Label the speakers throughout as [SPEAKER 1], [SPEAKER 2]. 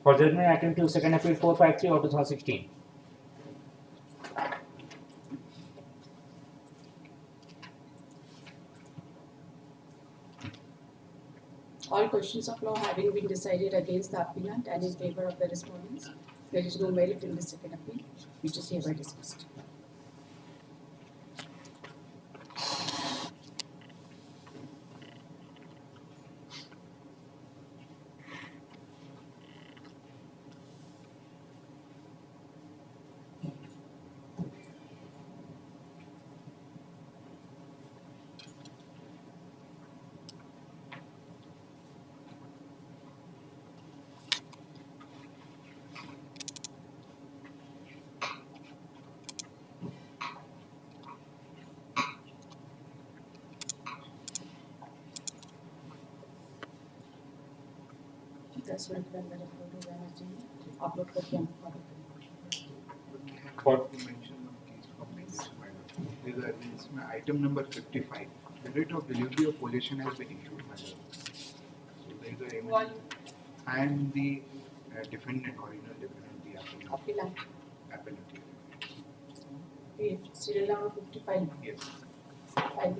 [SPEAKER 1] For judgment attempt to second appeal 453 or 2016.
[SPEAKER 2] All questions of law having been decided against the appellant and in favor of the respondents, there is no merit in the second appeal, which is hereby dismissed. दस minute के अंदर upload हो जाना चाहिए, upload करके हम follow करेंगे।
[SPEAKER 3] What you mentioned on case from previous file. This is item number 55. The date of delivery of pollution has been issued, madam. So there is a evidence and the defendant, original defendant, the
[SPEAKER 2] appellant.
[SPEAKER 3] Appellant.
[SPEAKER 2] ये serial number 55.
[SPEAKER 3] Yes.
[SPEAKER 2] File.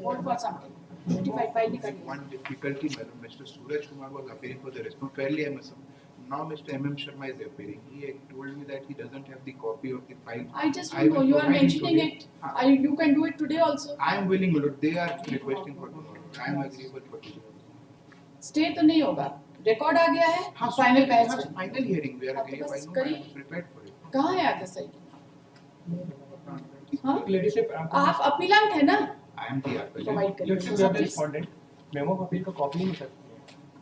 [SPEAKER 2] Hold for something. 55 file निकालिए.
[SPEAKER 3] One difficulty, madam. Mr. Suraj Kumar was appearing for the response fairly, I must say. Now Mr. M.M. Sharma is appearing. He told me that he doesn't have the copy of the file.
[SPEAKER 2] I just don't know. You are mentioning it. You can do it today also.
[SPEAKER 3] I am willing, my lord. They are requesting for tomorrow. I am agreeable for tomorrow.
[SPEAKER 2] Stay तो नहीं होगा. Record आ गया है.
[SPEAKER 3] हाँ,
[SPEAKER 2] Final batch.
[SPEAKER 3] Final hearing. We are
[SPEAKER 2] आप तो
[SPEAKER 3] agreeable.
[SPEAKER 2] बस
[SPEAKER 3] I know. I
[SPEAKER 2] करिए.
[SPEAKER 3] am prepared for it.
[SPEAKER 2] कहाँ है आगे सही? हाँ?
[SPEAKER 1] Leadership.
[SPEAKER 2] आप अपीलांट है ना?
[SPEAKER 3] I am the appellant.
[SPEAKER 2] Provide करिए.
[SPEAKER 1] Leadership they are the respondent. Memo of appeal को copy नहीं सकते.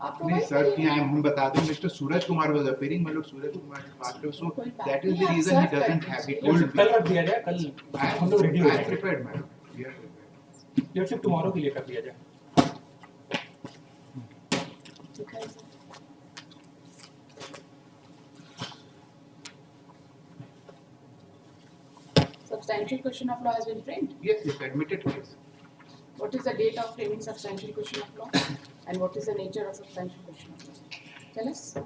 [SPEAKER 2] आप
[SPEAKER 3] नहीं
[SPEAKER 2] provide
[SPEAKER 3] सर,
[SPEAKER 2] करिए.
[SPEAKER 3] कि हम बता दें mister Suraj Kumar was appearing, मतलब सूरज कुमार की बात करो, so
[SPEAKER 2] कोई बात
[SPEAKER 3] that is
[SPEAKER 2] नहीं,
[SPEAKER 3] the
[SPEAKER 2] आप
[SPEAKER 3] reason he
[SPEAKER 2] serve
[SPEAKER 3] doesn't
[SPEAKER 2] कर
[SPEAKER 3] have it.
[SPEAKER 2] दीजिए.
[SPEAKER 3] Told
[SPEAKER 1] कल
[SPEAKER 3] me.
[SPEAKER 1] रख दिया जाए, कल
[SPEAKER 3] I
[SPEAKER 1] हम लोग रेडी हो
[SPEAKER 3] am
[SPEAKER 1] जाएंगे.
[SPEAKER 3] prepared, madam. We are prepared.
[SPEAKER 1] Leadership tomorrow के लिए कर दिया जाए.
[SPEAKER 2] Substantial question of law has been framed.
[SPEAKER 3] Yes, yes, admitted case.
[SPEAKER 2] What is the date of framing substantial question of law? And what is the nature of substantial question of law? Tell us.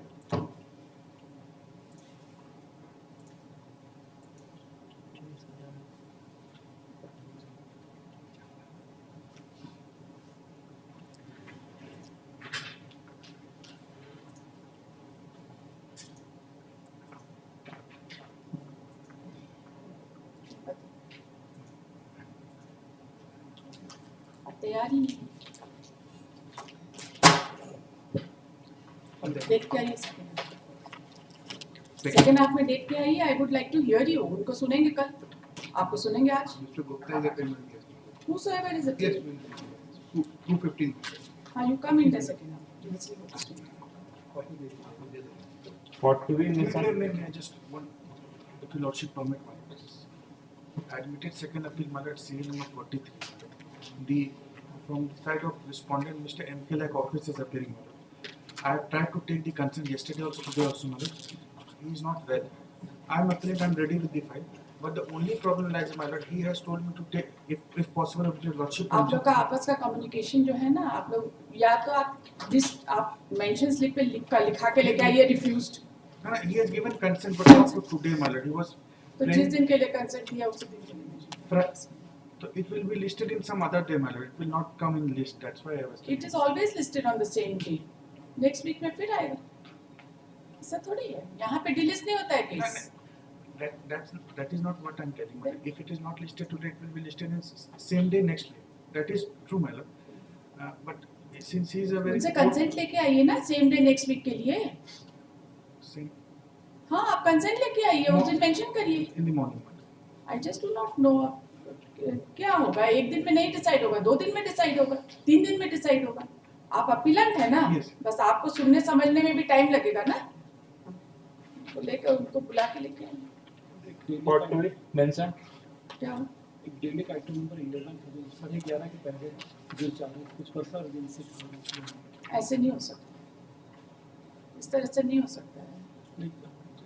[SPEAKER 2] तैयार ही नहीं. देख के आइए second half में देख के आइए. I would like to hear you. उनको सुनेंगे कल, आपको सुनेंगे आज.
[SPEAKER 3] Mr. Gupta is appealing. Yes.
[SPEAKER 2] Whosoever is
[SPEAKER 3] Yes,
[SPEAKER 2] appealing.
[SPEAKER 3] 215.
[SPEAKER 2] हाँ, you come in the second half. You will see what is going on.
[SPEAKER 1] What to be missing?
[SPEAKER 4] May I just one, if your lordship permit one. Admitted second appeal, my lord, serial number 43. From the side of respondent, Mr. M.K. like office is appearing, my lord. I have tried to take the consent yesterday also, today also, my lord. He is not well. I am appealing, I am ready with the file. But the only problem lies, my lord, he has told me to take, if possible, if your lordship
[SPEAKER 2] आप लोग का आपस का communication जो है ना, आप लोग या तो आप मेंशन स्लिप पे लिखा के लेके आइए refused.
[SPEAKER 4] No, he has given consent, but not for today, my lord. He was
[SPEAKER 2] तो जिस दिन के लिए कंसेंट दिया उसी दिन के लिए.
[SPEAKER 4] So it will be listed in some other day, my lord. It will not come in list. That's why I was.
[SPEAKER 2] It is always listed on the same day. Next week में फिर आएगा. ऐसा थोड़ी है. यहाँ पे delete नहीं होता है case.
[SPEAKER 4] That is not what I'm telling. My lord. If it is not listed today, it will be listed in same day next week. That is true, my lord. But since he is a very
[SPEAKER 2] उनसे consent लेके आइए ना same day next week के लिए.
[SPEAKER 4] same
[SPEAKER 2] हाँ, आप consent लेके आइए, उस दिन मेंशन करिए.
[SPEAKER 4] in the morning, my lord.
[SPEAKER 2] I just do not know क्या होगा. एक दिन में नहीं डिसाइड होगा, 2 दिन में डिसाइड होगा, 3 दिन में डिसाइड होगा. आप अपीलेंट है ना.
[SPEAKER 4] Yes.
[SPEAKER 2] बस आपको सुनने समझने में भी टाइम लगेगा ना. तो लेकर उनको बुला के लेके आइए.
[SPEAKER 1] What to be mentioned?
[SPEAKER 2] क्या हो?
[SPEAKER 5] एक डेली का आइटम नंबर 11 है, सर 11 के पहले जो चालू कुछ परसा अर्जेंसी
[SPEAKER 2] ऐसे नहीं हो सकता. इस तरह से नहीं हो सकता है.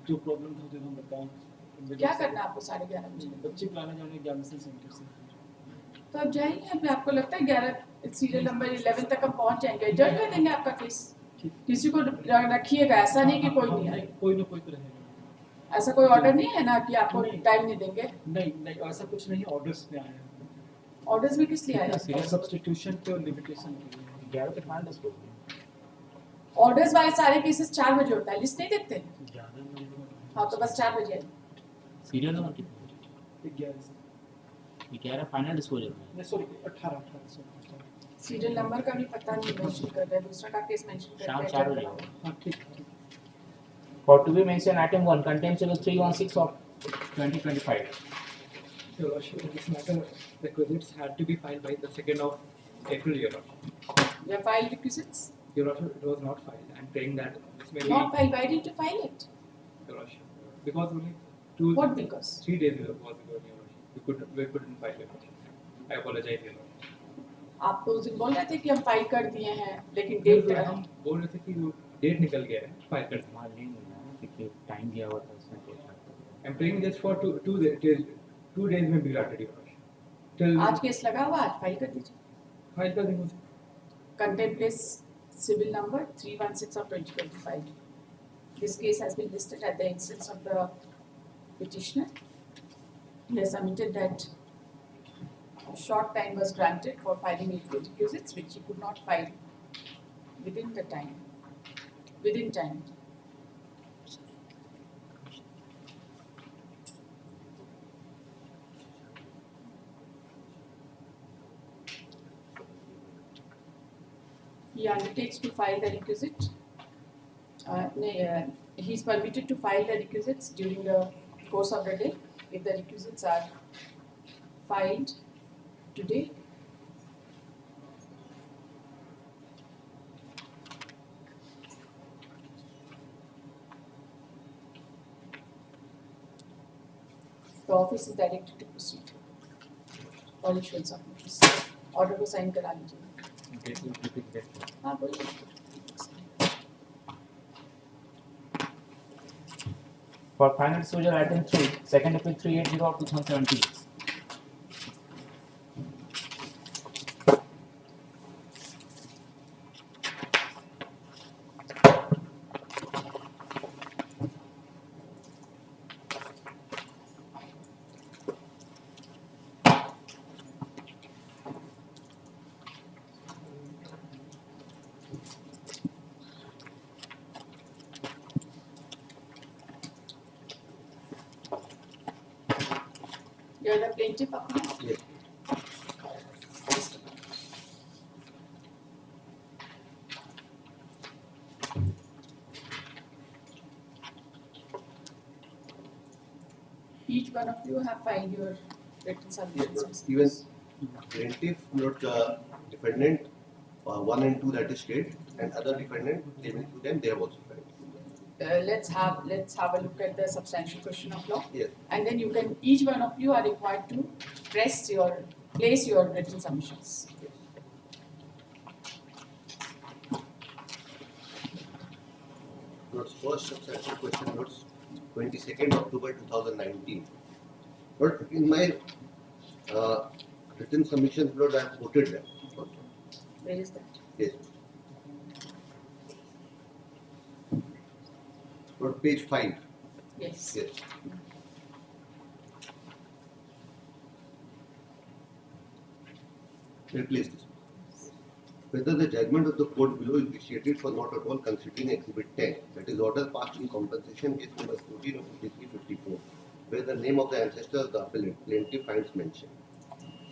[SPEAKER 5] जो प्रॉब्लम था जो हम बताएं.
[SPEAKER 2] क्या करना है आपको 11:30 बजे?
[SPEAKER 5] बच्चे को लाना जाने 11 से सेंटर से.
[SPEAKER 2] तो अब जाइए. अभी आपको लगता है सीरियल नंबर 11 तक हम पहुंच जाएंगे, एडजर्न कर देंगे आपका केस। किसी को रखिएगा, ऐसा नहीं कि कोई नहीं है,
[SPEAKER 5] कोई ना कोई तो रहेगा।
[SPEAKER 2] ऐसा कोई ऑर्डर नहीं है ना कि आपको
[SPEAKER 5] नहीं।
[SPEAKER 2] टाइम नहीं देंगे।
[SPEAKER 5] नहीं नहीं, ऐसा कुछ नहीं, ऑर्डर्स पे आए हैं।
[SPEAKER 2] ऑर्डर्स भी किस लिए आए?
[SPEAKER 5] और सब्स्टिट्यूशन पे और लिमिटेशन के लिए।
[SPEAKER 1] 11 तक फाइनल डिस्पोज
[SPEAKER 2] ऑर्डर्स वाले सारे केसेस 4 बजे होता है, लिस्ट नहीं देखते?
[SPEAKER 5] 11 नंबर।
[SPEAKER 2] हाँ तो बस 4 बजे आए।
[SPEAKER 1] सीरियल नंबर कितना
[SPEAKER 5] 11
[SPEAKER 1] 11 फाइनल डिस्पोजल में
[SPEAKER 5] नहीं सॉरी 18 सॉरी।
[SPEAKER 2] सीरियल नंबर का भी पता नहीं मेंशन कर रहे हैं, दूसरा का केस मेंशन कर
[SPEAKER 1] शाम
[SPEAKER 2] रहे
[SPEAKER 1] 4 बजे
[SPEAKER 2] हैं।
[SPEAKER 5] हाँ ठीक ठीक।
[SPEAKER 1] For to be mentioned, item 1 contains series 316 of 2025.
[SPEAKER 6] Your Worship, this matter requisites had to be filed by the 2nd of April, Your Worship.
[SPEAKER 2] Your file requisites?
[SPEAKER 6] Your Worship, it was not filed. I'm praying that this may
[SPEAKER 2] Not filed, why didn't you file it?
[SPEAKER 6] be, Your Worship, because only 2
[SPEAKER 2] What because?
[SPEAKER 6] 3 days ago was ago, Your Worship. We couldn't file it. I apologize, Your Worship.
[SPEAKER 2] आप तो उस दिन बोल रहे थे कि हम file कर दिए हैं, लेकिन
[SPEAKER 6] डेट
[SPEAKER 2] डेट
[SPEAKER 6] हम बोल रहे थे कि वो डेट निकल गया है, फाइल कर दिया।
[SPEAKER 1] मान नहीं मिला ना क्योंकि टाइम दिया हुआ था उसमें कोई था।
[SPEAKER 6] I'm praying just for 2 days में be granted, Your Worship. Till
[SPEAKER 2] आज केस लगा हुआ, आज फाइल कर दीजिए।
[SPEAKER 6] फाइल कर देंगे उसे।
[SPEAKER 2] Contemplates civil number 316 of 2025. This case has been listed at the instance of the petitioner. He has submitted that a short time was granted for filing requisites which he could not file within time. He undertakes to file the requisite. He is permitted to file the requisites during the course of the day if the requisites are filed today. The office is directed to proceed. All issuance of notice. Order को sign करा लीजिए।
[SPEAKER 1] Date will keep it there.
[SPEAKER 2] हाँ बोलिए।
[SPEAKER 1] For final disclosure, item 3, 2nd April 380 of 2017.
[SPEAKER 2] You are the plaintiff, Apna?
[SPEAKER 3] Yes.
[SPEAKER 2] Each one of you have filed your written submissions.
[SPEAKER 7] Even plaintiff, not defendant, 1 and 2 that is state, and other defendant, even to them, they have also filed.
[SPEAKER 2] Let's have a look at the substantial question of law.
[SPEAKER 7] Yes.
[SPEAKER 2] And then you can, each one of you are required to place your written submissions.
[SPEAKER 7] Notes first substantial question notes 22nd October 2019. But in my written submissions, Lord, I have quoted them.
[SPEAKER 2] Where is that?
[SPEAKER 7] Yes. Lord, page 5.
[SPEAKER 2] Yes.
[SPEAKER 7] Yes. Replace this. Whether the judgment of the court below is vitiated for not at all considering Exhibit 10, that is order passed in compensation case number 14 of 5354, where the name of the ancestor of the appellant, plaintiff, finds mention.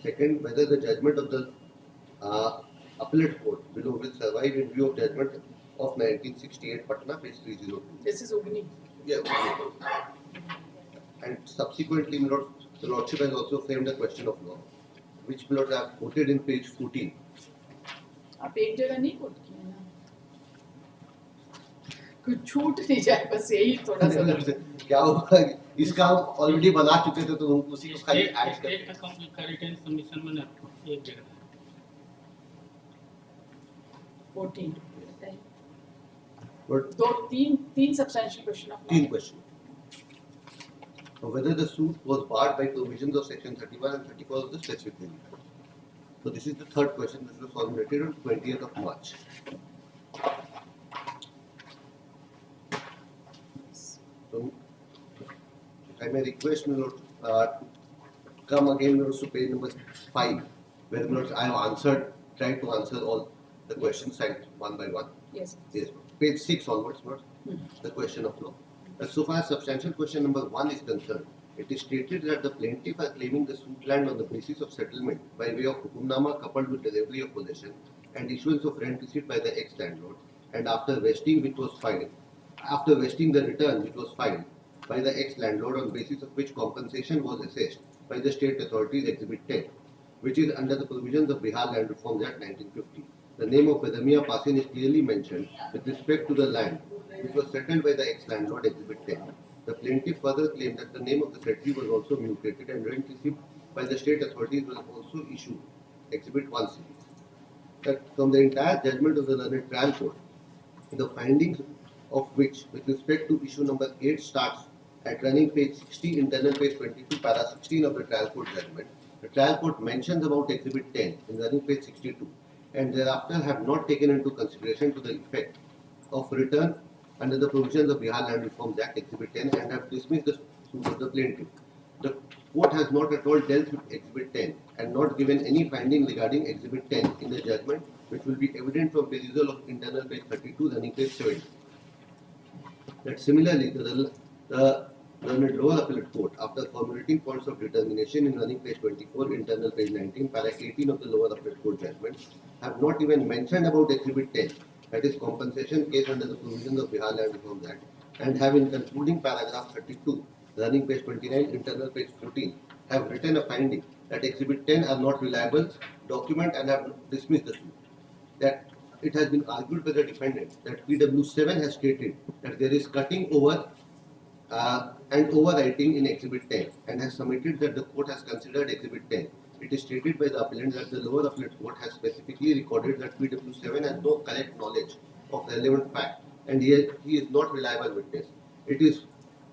[SPEAKER 7] Second, whether the judgment of the appellate court below will survive in view of judgment of 1968 Patna, page 302.
[SPEAKER 2] This is Ugni.
[SPEAKER 7] Yeah. And subsequently, the Lordship has also framed a question of law, which Lord I have quoted in page 14.
[SPEAKER 2] आप एक जगह नहीं coat किया ना, कुछ छूट नहीं जाए, बस यही थोड़ा सा।
[SPEAKER 7] क्या होगा, इसका हम ऑलरेडी बना चुके थे तो हम उसी को खाली ऐड कर
[SPEAKER 5] एक अकाउंट का रिटर्न सबमिशन में ना एक जगह
[SPEAKER 2] 14
[SPEAKER 7] But
[SPEAKER 2] दो तीन substantial question of law.
[SPEAKER 7] 3 questions. So whether the suit was barred by provisions of section 31 and 34 of the specific rule. So this is the third question which was formulated on 20th of March. So if I may request my lord, come again my lords, to page number 5, where my lords, I have tried to answer all the questions side one by one.
[SPEAKER 2] Yes.
[SPEAKER 7] Yes, page 6 onwards, my lords, the question of law. So far as substantial question number 1 is concerned, it is stated that the plaintiff are claiming the suit land on the basis of settlement by way of hukumnama coupled with delivery of possession and issuance of rent receipt by the ex-landlord, and after vesting the return which was filed by the ex-landlord, on basis of which compensation was assessed by the state authorities, Exhibit 10, which is under the provisions of Bihar Land Reforms Act 1950. The name of Bedamia Pasin is clearly mentioned with respect to the land which was settled by the ex-landlord, Exhibit 10. The plaintiff further claimed that the name of the settlee was also mutated and rent received by the state authorities was also issued, Exhibit 1C. That from the entire judgment of the learned trial court, the findings of which with respect to issue number 8 starts at running page 60, internal page 22, para 16 of the trial court judgment. The trial court mentions about Exhibit 10 in running page 62 and thereafter have not taken into consideration to the effect of return under the provisions of Bihar Land Reforms Act, Exhibit 10, and have dismissed the suit of the plaintiff. The court has not at all dealt with Exhibit 10 and not given any finding regarding Exhibit 10 in the judgment, which will be evident from perusal of internal page 32, running page 70. That similarly, the lower appellate court, after formulating points of determination in running page 24, internal page 19, para 18 of the lower appellate court judgment, have not even mentioned about Exhibit 10, that is compensation case under the provisions of Bihar Land Reforms Act, and have in concluding paragraph 32, running page 29, internal page 14, have written a finding that Exhibit 10 are not reliable document and have dismissed the suit. That it has been argued by the defendant that PW7 has stated that there is cutting over and overwriting in Exhibit 10 and has submitted that the court has considered Exhibit 10. It is stated by the appellant that the lower appellate court has specifically recorded that PW7 has no correct knowledge of relevant fact and he is not reliable witness. It is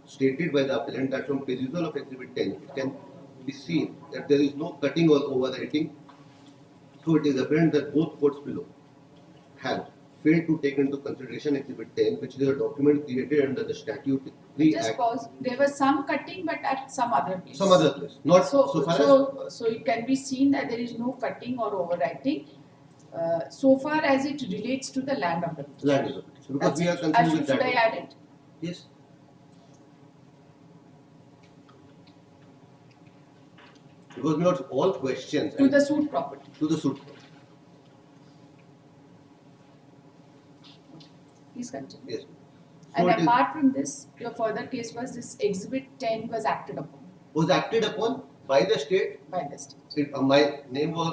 [SPEAKER 7] stated by the appellant that from perusal of Exhibit 10 it can be seen that there is no cutting or overwriting. So it is apparent that both courts below have failed to take into consideration Exhibit 10, which is a document created under the Statute 3
[SPEAKER 2] Just
[SPEAKER 7] Act.
[SPEAKER 2] pause. There was some cutting, but at some other place.
[SPEAKER 7] Some other place. Not
[SPEAKER 2] So
[SPEAKER 7] far as
[SPEAKER 2] it can be seen that there is no cutting or overwriting, so far as it relates to the land of the petition.
[SPEAKER 7] land is a petition. Because
[SPEAKER 2] That's
[SPEAKER 7] we are
[SPEAKER 2] it.
[SPEAKER 7] concerned with
[SPEAKER 2] Should
[SPEAKER 7] that.
[SPEAKER 2] I add it?
[SPEAKER 7] Yes. Because we have all questions
[SPEAKER 2] To the suit property.
[SPEAKER 7] to the suit.
[SPEAKER 2] Please continue.
[SPEAKER 7] Yes.
[SPEAKER 2] And
[SPEAKER 7] it is-
[SPEAKER 2] apart from this, your further case was this Exhibit 10 was acted upon
[SPEAKER 7] was acted upon by the state.
[SPEAKER 2] by the state.
[SPEAKER 7] My name was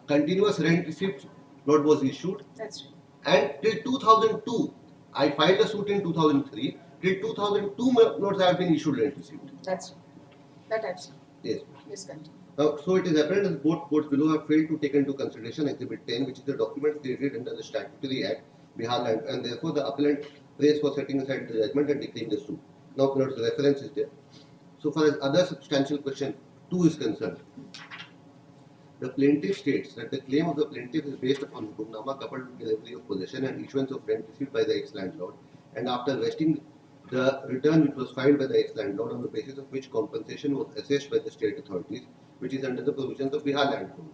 [SPEAKER 7] continuous rent receipt note was issued,
[SPEAKER 2] That's right.
[SPEAKER 7] and till 2002, I filed a suit in 2003. Till 2002, notes have been issued rent receipt.
[SPEAKER 2] That's right. That I've seen.
[SPEAKER 7] Yes.
[SPEAKER 2] Please continue.
[SPEAKER 7] So it is apparent that both courts below have failed to take into consideration Exhibit 10, which is the document created under the Statutory Act, Bihar Land, and therefore the appellant prays for setting aside the judgment and declaring the suit. Now, note the reference is there. So far as other substantial question 2 is concerned, the plaintiff states that the claim of the plaintiff is based upon hukumnama coupled with delivery of possession and issuance of rent received by the ex-landlord, and after vesting the return which was filed by the ex-landlord, on the basis of which compensation was assessed by the state authorities, which is under the provisions of Bihar Land Reforms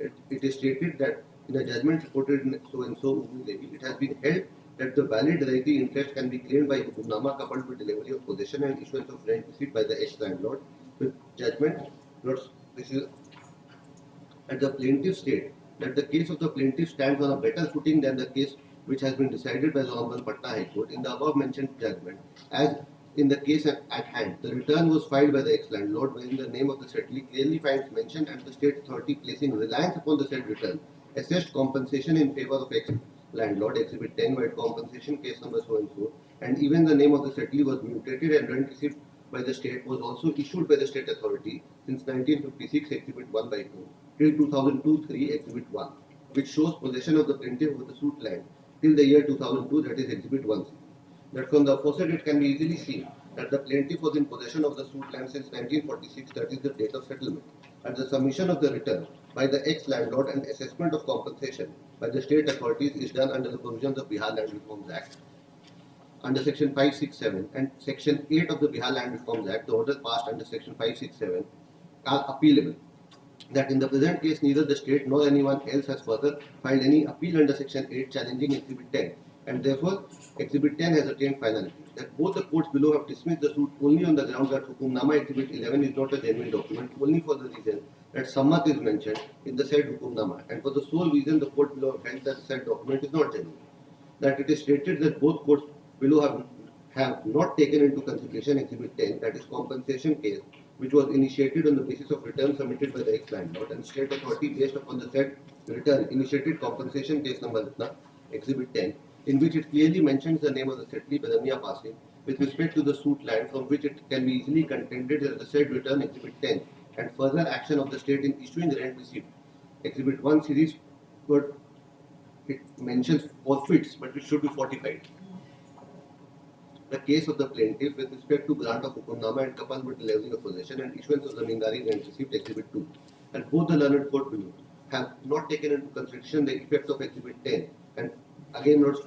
[SPEAKER 7] Act. It is stated that in a judgment reported in so and so Umi Devi, it has been held that the valid righty interest can be claimed by hukumnama coupled with delivery of possession and issuance of rent received by the ex-landlord. The judgment notes this is at the plaintiff state that the case of the plaintiff stands on a better footing than the case which has been decided by the Honorable Patna High Court in the above mentioned judgment. As in the case at hand, the return was filed by the ex-landlord wherein the name of the settlee clearly finds mentioned and the state authority placing reliance upon the said return assessed compensation in favor of ex-landlord, Exhibit 10, while compensation case number so and so, and even the name of the settlee was mutated and rent received by the state was also issued by the state authority since 1956, Exhibit 1 by 2, till 2002-3, Exhibit 1, which shows possession of the plaintiff of the suit land till the year 2002, that is Exhibit 1C. That from the aforesaid it can be easily seen that the plaintiff was in possession of the suit land since 1946, that is the date of settlement. At the submission of the return, by the ex-landlord and assessment of compensation by the state authorities is done under the provisions of Bihar Land Reforms Act. Under Section 567 and Section 8 of the Bihar Land Reforms Act, the orders passed under Section 567 are appealable. That in the present case, neither the state nor anyone else has further filed any appeal under Section 8 challenging Exhibit 10, and therefore Exhibit 10 has attained finality. That both the courts below have dismissed the suit only on the grounds that Hukumnama Exhibit 11 is not a genuine document, only for the reason that Sammat is mentioned in the said Hukumnama, and for the sole reason the court below have held that the said document is not genuine. That it is stated that both courts below have not taken into consideration Exhibit 10, that is compensation case, which was initiated on the basis of return submitted by the ex-landlord, and state authority based upon the said return initiated compensation case number Exhibit 10, in which it clearly mentions the name of the settlee Badamiya Pasim with respect to the suit land, from which it can be easily contended that the said return Exhibit 10 and further action of the state in issuing the rent receipt Exhibit 1 series, but it mentions forfeits, but it should be fortified. The case of the plaintiff with respect to grant of Hukumnama and coupled with levying of possession and issuance of Zamindari rent receipt Exhibit 2, and both the learned court below have not taken into consideration the effect of Exhibit 10, and again notes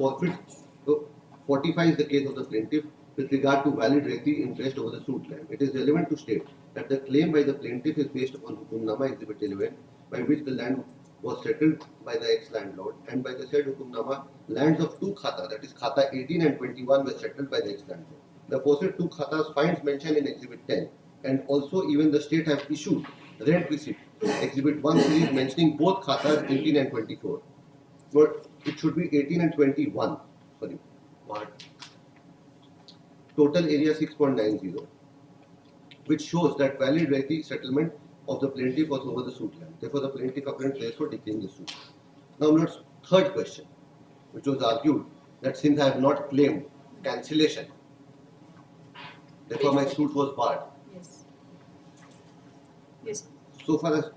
[SPEAKER 7] fortifies the case of the plaintiff with regard to valid reti interest over the suit land. It is relevant to state that the claim by the plaintiff is based upon Hukumnama Exhibit 11, by which the land was settled by the ex-landlord, and by the said Hukumnama, lands of two khata, that is khata 18 and 21, were settled by the ex-landlord. The aforesaid two khatas finds mentioned in Exhibit 10, and also even the state have issued rent receipt Exhibit 1 series mentioning both khatas 18 and 24. But it should be 18 and 21. Sorry. Total area 6.90, which shows that valid reti settlement of the plaintiff was over the suit land. Therefore, the plaintiff apparent therefore declined the suit. Now, note third question, which was argued that since I have not claimed cancellation, therefore my suit was barred.
[SPEAKER 2] Yes. Yes.
[SPEAKER 7] So far as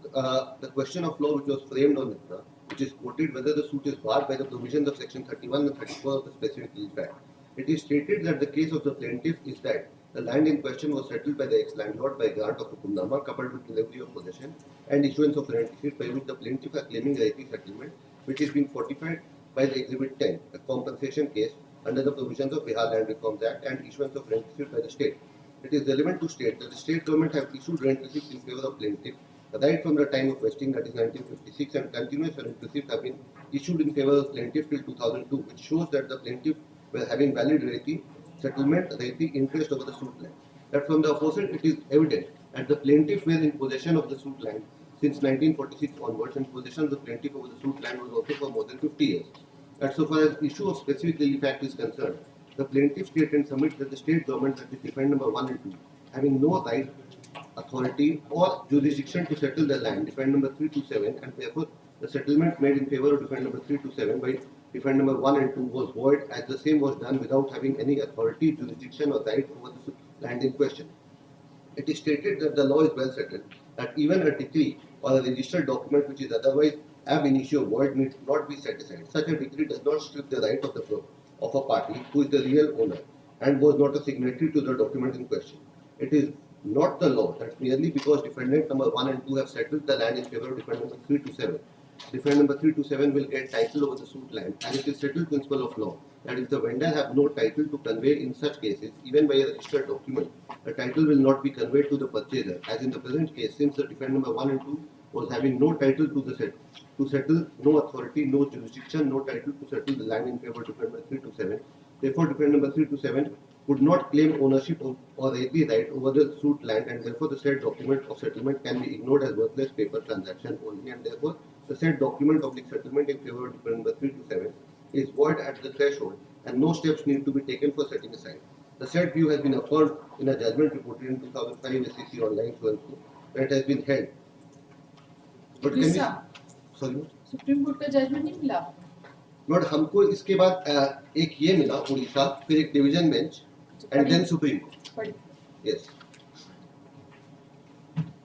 [SPEAKER 7] the question of law which was framed on it, which is quoted whether the suit is barred by the provisions of Section 31 and 34 of the Specific Legal Act, it is stated that the case of the plaintiff is that the land in question was settled by the ex-landlord by grant of Hukumnama coupled with delivery of possession and issuance of rent receipt, by which the plaintiff are claiming reti settlement, which is being fortified by the Exhibit 10, a compensation case under the provisions of Bihar Land Reforms Act and issuance of rent receipt by the state. It is relevant to state that the state government have issued rent receipts in favor of plaintiff right from the time of vesting, that is 1956, and continuous rent receipts have been issued in favor of plaintiff till 2002, which shows that the plaintiff were having valid reti settlement, reti interest over the suit land. That from the aforesaid it is evident that the plaintiff were in possession of the suit land since 1946 onwards, and possession of the plaintiff over the suit land was also for more than 50 years. And so far as issue of specific legal fact is concerned, the plaintiff state and submit that the state government, that is defendant number 1 and 2, having no right, authority or jurisdiction to settle the land, defendant number 327, and therefore the settlement made in favor of defendant number 327 by defendant number 1 and 2 was void, as the same was done without having any authority, jurisdiction or right over the land in question. It is stated that the law is well settled, that even a decree or a registered document which is otherwise ab initio void need not be set aside. Such a decree does not strip the right of a party who is the real owner and was not a signatory to the document in question. It is not the law that merely because defendant number 1 and 2 have settled the land in favor of defendant number 327, defendant number 327 will get title over the suit land, and it is settled principle of law that if the vendor have no title to convey in such cases, even by a registered document, the title will not be conveyed to the purchaser, as in the present case, since the defendant number 1 and 2 was having no title to settle, no authority, no jurisdiction, no title to settle the land in favor of defendant number 327. Therefore, defendant number 327 could not claim ownership or any right over the suit land, and therefore the said document of settlement can be ignored as worthless paper transaction only, and therefore the said document of the settlement in favor of defendant number 327 is void at the threshold, and no steps need to be taken for setting aside. The said view has been affirmed in a judgment reported in 2005 SEC online, so and so, where it has been held. But can we, sorry,
[SPEAKER 2] supreme court का judgement नहीं मिला
[SPEAKER 7] note हमको इसके बाद एक ये मिला उड़ीसा, फिर एक division bench and then Supreme Court. Yes.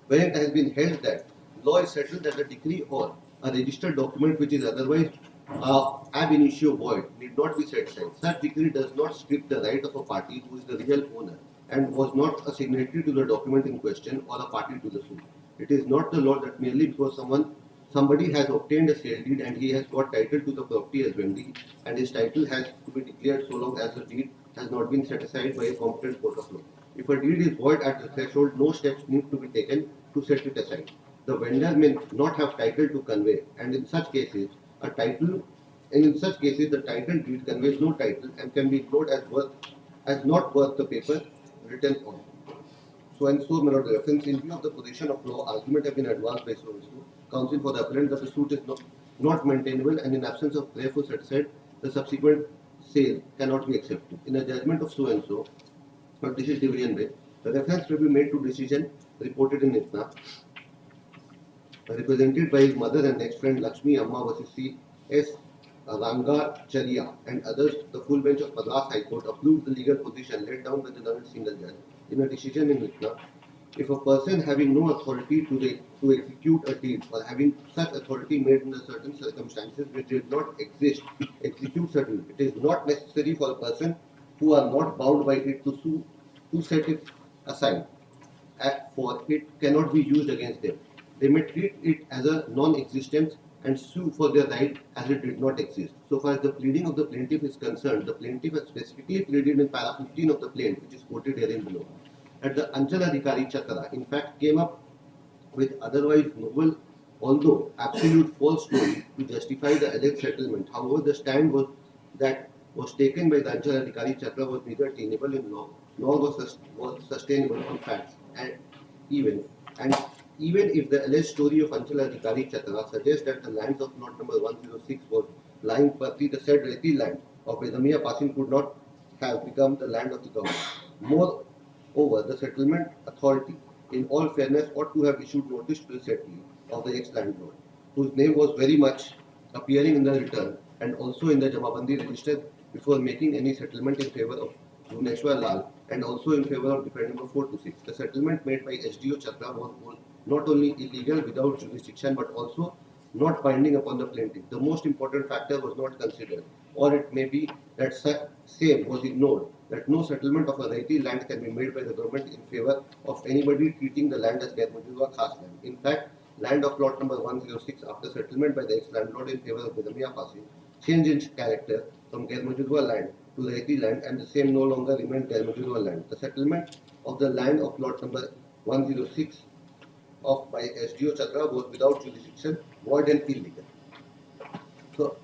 [SPEAKER 7] Where it has been held that law is settled that a decree or a registered document which is otherwise ab initio void need not be set aside. Such decree does not strip the right of a party who is the real owner and was not a signatory to the document in question or a party to the suit. It is not the law that merely because someone somebody has obtained a sale deed and he has got title to the property as vendee, and his title has to be declared so long as the deed has not been set aside by a competent court of law. If a deed is void at the threshold, no steps need to be taken to set it aside. The vendor may not have title to convey, and in such cases, the title deed conveys no title and can be ignored as not worth the paper written on. So and so, my lord, the reference in view of the position of law, argument have been advanced by so and so. Counsel for the appellant that the suit is not maintainable, and in absence of therefore set aside, the subsequent sale cannot be accepted. In a judgment of so and so, but this is division way, the reference will be made to decision reported in ITNA, represented by his mother and next friend Lakshmi Amma versus C.S. Rangacharya and others. The full bench of Madras High Court approved the legal position laid down by the learned single judge in a decision in ITNA. If a person having no authority to execute a deed, or having such authority made under certain circumstances which did not exist, executes a deed, it is not necessary for a person who are not bound by it to sue to set it aside, for it cannot be used against them. They may treat it as a non-existence and sue for their right as it did not exist. So far as the pleading of the plaintiff is concerned, the plaintiff has specifically pleaded in para 15 of the plaint, which is quoted herein below, that the Anchal Adhikari Chakra in fact came up with otherwise novel, although absolute false story to justify the alleged settlement. However, the stand that was taken by the Anchal Adhikari Chakra was neither tenable in law nor was sustainable on facts, and even if the alleged story of Anchal Adhikari Chakra suggests that the lands of lot number 106 was lying partly, the said Reti land of Vedamiya Passing could not have become the land of the government. Moreover, the settlement authority, in all fairness, ought to have issued notice to the settee of the ex-landlord, whose name was very much appearing in the return and also in the Jamabandi register before making any settlement in favor of Bhuvneshwar Lal and also in favor of defendant number 426. The settlement made by SDO Chakra was not only illegal without jurisdiction but also not binding upon the plaintiff. The most important factor was not considered, or it may be that same was ignored, that no settlement of a Raiti land can be made by the government in favor of anybody treating the land as Gairmajulwa Khas land. In fact, land of lot number 106 after settlement by the ex-landlord in favor of Vedamiya Passing changed its character from Gairmajulwa land to Raiti land, and the same no longer remained Gairmajulwa land. The settlement of the land of lot number 106 by SDO Chakra was without jurisdiction, void and illegal. So,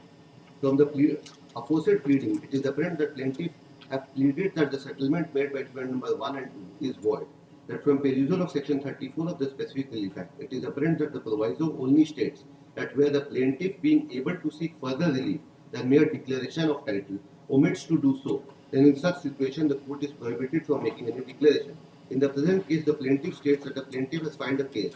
[SPEAKER 7] from the aforesaid pleading, it is apparent that plaintiff have pleaded that the settlement made by defendant number 1 and 2 is void. That from perusal of section 34 of the specific relief act, it is apparent that the proviso only states that where the plaintiff being able to seek further relief than mere declaration of title omits to do so, then in such situation the court is prohibited from making any declaration. In the present case, the plaintiff states that the plaintiff has filed a case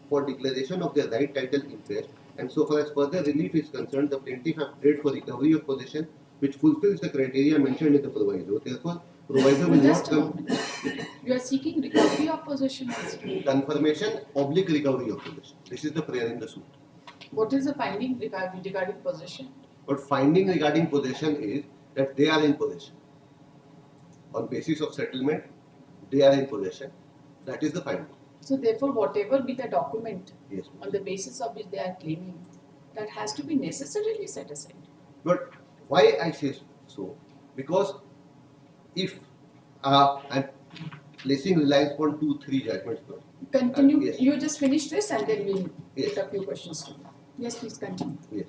[SPEAKER 7] for declaration of their right title interest, and so far as further relief is concerned, the plaintiff has prayed for recovery of possession, which fulfills the criteria mentioned in the proviso. Therefore, proviso will not come.
[SPEAKER 2] You are seeking recovery of possession also.
[SPEAKER 7] Confirmation oblique recovery of possession. This is the prayer in the suit.
[SPEAKER 2] What is the finding regarding possession?
[SPEAKER 7] But finding regarding possession is that they are in possession. On basis of settlement, they are in possession. That is the finding.
[SPEAKER 2] So therefore, whatever be the document
[SPEAKER 7] Yes.
[SPEAKER 2] on the basis of which they are claiming, that has to be necessarily set aside.
[SPEAKER 7] But why I say so? Because if I'm placing reliance upon 2-3 judgments.
[SPEAKER 2] Continue.
[SPEAKER 7] Yes.
[SPEAKER 2] You just finish this and then we'll
[SPEAKER 7] Yes.
[SPEAKER 2] take a few questions to you. Yes, please continue.
[SPEAKER 7] Yes.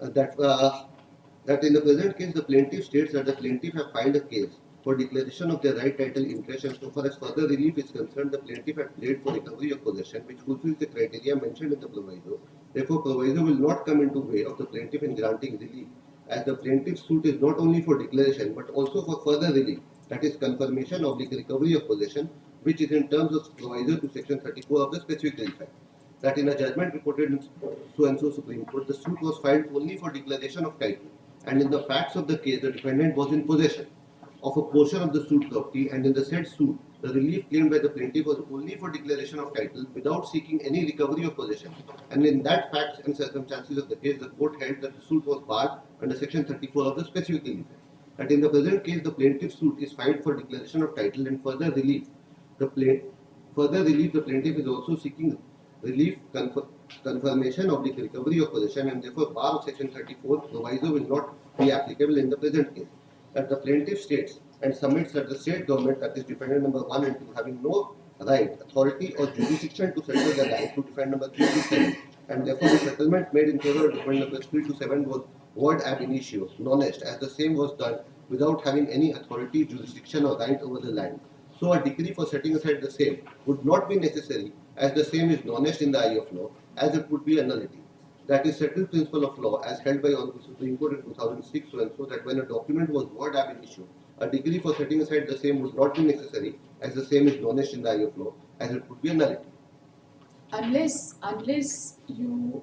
[SPEAKER 7] That in the present case, the plaintiff states that the plaintiff have filed a case for declaration of their right title interest, and so far as further relief is concerned, the plaintiff had played for recovery of possession, which fulfills the criteria mentioned in the proviso. Therefore, proviso will not come into way of the plaintiff in granting relief, as the plaintiff's suit is not only for declaration but also for further relief, that is confirmation of the recovery of possession, which is in terms of proviso to section 34 of the specific relief act. That in a judgment reported in so and so Supreme Court, the suit was filed only for declaration of title, and in the facts of the case, the defendant was in possession of a portion of the suit property, and in the said suit, the relief claimed by the plaintiff was only for declaration of title without seeking any recovery of possession. And in that facts and circumstances of the case, the court held that the suit was barred under section 34 of the specific relief act. That in the present case, the plaintiff's suit is filed for declaration of title and further relief. The plaintiff is also seeking relief, confirmation of the recovery of possession, and therefore bar of section 34 proviso will not be applicable in the present case. That the plaintiff states and submits that the state government, that is defendant number 1 and 2, having no right, authority or jurisdiction to settle the land to defendant number 3 to 7, and therefore the settlement made in favor of defendant numbers 3 to 7 was void ab initio, non-est, as the same was done without having any authority, jurisdiction or right over the land. So a decree for setting aside the same would not be necessary, as the same is non-est in the eye of law, as it would be a nullity. That is settled principle of law as held by Honorable Supreme Court in 2006, so and so, that when a document was void ab initio, a decree for setting aside the same would not be necessary, as the same is non-est in the eye of law, as it would be a nullity.
[SPEAKER 2] Unless you,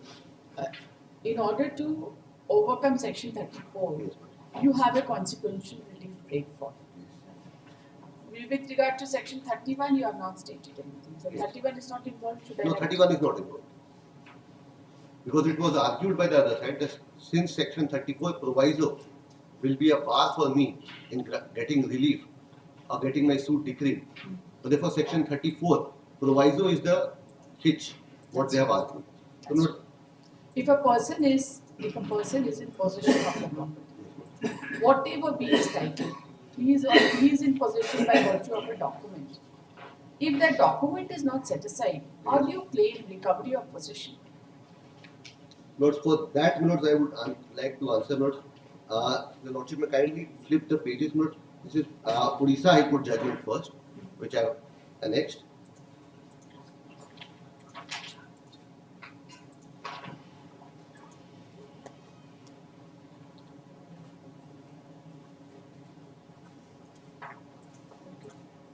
[SPEAKER 2] in order to overcome section 34,
[SPEAKER 7] Yes.
[SPEAKER 2] you have a consequential relief prayed for. With regard to section 31, you have not stated anything. So
[SPEAKER 7] Yes.
[SPEAKER 2] 31 is not involved. Should I?
[SPEAKER 7] No, 31 is not involved. Because it was argued by the other side that since section 34 proviso will be a bar for me in getting relief or getting my suit decreed. So therefore section 34 proviso is the hitch, what they have argued. So not,
[SPEAKER 2] If a person is in possession of the property, whatever be his title, he is in possession by virtue of a document. If that document is not set aside, how do you claim recovery of possession?
[SPEAKER 7] notes for that notes I would like to answer notes. The Lordship may kindly flip the pages notes. This is Odisha High Court judgment first, which I have annexed.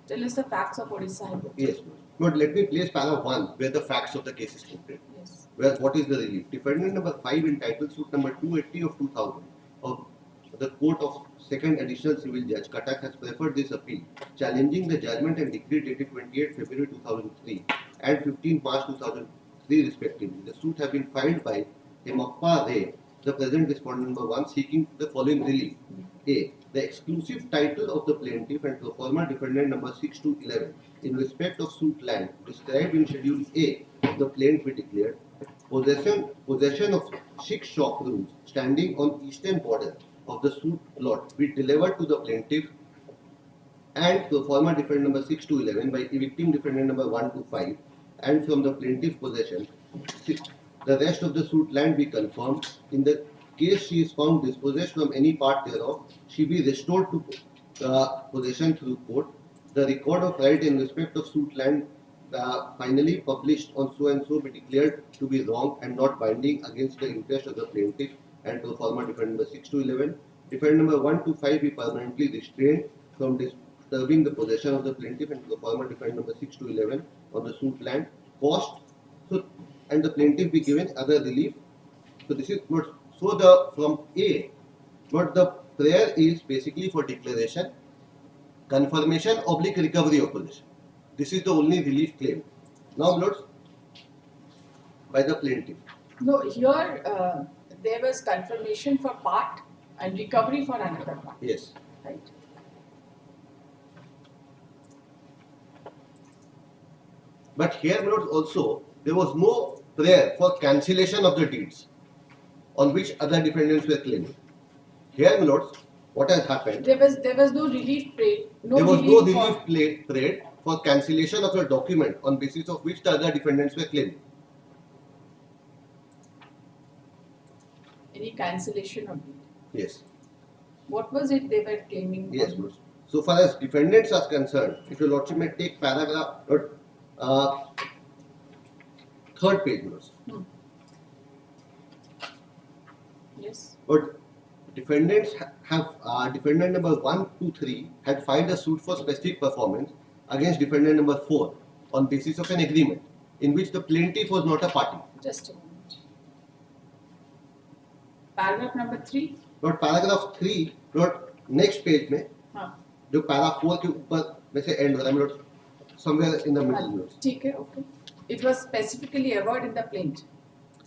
[SPEAKER 2] Tell us the facts of Odisha High Court.
[SPEAKER 7] Yes, but let me place para 1 where the facts of the case is stated.
[SPEAKER 2] Yes.
[SPEAKER 7] Where what is the relief? Defendant number 5 entitled suit number 280 of 2000 of the Court of Second Additional Civil Judge Cuttack has preferred this appeal, challenging the judgment and decree dated 28 February 2003 and 15 March 2003 respectively. The suit has been filed by Hemappa Ray, the present respondent number 1, seeking the following relief. A. The exclusive title of the plaintiff and pro forma defendant number 6 to 11 in respect of suit land described in Schedule A of the plaint be declared. Possession of 6 shop rooms standing on eastern border of the suit lot be delivered to the plaintiff and pro forma defendant number 6 to 11 by evicting defendant number 1 to 5, and from the plaintiff's possession the rest of the suit land be confirmed. In the case she is found dispossessed from any part thereof, she be restored to possession through court. The record of right in respect of suit land finally published on so and so be declared to be wrong and not binding against the interest of the plaintiff and pro forma defendant number 6 to 11. Defendant number 1 to 5 be permanently restrained from disturbing the possession of the plaintiff and pro forma defendant number 6 to 11 on the suit land. Cost, so, and the plaintiff be given other relief. So this is what, so the from A, but the prayer is basically for declaration, confirmation, oblique recovery of possession. This is the only relief claim. Now, lords, by the plaintiff.
[SPEAKER 2] No, here there was confirmation for part and recovery for another part,
[SPEAKER 7] Yes.
[SPEAKER 2] right?
[SPEAKER 7] But here, lords, also there was no prayer for cancellation of the deeds on which other defendants were claiming. Here, lords, what has happened?
[SPEAKER 2] There was no relief prayed.
[SPEAKER 7] There was no
[SPEAKER 2] for-
[SPEAKER 7] relief prayed for cancellation of the document on basis of which the other defendants were claiming.
[SPEAKER 2] any cancellation of deed.
[SPEAKER 7] Yes.
[SPEAKER 2] What was it they were claiming?
[SPEAKER 7] Yes, lords. So far as defendants are concerned, if your lordship may take paragraph third page, lords.
[SPEAKER 2] Yes.
[SPEAKER 7] But defendants have defendant number 1, 2, 3 had filed a suit for specific performance against defendant number 4 on basis of an agreement in which the plaintiff was not a party.
[SPEAKER 2] Just a moment. Paragraph number 3.
[SPEAKER 7] But paragraph 3 not next page में
[SPEAKER 2] हाँ.
[SPEAKER 7] जो paragraph 4 के ऊपर में से end हो रहा है मतलब somewhere in the middle notes.
[SPEAKER 2] ठीक है, okay. It was specifically averred in the plaint.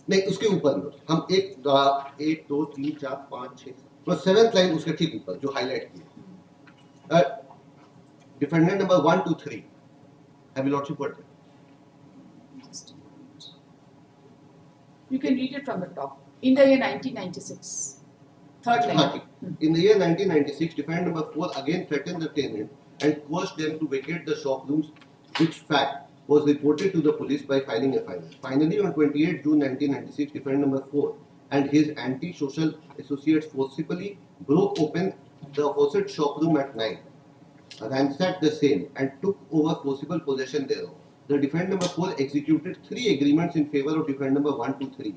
[SPEAKER 7] नहीं उसके ऊपर notes. हम 1 2 3 4 5 6 तो 7th लाइन उसके ठीक ऊपर जो हाईलाइट की है. Defendant number 1, 2, 3. Have you lordship heard that?
[SPEAKER 2] Just a moment. You can read it from the top. In the year 1996, third line.
[SPEAKER 7] 30. In the year 1996, defendant number 4 again threatened the tenant and coerced them to vacate the shop rooms, which fact was reported to the police by filing a FIR. Finally, on 28 June 1996, defendant number 4 and his anti-social associates forcibly broke open the aforesaid shop room at night, ransacked the same, and took over forcible possession thereof. The defendant number 4 executed 3 agreements in favor of defendant number 1 to 3.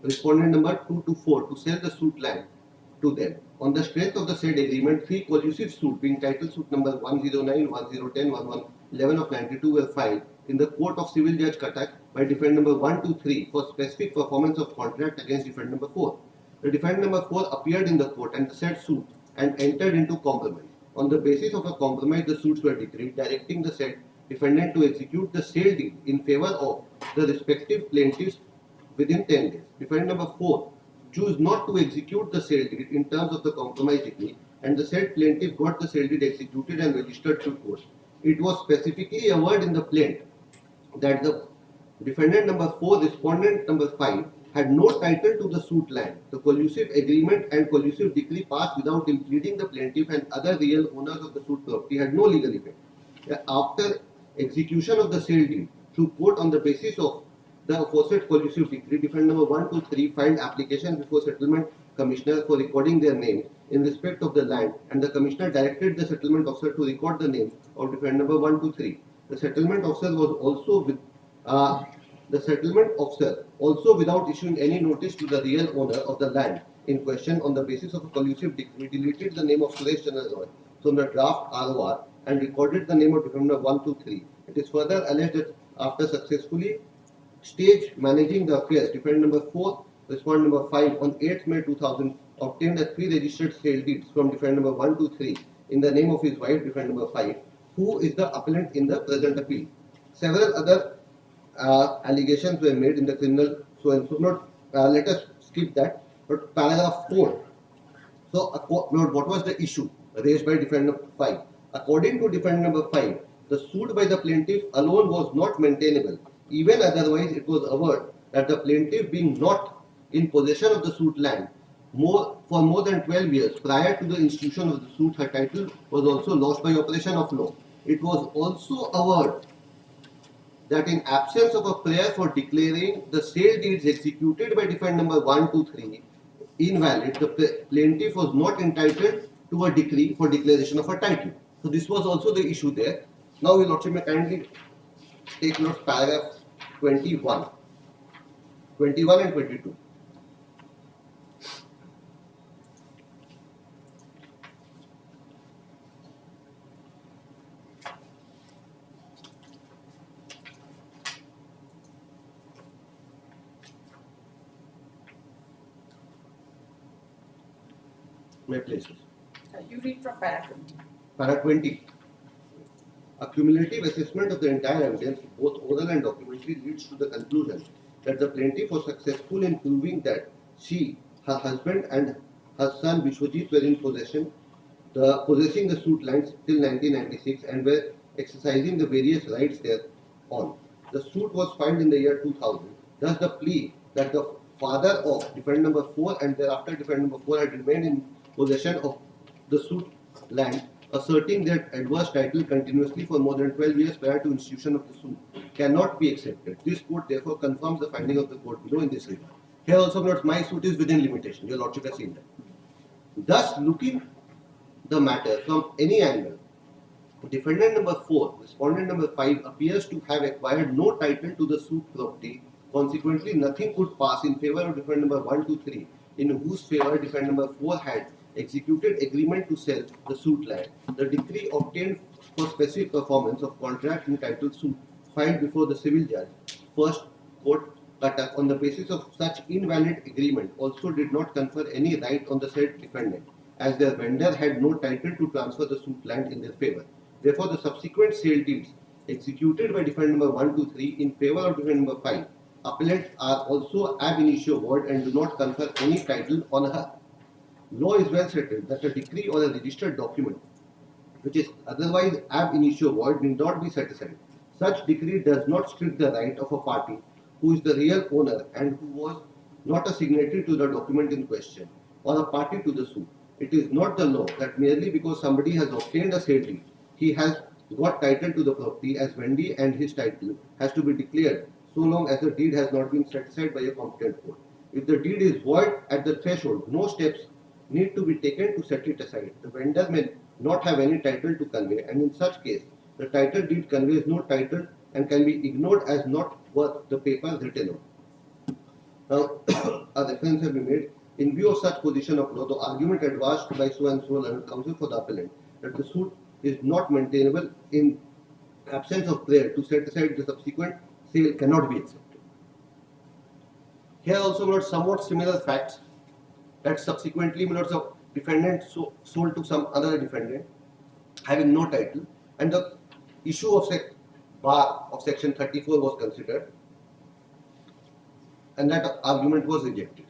[SPEAKER 7] Respondent number 2 to 4 to sell the suit land to them. On the strength of the said agreement, 3 collusive suits being titled suit number 109, 1010, 1111 of 92 were filed in the court of civil judge Cuttack by defendant number 1 to 3 for specific performance of contract against defendant number 4. The defendant number 4 appeared in the court and the said suit and entered into compromise. On the basis of a compromise, the suits were decreed directing the said defendant to execute the sale deed in favor of the respective plaintiffs within 10 days. Defendant number 4 chose not to execute the sale deed in terms of the compromise decree, and the said plaintiff got the sale deed executed and registered to court. It was specifically averred in the plaint that the defendant number 4, respondent number 5 had no title to the suit land. The collusive agreement and collusive decree passed without impeding the plaintiff and other real owners of the suit property had no legal effect. After execution of the sale deed through court on the basis of the aforesaid collusive decree, defendant number 1 to 3 filed application before settlement commissioner for recording their names in respect of the land, and the commissioner directed the settlement officer to record the names of defendant number 1 to 3. The settlement officer was also without issuing any notice to the real owner of the land in question on the basis of a collusive decree deleted the name of Suresh Chandra Roy from the draft ROR and recorded the name of defendant number 1 to 3. It is further alleged that after successfully stage managing the affairs, defendant number 4, respondent number 5 on 8th May 2000 obtained a 3 registered sale deeds from defendant number 1 to 3 in the name of his wife, defendant number 5, who is the appellant in the present appeal. Several other allegations were made in the criminal, let us skip that, but paragraph 4. So, what was the issue raised by defendant number 5? According to defendant number 5, the suit by the plaintiff alone was not maintainable. Even otherwise, it was averred that the plaintiff being not in possession of the suit land for more than 12 years prior to the institution of the suit, her title was also lost by operation of law. It was also averred that in absence of a prayer for declaring the sale deeds executed by defendant number 1 to 3 invalid, the plaintiff was not entitled to a decree for declaration of a title. So this was also the issue there. Now, we Lordship may kindly take note paragraph 21 and 22. My places.
[SPEAKER 2] You read from paragraph 20.
[SPEAKER 7] Para 20. A cumulative assessment of the entire evidence, both oral and documentary, leads to the conclusion that the plaintiff was successful in proving that she, her husband, and her son Vishwajit were in possessing the suit lands till 1996 and were exercising the various rights thereon. The suit was filed in the year 2000. Thus, the plea that the father of defendant number 4 and thereafter defendant number 4 had remained in possession of the suit land, asserting their adverse title continuously for more than 12 years prior to institution of the suit, cannot be accepted. This court therefore confirms the finding of the court below in this regard. Here also note, my suit is within limitation. Your Lordship has seen that. Thus, looking the matter from any angle, defendant number 4, respondent number 5 appears to have acquired no title to the suit property. Consequently, nothing could pass in favor of defendant number 1 to 3, in whose favor defendant number 4 had executed agreement to sell the suit land. The decree obtained for specific performance of contract entitled suit filed before the civil judge, first court Cuttack, on the basis of such invalid agreement also did not confer any right on the said defendant, as their vendor had no title to transfer the suit land in their favor. Therefore, the subsequent sale deeds executed by defendant number 1 to 3 in favor of defendant number 5, appellants are also ab initio void and do not confer any title on her. Law is well settled that a decree or a registered document which is otherwise ab initio void need not be set aside. Such decree does not strip the right of a party who is the real owner and who was not a signatory to the document in question or a party to the suit. It is not the law that merely because somebody has obtained a sale deed, he has got title to the property as Wendy, and his title has to be declared so long as the deed has not been set aside by a competent court. If the deed is void at the threshold, no steps need to be taken to set it aside. The vendor may not have any title to convey, and in such case, the title deed conveys no title and can be ignored as not worth the paper written on. Now, a reference has been made. In view of such position of law, the argument advanced by so and so and counsel for the appellant that the suit is not maintainable in absence of prayer to set aside the subsequent sale cannot be accepted. Here also note somewhat similar facts that subsequently notes of defendant sold to some other defendant having no title, and the issue of bar of section 34 was considered, and that argument was rejected.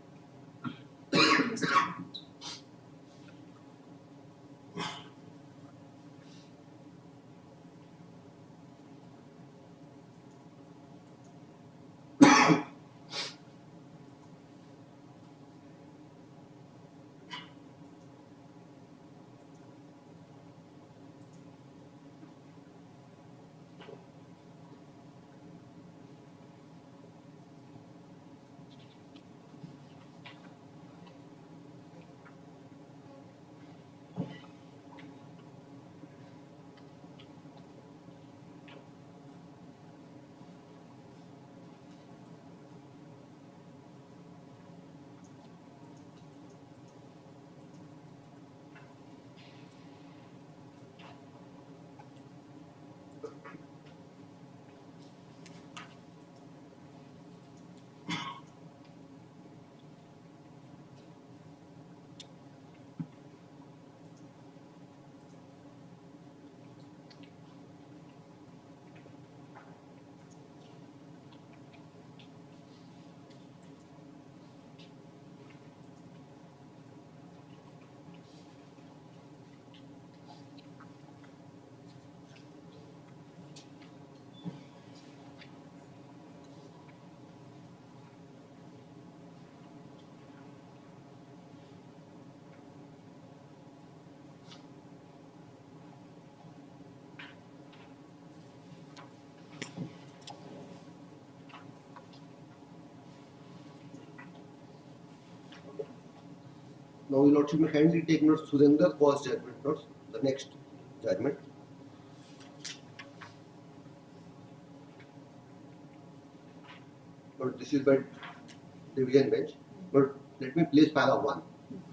[SPEAKER 7] Now, Your Lordship may kindly take notes Surinder cause judgment notes, the next judgment. But this is by division bench. But let me place para 1.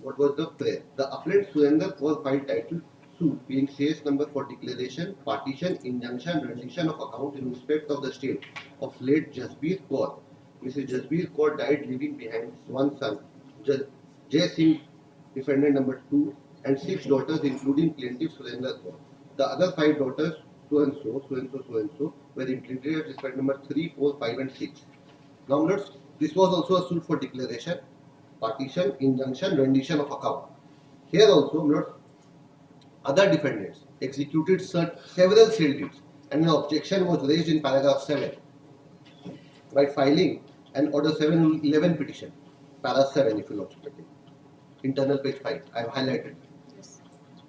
[SPEAKER 7] What was the prayer? The appellant Surinder was filed title suit being case number for declaration, partition, injunction, rendition of account in respect of the state of late Jasbir Kaur. Mrs. Jasbir Kaur died leaving behind one son, Jay Singh, defendant number 2, and 6 daughters including plaintiff Surinder Kaur. The other 5 daughters, so and so, so and so, so and so, were implicated at respect number 3, 4, 5 and 6. Now notice, this was also a suit for declaration, partition, injunction, rendition of account. Here also note, other defendants executed several sale deeds, and an objection was raised in paragraph 7 by filing an order 711 petition, para 7 if you look at it. Internal page 5, I have highlighted.
[SPEAKER 2] Yes.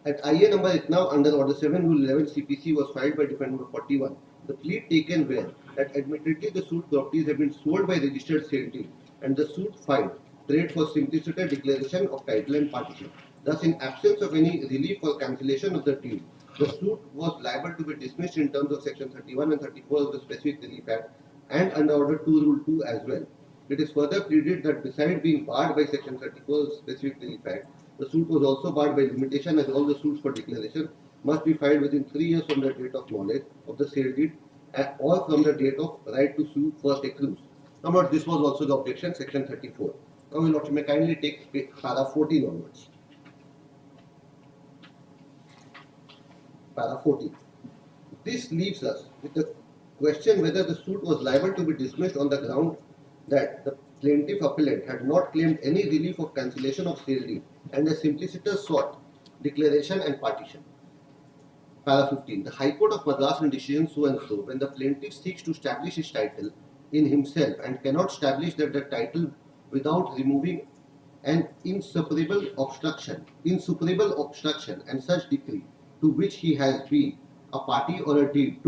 [SPEAKER 7] At IA number now under order 711 CPC was filed by defendant number 41. The plea taken were that admittedly the suit properties have been sold by registered sale deed, and the suit filed prayed for simpliciter declaration of title and partition. Thus, in absence of any relief or cancellation of the deed, the suit was liable to be dismissed in terms of section 31 and 34 of the Specific Relief Act and under order 2 rule 2 as well. It is further pleaded that besides being barred by section 34 of the Specific Relief Act, the suit was also barred by limitation as all the suits for declaration must be filed within 3 years from the date of knowledge of the sale deed or from the date of right to sue first accrues. Now, note this was also the objection, section 34. Now, Your Lordship may kindly take para 14 onwards. Para 14. This leaves us with the question whether the suit was liable to be dismissed on the ground that the plaintiff appellant had not claimed any relief of cancellation of sale deed and the simpliciter sought declaration and partition. Para 15. The High Court of Madras in decision so and so, when the plaintiff seeks to establish his title in himself and cannot establish that the title without removing an insuperable obstruction and such decree to which he has been a party or a deed,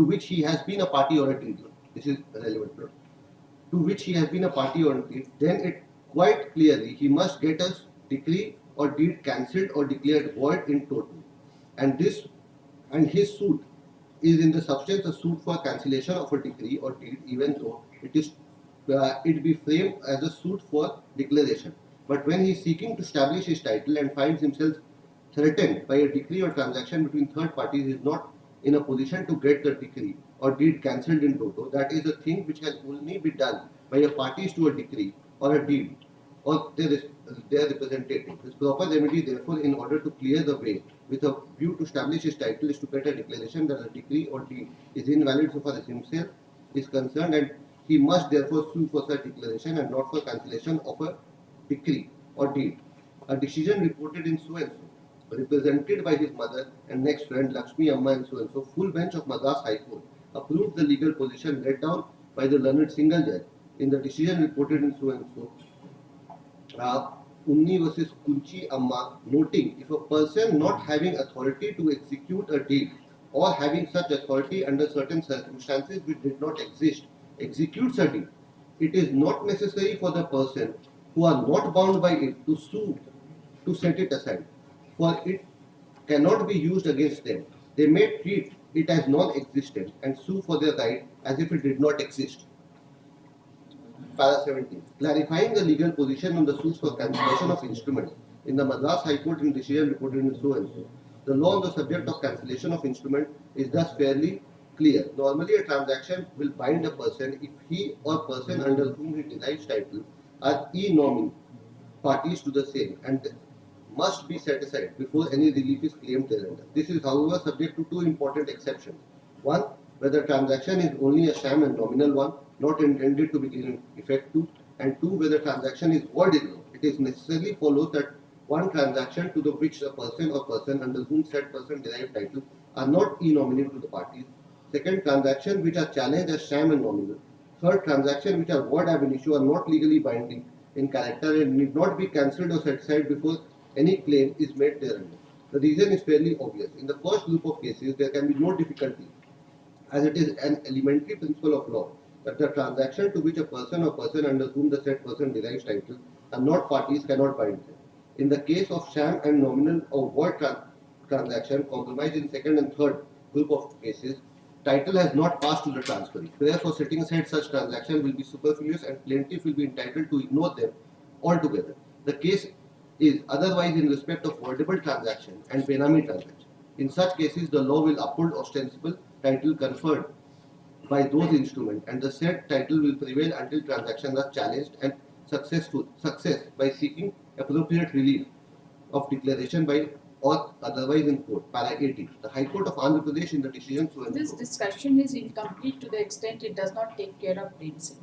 [SPEAKER 7] this is relevant, no? To which he has been a party or a deed, then it quite clearly he must get a decree or deed cancelled or declared void in total. And his suit is in the substance a suit for cancellation of a decree or deed, even though it be framed as a suit for declaration. But when he is seeking to establish his title and finds himself threatened by a decree or transaction between third parties, he is not in a position to get the decree or deed cancelled in toto. That is a thing which can only be done by a parties to a decree or a deed or their representative. His proper remedy, therefore, in order to clear the way with a view to establish his title, is to get a declaration that a decree or deed is invalid so far as himself is concerned, and he must therefore sue for such declaration and not for cancellation of a decree or deed. A decision reported in so and so, represented by his mother and next friend Lakshmi Amma and so and so, full bench of Madras High Court, approved the legal position laid down by the learned single judge in the decision reported in so and so. Unni versus Kunchi Amma, noting if a person not having authority to execute a deed or having such authority under certain circumstances which did not exist, executes a deed, it is not necessary for the person who are not bound by it to sue to set it aside, for it cannot be used against them. They may treat it as non-existent and sue for their right as if it did not exist. Para 17. Clarifying the legal position on the suits for cancellation of instrument in the Madras High Court in decision reported in so and so. The law on the subject of cancellation of instrument is thus fairly clear. Normally, a transaction will bind a person if he or person under whom he derives title are e-nominee parties to the same and must be set aside before any relief is claimed thereunder. This is, however, subject to two important exceptions. One, whether transaction is only a sham and nominal one, not intended to be given effect to, and two, whether transaction is void in law. It is necessarily follows that one transaction to the which a person or person under whom said person derived title are not e-nominate to the parties. Second, transactions which are challenged as sham and nominal. Third, transactions which are void ab initio are not legally binding in character and need not be cancelled or set aside before any claim is made thereunder. The reason is fairly obvious. In the first group of cases, there can be no difficulty, as it is an elementary principle of law that the transaction to which a person or person under whom the said person derives title are not parties cannot bind them. In the case of sham and nominal or void transaction compromised in second and third group of cases, title has not passed to the transferee. Therefore, setting aside such transaction will be superfluous and plaintiff will be entitled to ignore them altogether. The case is otherwise in respect of voidable transaction and benami transaction. In such cases, the law will uphold ostensible title conferred by those instruments, and the said title will prevail until transactions are challenged and success by seeking appropriate relief of declaration by or otherwise in court. Para 80. The High Court of Andhra Pradesh in the decision so and
[SPEAKER 2] This
[SPEAKER 7] so.
[SPEAKER 2] discussion is incomplete to the extent it does not take care of Prem Singh.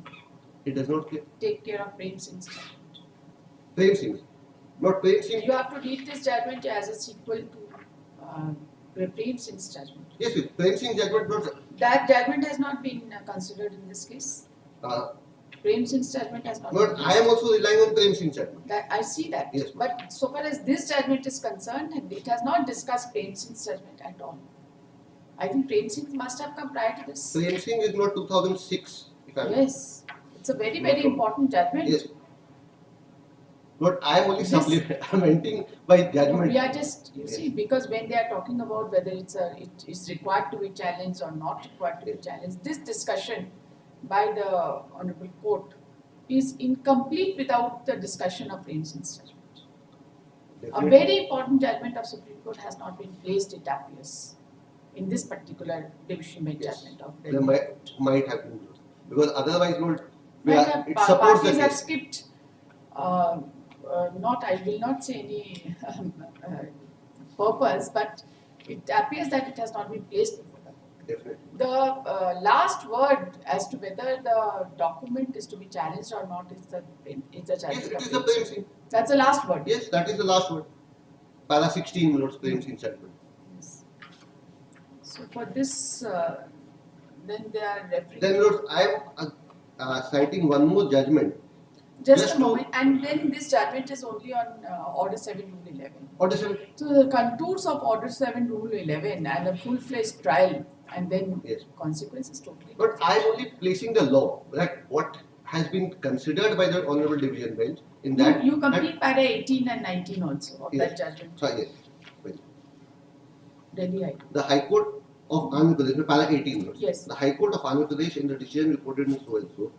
[SPEAKER 7] It does not
[SPEAKER 2] Take care of Prem Singh's judgment.
[SPEAKER 7] Prem Singh. Not Prem Singh.
[SPEAKER 2] You have to read this judgment as a sequel to Prem Singh's judgment.
[SPEAKER 7] Yes, Prem Singh judgment not.
[SPEAKER 2] That judgment has not been considered in this case. Prem Singh's judgment has not
[SPEAKER 7] But
[SPEAKER 2] been
[SPEAKER 7] I am also relying on Prem Singh judgment.
[SPEAKER 2] that I see that.
[SPEAKER 7] Yes,
[SPEAKER 2] but so far as this judgment is concerned, it has not discussed Prem Singh's judgment at all. I think Prem Singh must have come prior to this.
[SPEAKER 7] Prem Singh is not 2006. If I'm
[SPEAKER 2] Yes. It's a very, very
[SPEAKER 7] No.
[SPEAKER 2] important judgment.
[SPEAKER 7] Yes. But I am only
[SPEAKER 2] This-
[SPEAKER 7] supplementing by judgment.
[SPEAKER 2] We are just, you
[SPEAKER 7] Yes.
[SPEAKER 2] see, because when they are talking about whether it is required to be challenged or not required to be challenged, this discussion by the Honorable Court is incomplete without the discussion of Prem Singh's judgment. A
[SPEAKER 7] Definitely.
[SPEAKER 2] very important judgment of Supreme Court has not been placed, it appears, in this particular division bench
[SPEAKER 7] Yes.
[SPEAKER 2] judgment of
[SPEAKER 7] There
[SPEAKER 2] Delhi.
[SPEAKER 7] might have been because otherwise not.
[SPEAKER 2] And
[SPEAKER 7] It
[SPEAKER 2] the
[SPEAKER 7] supports the
[SPEAKER 2] parties have
[SPEAKER 7] case.
[SPEAKER 2] skipped, I will not say any purpose, but it appears that it has not been placed before them.
[SPEAKER 7] Definitely.
[SPEAKER 2] The last word as to whether the document is to be challenged or not is the
[SPEAKER 7] Yes,
[SPEAKER 2] judgment
[SPEAKER 7] it
[SPEAKER 2] of
[SPEAKER 7] is the
[SPEAKER 2] Prem
[SPEAKER 7] Prem
[SPEAKER 2] Singh.
[SPEAKER 7] Singh.
[SPEAKER 2] That's the last word.
[SPEAKER 7] Yes, that is the last word. Para 16 notes Prem Singh judgment.
[SPEAKER 2] Yes. So for this, then they are referring.
[SPEAKER 7] Then notes I am citing one more judgment.
[SPEAKER 2] Just
[SPEAKER 7] Just
[SPEAKER 2] a
[SPEAKER 7] to-
[SPEAKER 2] moment, and then this judgment is only on Order 7 Rule 11.
[SPEAKER 7] Order 7.
[SPEAKER 2] So the contours of Order 7 Rule 11 and a full-fledged trial and then
[SPEAKER 7] Yes.
[SPEAKER 2] consequences totally.
[SPEAKER 7] But I am only placing the law, that what has been considered by the Honorable Division Bench in that.
[SPEAKER 2] You complete para 18 and 19 also of
[SPEAKER 7] Yes.
[SPEAKER 2] that judgment.
[SPEAKER 7] Sorry, yes. Well,
[SPEAKER 2] Delhi High Court.
[SPEAKER 7] the High Court of Andhra Pradesh, para 18 notes.
[SPEAKER 2] Yes.
[SPEAKER 7] The High Court of Andhra Pradesh in the decision reported in so and so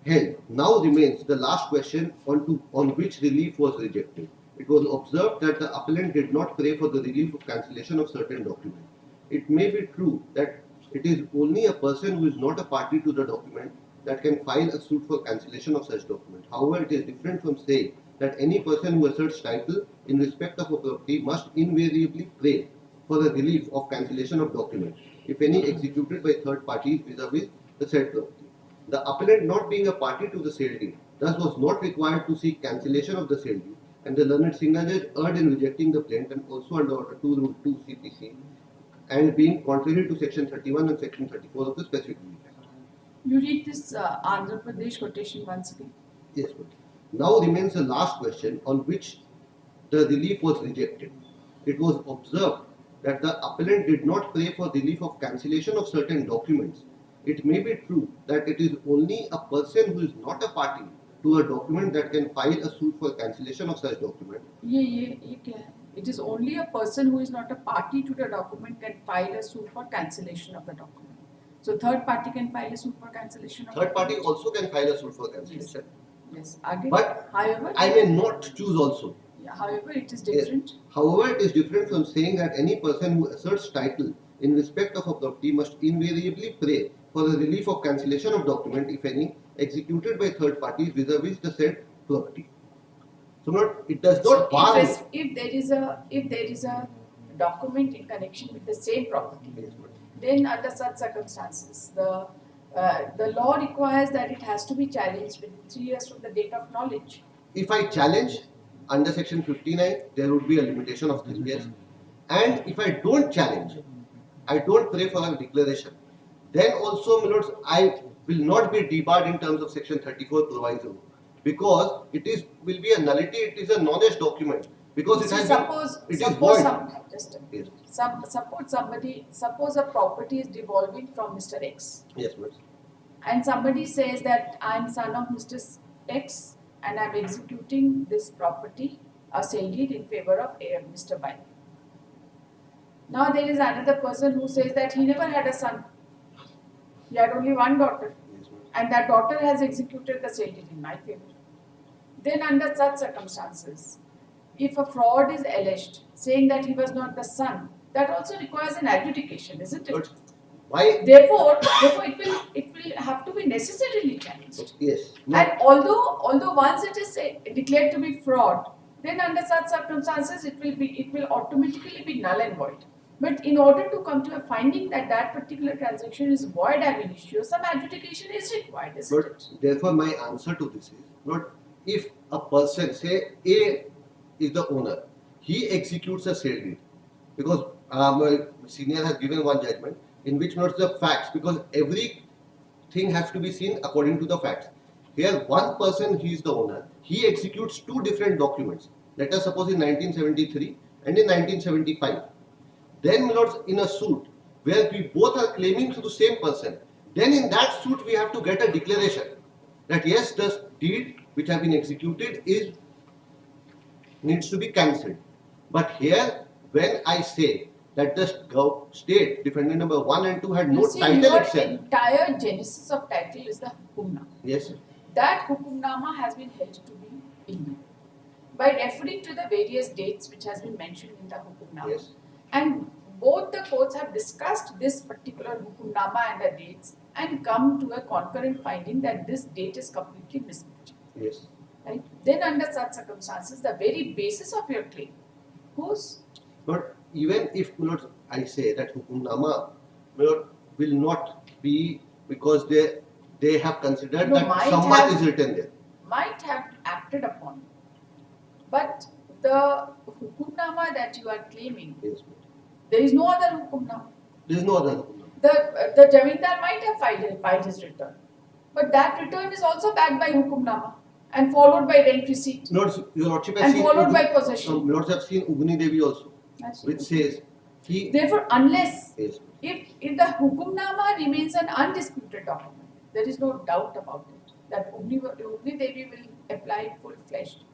[SPEAKER 7] held. Now remains the last question on which relief was rejected. It was observed that the appellant did not pray for the relief of cancellation of certain document. It may be true that it is only a person who is not a party to the document that can file a suit for cancellation of such document. However, it is different from saying that any person who asserts title in respect of a property must invariably pray for the relief of cancellation of document, if any executed by third parties vis-a-vis the said property. The appellant, not being a party to the sale deed, thus was not required to seek cancellation of the sale deed, and the learned single judge erred in rejecting the plaint and also under Order 2 Rule 2 CPC, and being contrary to Section 31 and Section 34 of the Specific Relief Act.
[SPEAKER 2] You read this Andhra Pradesh quotation once again.
[SPEAKER 7] Yes, but now remains the last question on which the relief was rejected. It was observed that the appellant did not pray for relief of cancellation of certain documents. It may be true that it is only a person who is not a party to a document that can file a suit for cancellation of such document.
[SPEAKER 2] ये क्या है? It is only a person who is not a party to the document can file a suit for cancellation of the document. So third party can file a suit for cancellation of
[SPEAKER 7] Third party
[SPEAKER 2] document.
[SPEAKER 7] also can file a suit for cancellation.
[SPEAKER 2] Yes. Again,
[SPEAKER 7] But
[SPEAKER 2] however,
[SPEAKER 7] I may not choose also.
[SPEAKER 2] however, it is different.
[SPEAKER 7] However, it is different from saying that any person who asserts title in respect of a property must invariably pray for the relief of cancellation of document, if any, executed by third parties vis-a-vis the said property. So it does not bar.
[SPEAKER 2] If there is a document in connection with the same property,
[SPEAKER 7] Yes, but
[SPEAKER 2] then under such circumstances, the law requires that it has to be challenged within 3 years from the date of knowledge.
[SPEAKER 7] if I challenge under Section 59, there would be a limitation of 3 years. And if I don't challenge, I don't pray for a declaration, then also, my lords, I will not be debarred in terms of Section 34 proviso, because will be a nullity. It is a knowledge document because it
[SPEAKER 2] So
[SPEAKER 7] has
[SPEAKER 2] suppose
[SPEAKER 7] been, it is void. Yes,
[SPEAKER 2] Suppose a property is devolving from Mr. X,
[SPEAKER 7] yes, ma'am.
[SPEAKER 2] and somebody says that I am son of Mr. X and I am executing this property, a sale deed in favor of Mr. Y. Now there is another person who says that he never had a son. He had only one daughter,
[SPEAKER 7] Yes, ma'am.
[SPEAKER 2] and that daughter has executed the sale deed in my favor. Then under such circumstances, if a fraud is alleged, saying that he was not the son, that also requires an adjudication, isn't it?
[SPEAKER 7] But why?
[SPEAKER 2] Therefore, it will have to be necessarily challenged.
[SPEAKER 7] Yes. No.
[SPEAKER 2] And although once it is declared to be fraud, then under such circumstances it will automatically be null and void. But in order to come to a finding that that particular transaction is void ab initio, some adjudication is required, isn't
[SPEAKER 7] But
[SPEAKER 2] it?
[SPEAKER 7] therefore, my answer to this is not if a person, say A is the owner, he executes a sale deed because my senior has given one judgment in which notes the facts, because everything has to be seen according to the facts. Here, one person, he is the owner, he executes two different documents. Let us suppose in 1973 and in 1975. Then, my lords, in a suit where we both are claiming to the same person, then in that suit we have to get a declaration that yes, the deed which have been executed needs to be cancelled. But here, when I say that the state, defendant number 1 and 2 had no
[SPEAKER 2] You see,
[SPEAKER 7] title
[SPEAKER 2] your
[SPEAKER 7] itself.
[SPEAKER 2] entire genesis of title is the hukumnama.
[SPEAKER 7] Yes, sir.
[SPEAKER 2] That hukumnama has been held to be illegal by referring to the various dates which has been mentioned in the hukumnama.
[SPEAKER 7] Yes.
[SPEAKER 2] And both the courts have discussed this particular hukumnama and the dates and come to a concurrent finding that this date is completely mismatched.
[SPEAKER 7] Yes.
[SPEAKER 2] Right? Then under such circumstances, the very basis of your claim goes.
[SPEAKER 7] But even if, my lords, I say that hukumnama, my lord, will not be because they have considered
[SPEAKER 2] No,
[SPEAKER 7] that
[SPEAKER 2] might
[SPEAKER 7] sammat
[SPEAKER 2] have-
[SPEAKER 7] is written there.
[SPEAKER 2] Might have acted upon. But the hukumnama that you are claiming,
[SPEAKER 7] Yes, ma'am.
[SPEAKER 2] there is no other hukumnama.
[SPEAKER 7] There is no other hukumnama.
[SPEAKER 2] The Jamindar might have filed his return, But that return is also backed by hukumnama and followed by rent receipt
[SPEAKER 7] Your Lordship has
[SPEAKER 2] and
[SPEAKER 7] seen
[SPEAKER 2] followed by possession.
[SPEAKER 7] Lords have seen Ugni Devi also, which says he
[SPEAKER 2] Therefore, unless
[SPEAKER 7] yes.
[SPEAKER 2] if the hukumnama remains an undisputed document, there is no doubt about it that Ugni Devi will apply full-fledged.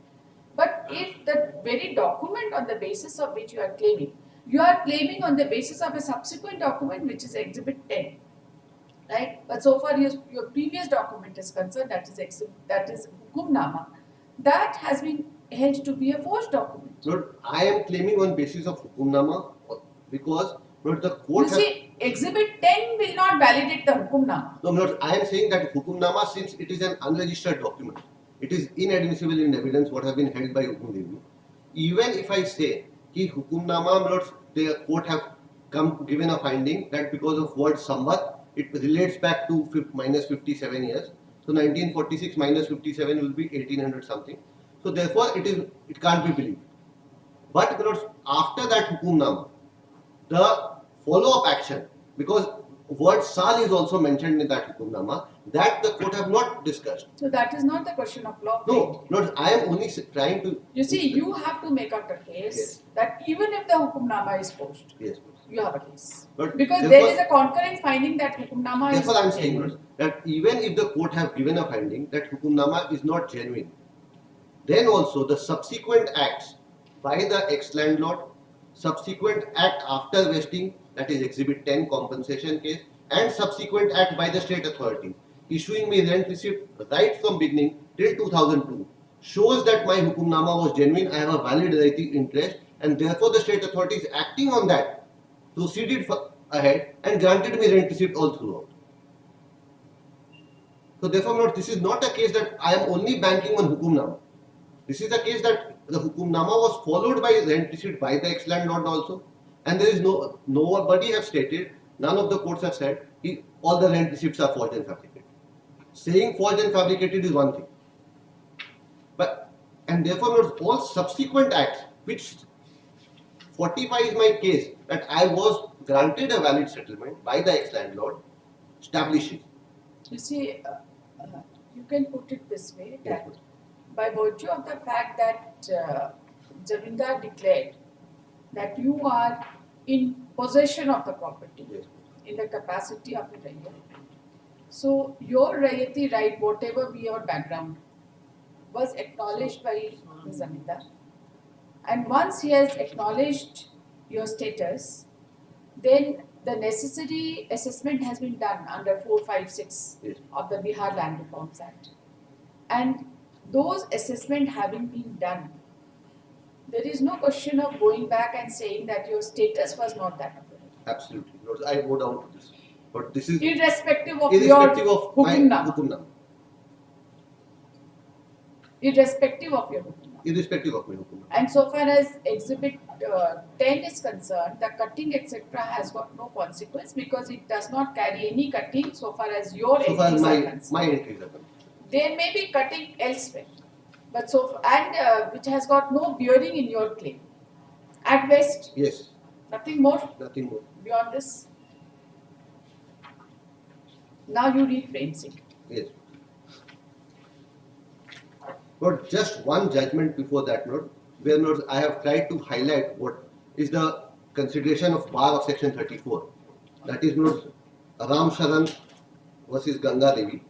[SPEAKER 2] But if the very document on the basis of which you are claiming on the basis of a subsequent document which is Exhibit 10, right? But so far your previous document is concerned, that is hukumnama, that has been held to be a forged document.
[SPEAKER 7] Lord, I am claiming on basis of hukumnama because Lord, the court
[SPEAKER 2] You see, Exhibit 10 will not validate the hukumnama.
[SPEAKER 7] No, Lord, I am saying that hukumnama, since it is an unregistered document, it is inadmissible in evidence what have been held by Ugni Devi. Even if I say कि hukumnama, Lord, the court have given a finding that because of word sambat, it relates back to minus 57 years. So 1946 minus 57 will be 1800 something. So therefore, it can't be believed. But Lord, after that hukumnama, the follow-up action, because word sal is also mentioned in that hukumnama, that the court have not discussed.
[SPEAKER 2] So that is not the question of law.
[SPEAKER 7] No, Lord, I am only trying to.
[SPEAKER 2] You see, you have to make out a case
[SPEAKER 7] Yes.
[SPEAKER 2] that even if the hukumnama is forged,
[SPEAKER 7] Yes.
[SPEAKER 2] you have a case.
[SPEAKER 7] But
[SPEAKER 2] Because
[SPEAKER 7] therefore-
[SPEAKER 2] there is a concurrent finding that hukumnama is
[SPEAKER 7] Therefore, I am
[SPEAKER 2] not
[SPEAKER 7] saying
[SPEAKER 2] genuine.
[SPEAKER 7] Lord, that even if the court have given a finding that hukumnama is not genuine, then also the subsequent acts by the ex-landlord, subsequent act after vesting, that is Exhibit 10 compensation case, and subsequent act by the state authority, issuing me rent receipt right from beginning till 2002, shows that my hukumnama was genuine, I have a valid right interest, and therefore the state authorities acting on that proceeded ahead and granted me rent receipt all throughout. So therefore, Lord, this is not a case that I am only banking on hukumnama. This is a case that the hukumnama was followed by rent receipt by the ex-landlord also, and there is nobody have stated, none of the courts have said, all the rent receipts are forged and fabricated. Saying forged and fabricated is one thing, and therefore, Lord, all subsequent acts which fortifies my case that I was granted a valid settlement by the ex-landlord establishes.
[SPEAKER 2] You see, you can put it this way that
[SPEAKER 7] Yes.
[SPEAKER 2] by virtue of the fact that Jamindar declared that you are in possession of the property
[SPEAKER 7] Yes.
[SPEAKER 2] in the capacity of a rayat. So your rayati right, whatever be your background, was acknowledged by the Zamindar. And once he has acknowledged your status, then the necessary assessment has been done under 456
[SPEAKER 7] Yes.
[SPEAKER 2] of the Bihar Land Reforms Act. And those assessment having been done, there is no question of going back and saying that your status was not that of a rayat.
[SPEAKER 7] Absolutely. Lord, I go down to this. But this is
[SPEAKER 2] Irrespective of
[SPEAKER 7] irrespective
[SPEAKER 2] your
[SPEAKER 7] of my
[SPEAKER 2] hukumnama.
[SPEAKER 7] hukumnama.
[SPEAKER 2] Irrespective of your hukumnama.
[SPEAKER 7] Irrespective of my hukumnama.
[SPEAKER 2] And so far as Exhibit 10 is concerned, the cutting etc. has got no consequence because it does not carry any cutting so far as your
[SPEAKER 7] So far
[SPEAKER 2] entries are
[SPEAKER 7] my
[SPEAKER 2] concerned.
[SPEAKER 7] entries are concerned.
[SPEAKER 2] There may be cutting elsewhere, but which has got no bearing in your claim. At best,
[SPEAKER 7] Yes,
[SPEAKER 2] nothing more
[SPEAKER 7] nothing more.
[SPEAKER 2] beyond this. Now you read Prem Singh.
[SPEAKER 7] Yes. But just one judgment before that note, where notes I have tried to highlight what is the consideration of bar of section 34. That is notes Ram Sharan versus Ganga Devi.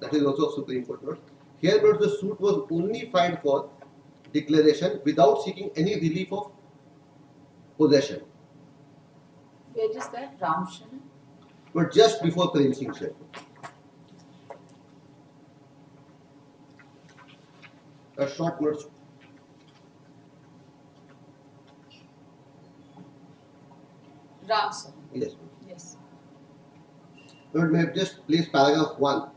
[SPEAKER 7] That is also Supreme Court note. Here notes the suit was only filed for declaration without seeking any relief of possession.
[SPEAKER 2] Where is that? Ramshan.
[SPEAKER 7] But just before Prem Singh said. A short note.
[SPEAKER 2] Ramshan.
[SPEAKER 7] Yes.
[SPEAKER 2] Yes.
[SPEAKER 7] Lord, may I just place paragraph 1.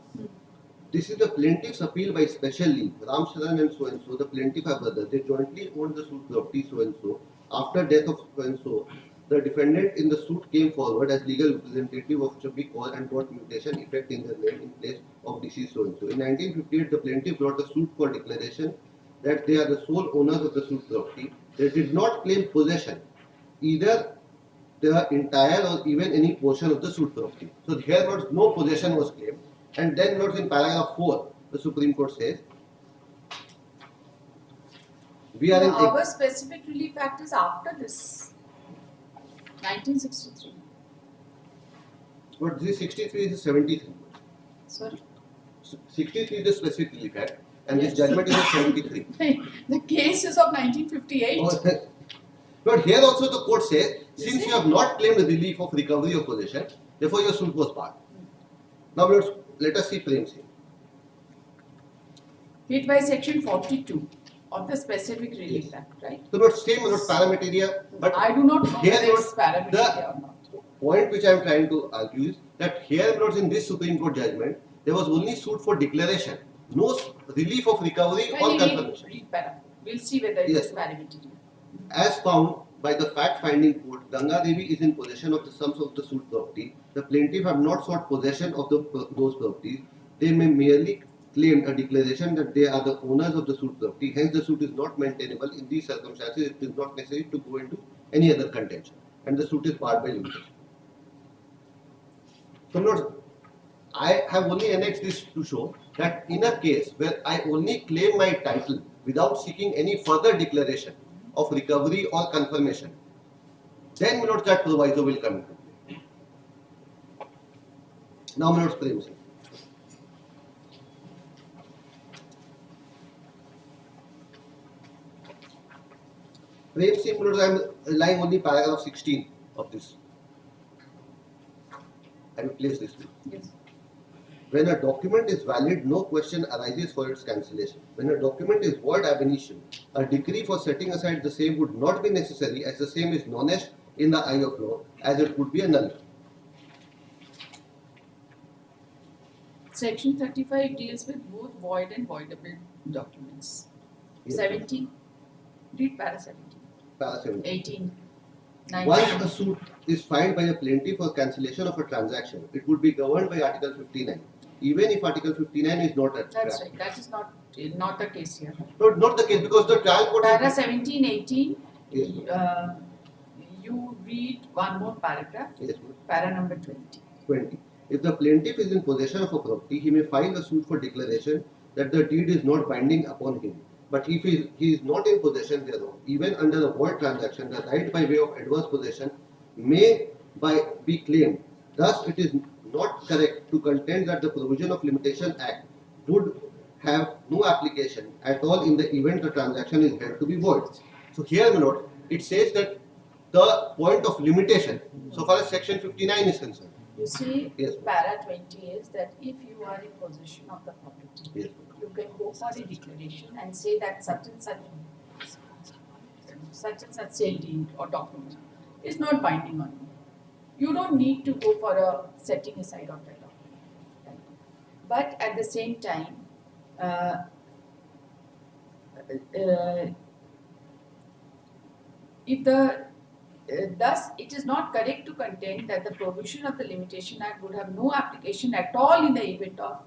[SPEAKER 7] This is the plaintiff's appeal by special leave. Ram Sharan and so, the plaintiff are brothers. They jointly owned the suit property so. After death of so, the defendant in the suit came forward as legal representative of Chabi Kaur and brought mutation effect in their name in place of deceased so. In 1958, the plaintiff brought a suit for declaration that they are the sole owners of the suit property. They did not claim possession, either the entire or even any portion of the suit property. So here was no possession was claimed. And then notes in paragraph 4, the Supreme Court says, we are in
[SPEAKER 2] Our specific relief act is after this, 1963.
[SPEAKER 7] but this 63 is 73.
[SPEAKER 2] Sorry.
[SPEAKER 7] 63 is the specific relief act, and
[SPEAKER 2] Yes.
[SPEAKER 7] this judgment is of 73.
[SPEAKER 2] The case is of 1958.
[SPEAKER 7] Oh, but here also the court says, since you have not claimed the relief of recovery of possession, therefore your suit was barred. Now let us see Prem Singh.
[SPEAKER 2] Hit by section 42 of the specific relief act, right?
[SPEAKER 7] So not same, not parameteria, but
[SPEAKER 2] I do not know
[SPEAKER 7] here
[SPEAKER 2] whether it's
[SPEAKER 7] note
[SPEAKER 2] parameter or not.
[SPEAKER 7] point which I am trying to argue is that here notes in this Supreme Court judgment, there was only suit for declaration, no relief of recovery or
[SPEAKER 2] Kindly
[SPEAKER 7] confirmation.
[SPEAKER 2] read paragraph. We'll see whether it
[SPEAKER 7] Yes.
[SPEAKER 2] is parameter.
[SPEAKER 7] As found by the fact-finding court, Ganga Devi is in possession of the sums of the suit property. The plaintiff have not sought possession of those properties. They may merely claim a declaration that they are the owners of the suit property. Hence, the suit is not maintainable. In these circumstances, it is not necessary to go into any other contention, and the suit is barred by limitation. So, note, I have only annexed this to show that in a case where I only claim my title without seeking any further declaration of recovery or confirmation, then note that proviso will come into play. Now, note Prem Singh. Prem Singh, note I am relying only paragraph 16 of this. I will place this.
[SPEAKER 2] Yes.
[SPEAKER 7] When a document is valid, no question arises for its cancellation. When a document is void ab initio, a decree for setting aside the same would not be necessary, as the same is non-est in the eye of law, as it would be a nullity.
[SPEAKER 2] Section 35 deals with both void and voidable documents.
[SPEAKER 7] Yes.
[SPEAKER 2] 17. Read para 17.
[SPEAKER 7] Para 17.
[SPEAKER 2] 18.
[SPEAKER 7] Once
[SPEAKER 2] 19.
[SPEAKER 7] a suit is filed by a plaintiff for cancellation of a transaction, it would be governed by Article 59, even if Article 59 is not at
[SPEAKER 2] That's right. That is not the case here.
[SPEAKER 7] No, not the case, because the trial court
[SPEAKER 2] Para
[SPEAKER 7] has
[SPEAKER 2] 17, 18.
[SPEAKER 7] Yes,
[SPEAKER 2] You read one more paragraph.
[SPEAKER 7] yes,
[SPEAKER 2] Para number 20.
[SPEAKER 7] 20. If the plaintiff is in possession of a property, he may file a suit for declaration that the deed is not binding upon him. But if he is not in possession thereof, even under a void transaction, the right by way of adverse possession may be claimed. Thus, it is not correct to contend that the Provision of Limitation Act would have no application at all in the event the transaction is held to be void. So here, note, it says that the point of limitation, so far as Section 59 is concerned.
[SPEAKER 2] You see,
[SPEAKER 7] Yes.
[SPEAKER 2] para 20 is that if you are in possession of the property,
[SPEAKER 7] Yes.
[SPEAKER 2] you can go for a declaration and say that such and such say deed or document is not binding on you. You don't need to go for a setting aside of that document. Right? But at the same time, thus, it is not correct to contend that the provision of the Limitation Act would have no application at all in the event of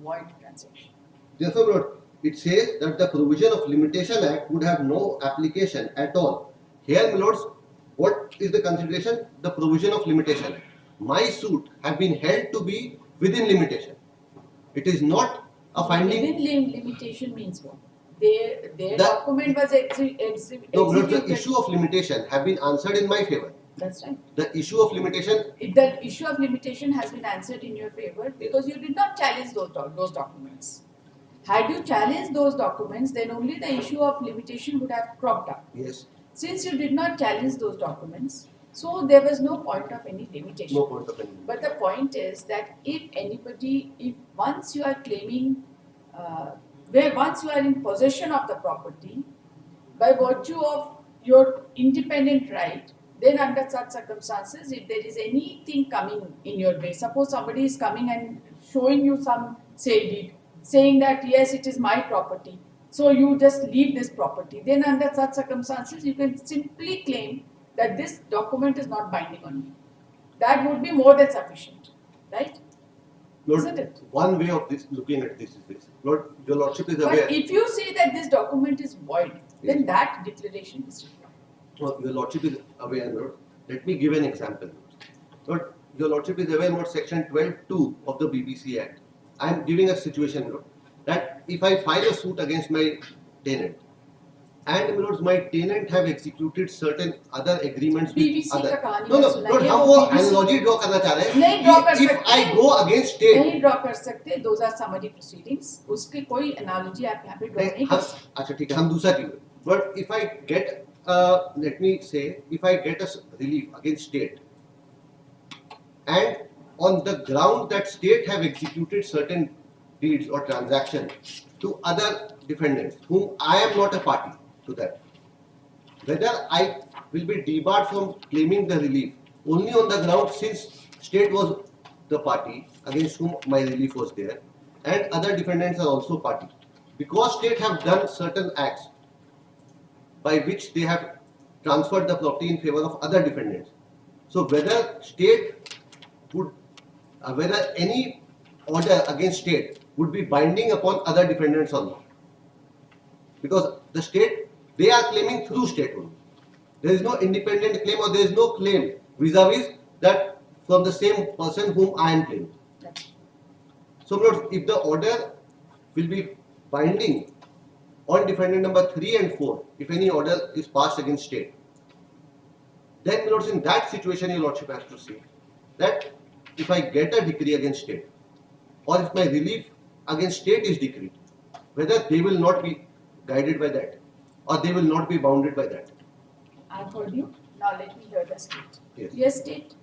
[SPEAKER 2] void transaction.
[SPEAKER 7] Therefore, note, it says that the Provision of Limitation Act would have no application at all. Here, my lords, what is the consideration? The Provision of Limitation Act. My suit have been held to be within limitation. It is not a finding.
[SPEAKER 2] Within limitation means what? Their
[SPEAKER 7] The-
[SPEAKER 2] document was
[SPEAKER 7] No, my lords, the
[SPEAKER 2] executed.
[SPEAKER 7] issue of limitation have been answered in my favor.
[SPEAKER 2] That's right.
[SPEAKER 7] The issue of limitation,
[SPEAKER 2] If the issue of limitation has been answered in your favor because you did not challenge those documents. Had you challenged those documents, then only the issue of limitation would have cropped up.
[SPEAKER 7] yes,
[SPEAKER 2] Since you did not challenge those documents, so there was no point of any limitation.
[SPEAKER 7] no point of any.
[SPEAKER 2] But the point is that if once you are claiming, once you are in possession of the property, by virtue of your independent right, then under such circumstances, if there is anything coming in your way, suppose somebody is coming and showing you some sale deed, saying that yes, it is my property, so you just leave this property, then under such circumstances, you can simply claim that this document is not binding on me. That would be more than sufficient, right?
[SPEAKER 7] Lord,
[SPEAKER 2] Isn't it?
[SPEAKER 7] one way of this looking at this is this. Lord, your lordship is aware.
[SPEAKER 2] But if you say that this document is void, then that declaration is required.
[SPEAKER 7] Lord, your lordship is aware, Lord. Let me give an example. Lord, your lordship is aware about section 12(2) of the BBC Act. I am giving a situation, you know, that if I file a suit against my tenant, and my lords, my tenant have executed certain other agreements with
[SPEAKER 2] BBC
[SPEAKER 7] other.
[SPEAKER 2] का कहानी
[SPEAKER 7] No,
[SPEAKER 2] मत
[SPEAKER 7] no,
[SPEAKER 2] सुनाइए,
[SPEAKER 7] Lord, हम
[SPEAKER 2] वो
[SPEAKER 7] वो
[SPEAKER 2] BBC
[SPEAKER 7] analogy draw करना चाह रहे
[SPEAKER 2] नहीं draw कर
[SPEAKER 7] हैं कि if
[SPEAKER 2] सकते।
[SPEAKER 7] I go against state,
[SPEAKER 2] नहीं ड्रॉ कर सकते, those are summary proceedings, उसकी कोई analogy आप यहाँ पे ड्रॉ नहीं कर सकते।
[SPEAKER 7] अच्छा ठीक है, हम दूसरा चीज, but if I get let me say, if I get a relief against state, and on the ground that state have executed certain deeds or transactions to other defendants whom I am not a party to that, whether I will be debarred from claiming the relief only on the ground since state was the party against whom my relief was there, and other defendants are also party, because state have done certain acts by which they have transferred the property in favor of other defendants. So whether state would, whether any order against state would be binding upon other defendants or not, because the state, they are claiming through state only. There is no independent claim, or there is no claim vis-a-vis that from the same person whom I am claiming. So, lords, if the order will be binding on defendant number 3 and 4, if any order is passed against state, then, lords, in that situation, your lordship has to say that if I get a decree against state, or if my relief against state is decreed, whether they will not be guided by that, or they will not be bounded by that.
[SPEAKER 2] I've heard you, now let me hear the state.
[SPEAKER 7] Yes.
[SPEAKER 2] Yes, state.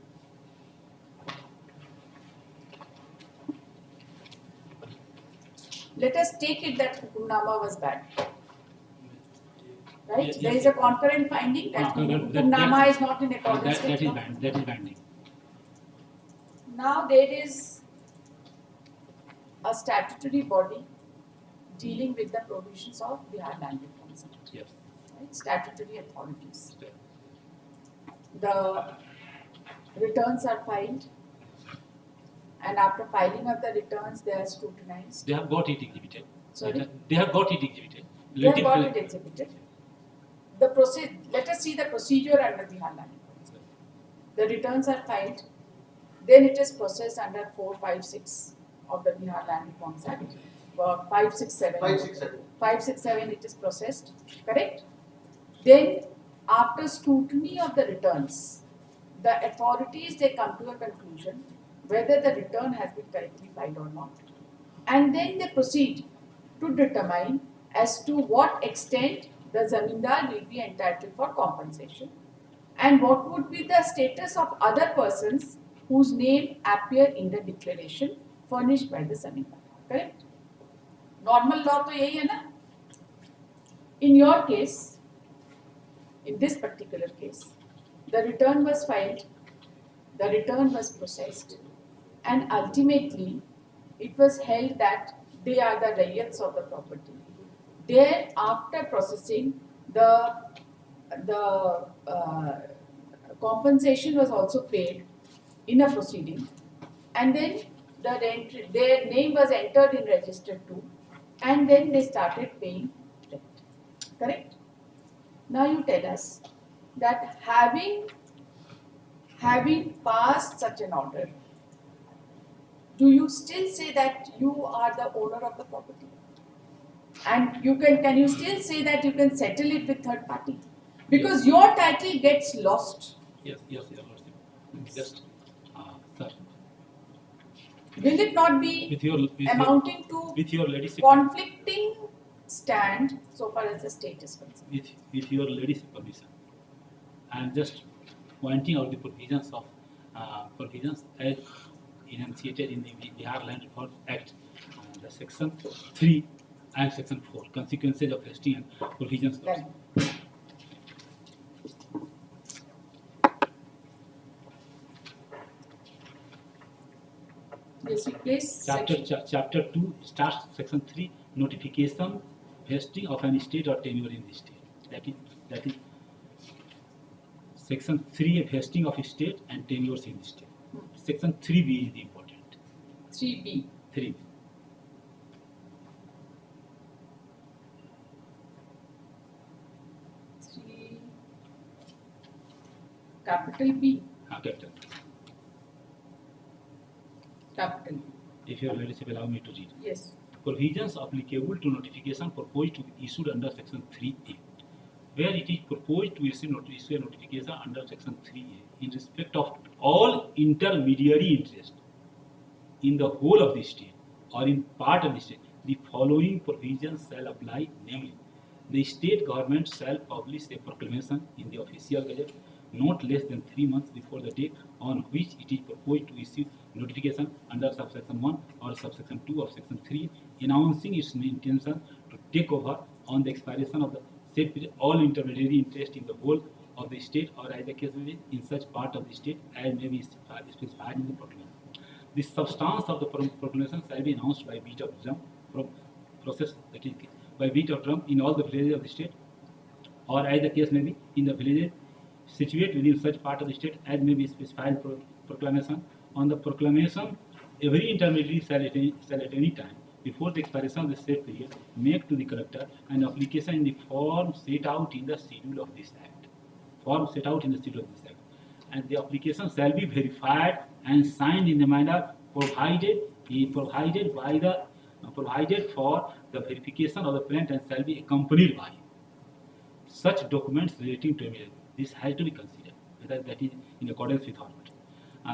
[SPEAKER 2] Let us take it that Hukumnama was bad. Right?
[SPEAKER 5] Yes,
[SPEAKER 2] There
[SPEAKER 5] yes.
[SPEAKER 2] is a concurrent finding that Hukumnama is not in accordance with law.
[SPEAKER 5] That is binding.
[SPEAKER 2] Now there is a statutory body dealing with the provisions of Bihar Land Reforms Act.
[SPEAKER 5] Yes.
[SPEAKER 2] Right? Statutory authorities. The returns are filed, and after filing of the returns, they are scrutinized.
[SPEAKER 5] They have got it exhibited.
[SPEAKER 2] Sorry?
[SPEAKER 5] They have got it exhibited.
[SPEAKER 2] They have got it exhibited. Let us see the procedure under Bihar Land Reforms Act. The returns are filed, then it is processed under 456 of the Bihar Land Reforms Act. 567.
[SPEAKER 7] 567.
[SPEAKER 2] 567 it is processed, correct? Then after scrutiny of the returns, the authorities, they come to a conclusion whether the return has been correctly filed or not. And then they proceed to determine as to what extent the zamindar will be entitled for compensation, and what would be the status of other persons whose name appear in the declaration furnished by the zamindar, correct? Normal law तो यही है ना? In your case, in this particular case, the return was filed, the return was processed, and ultimately it was held that they are the rayats of the property. There, after processing, the compensation was also paid in a proceeding, and then their name was entered in register too, and then they started paying rent. Correct? Now you tell us that having passed such an order, do you still say that you are the owner of the property? And can you still say that you can settle it with third party? Because your title gets lost.
[SPEAKER 5] Yes, Your Lordship. Just, sir,
[SPEAKER 2] Will it not be amounting to
[SPEAKER 5] with your ladyship,
[SPEAKER 2] conflicting stand so far as the state is concerned?
[SPEAKER 5] with your ladyship permission, I am just pointing out the provisions as enunciated in the Bihar Land Reforms Act, the section 3 and section 4, consequences of vesting and provisions.
[SPEAKER 2] Right. Yes, please.
[SPEAKER 5] Chapter 2 starts section 3, notification, vesting of an estate or tenure in the state. That is section 3, vesting of estate and tenures in the state. Section 3b is the important.
[SPEAKER 2] 3B.
[SPEAKER 5] 3.
[SPEAKER 2] Capital B.
[SPEAKER 5] Capital.
[SPEAKER 2] Capital B.
[SPEAKER 5] if your ladyship allow me to read.
[SPEAKER 2] Yes.
[SPEAKER 5] Provisions applicable to notification proposed to be issued under section 3A, where it is proposed to issue a notification under section 3A in respect of all intermediary interest in the whole of the state or in part of the state, the following provisions shall apply, namely, the state government shall publish a proclamation in the official gazette not less than 3 months before the date on which it is proposed to issue notification under subsection 1 or subsection 2 of section 3, announcing its intention to take over on the expiration of the said period all intermediary interest in the whole of the state or as the case may be in such part of the state as may be specified in the proclamation. The substance of the proclamation shall be announced by beat of drum that is by beat of drum in all the villages of the state, or as the case may be in the villages situated within such part of the state as may be specified proclamation. On the proclamation, every intermediary shall at any time before the expiration of the said period make to the collector an application in the form set out in the schedule of this act. And the application shall be verified and signed in the manner provided for the verification of the plant and shall be accompanied by such documents relating to immediate. This has to be considered whether that is in accordance with or not.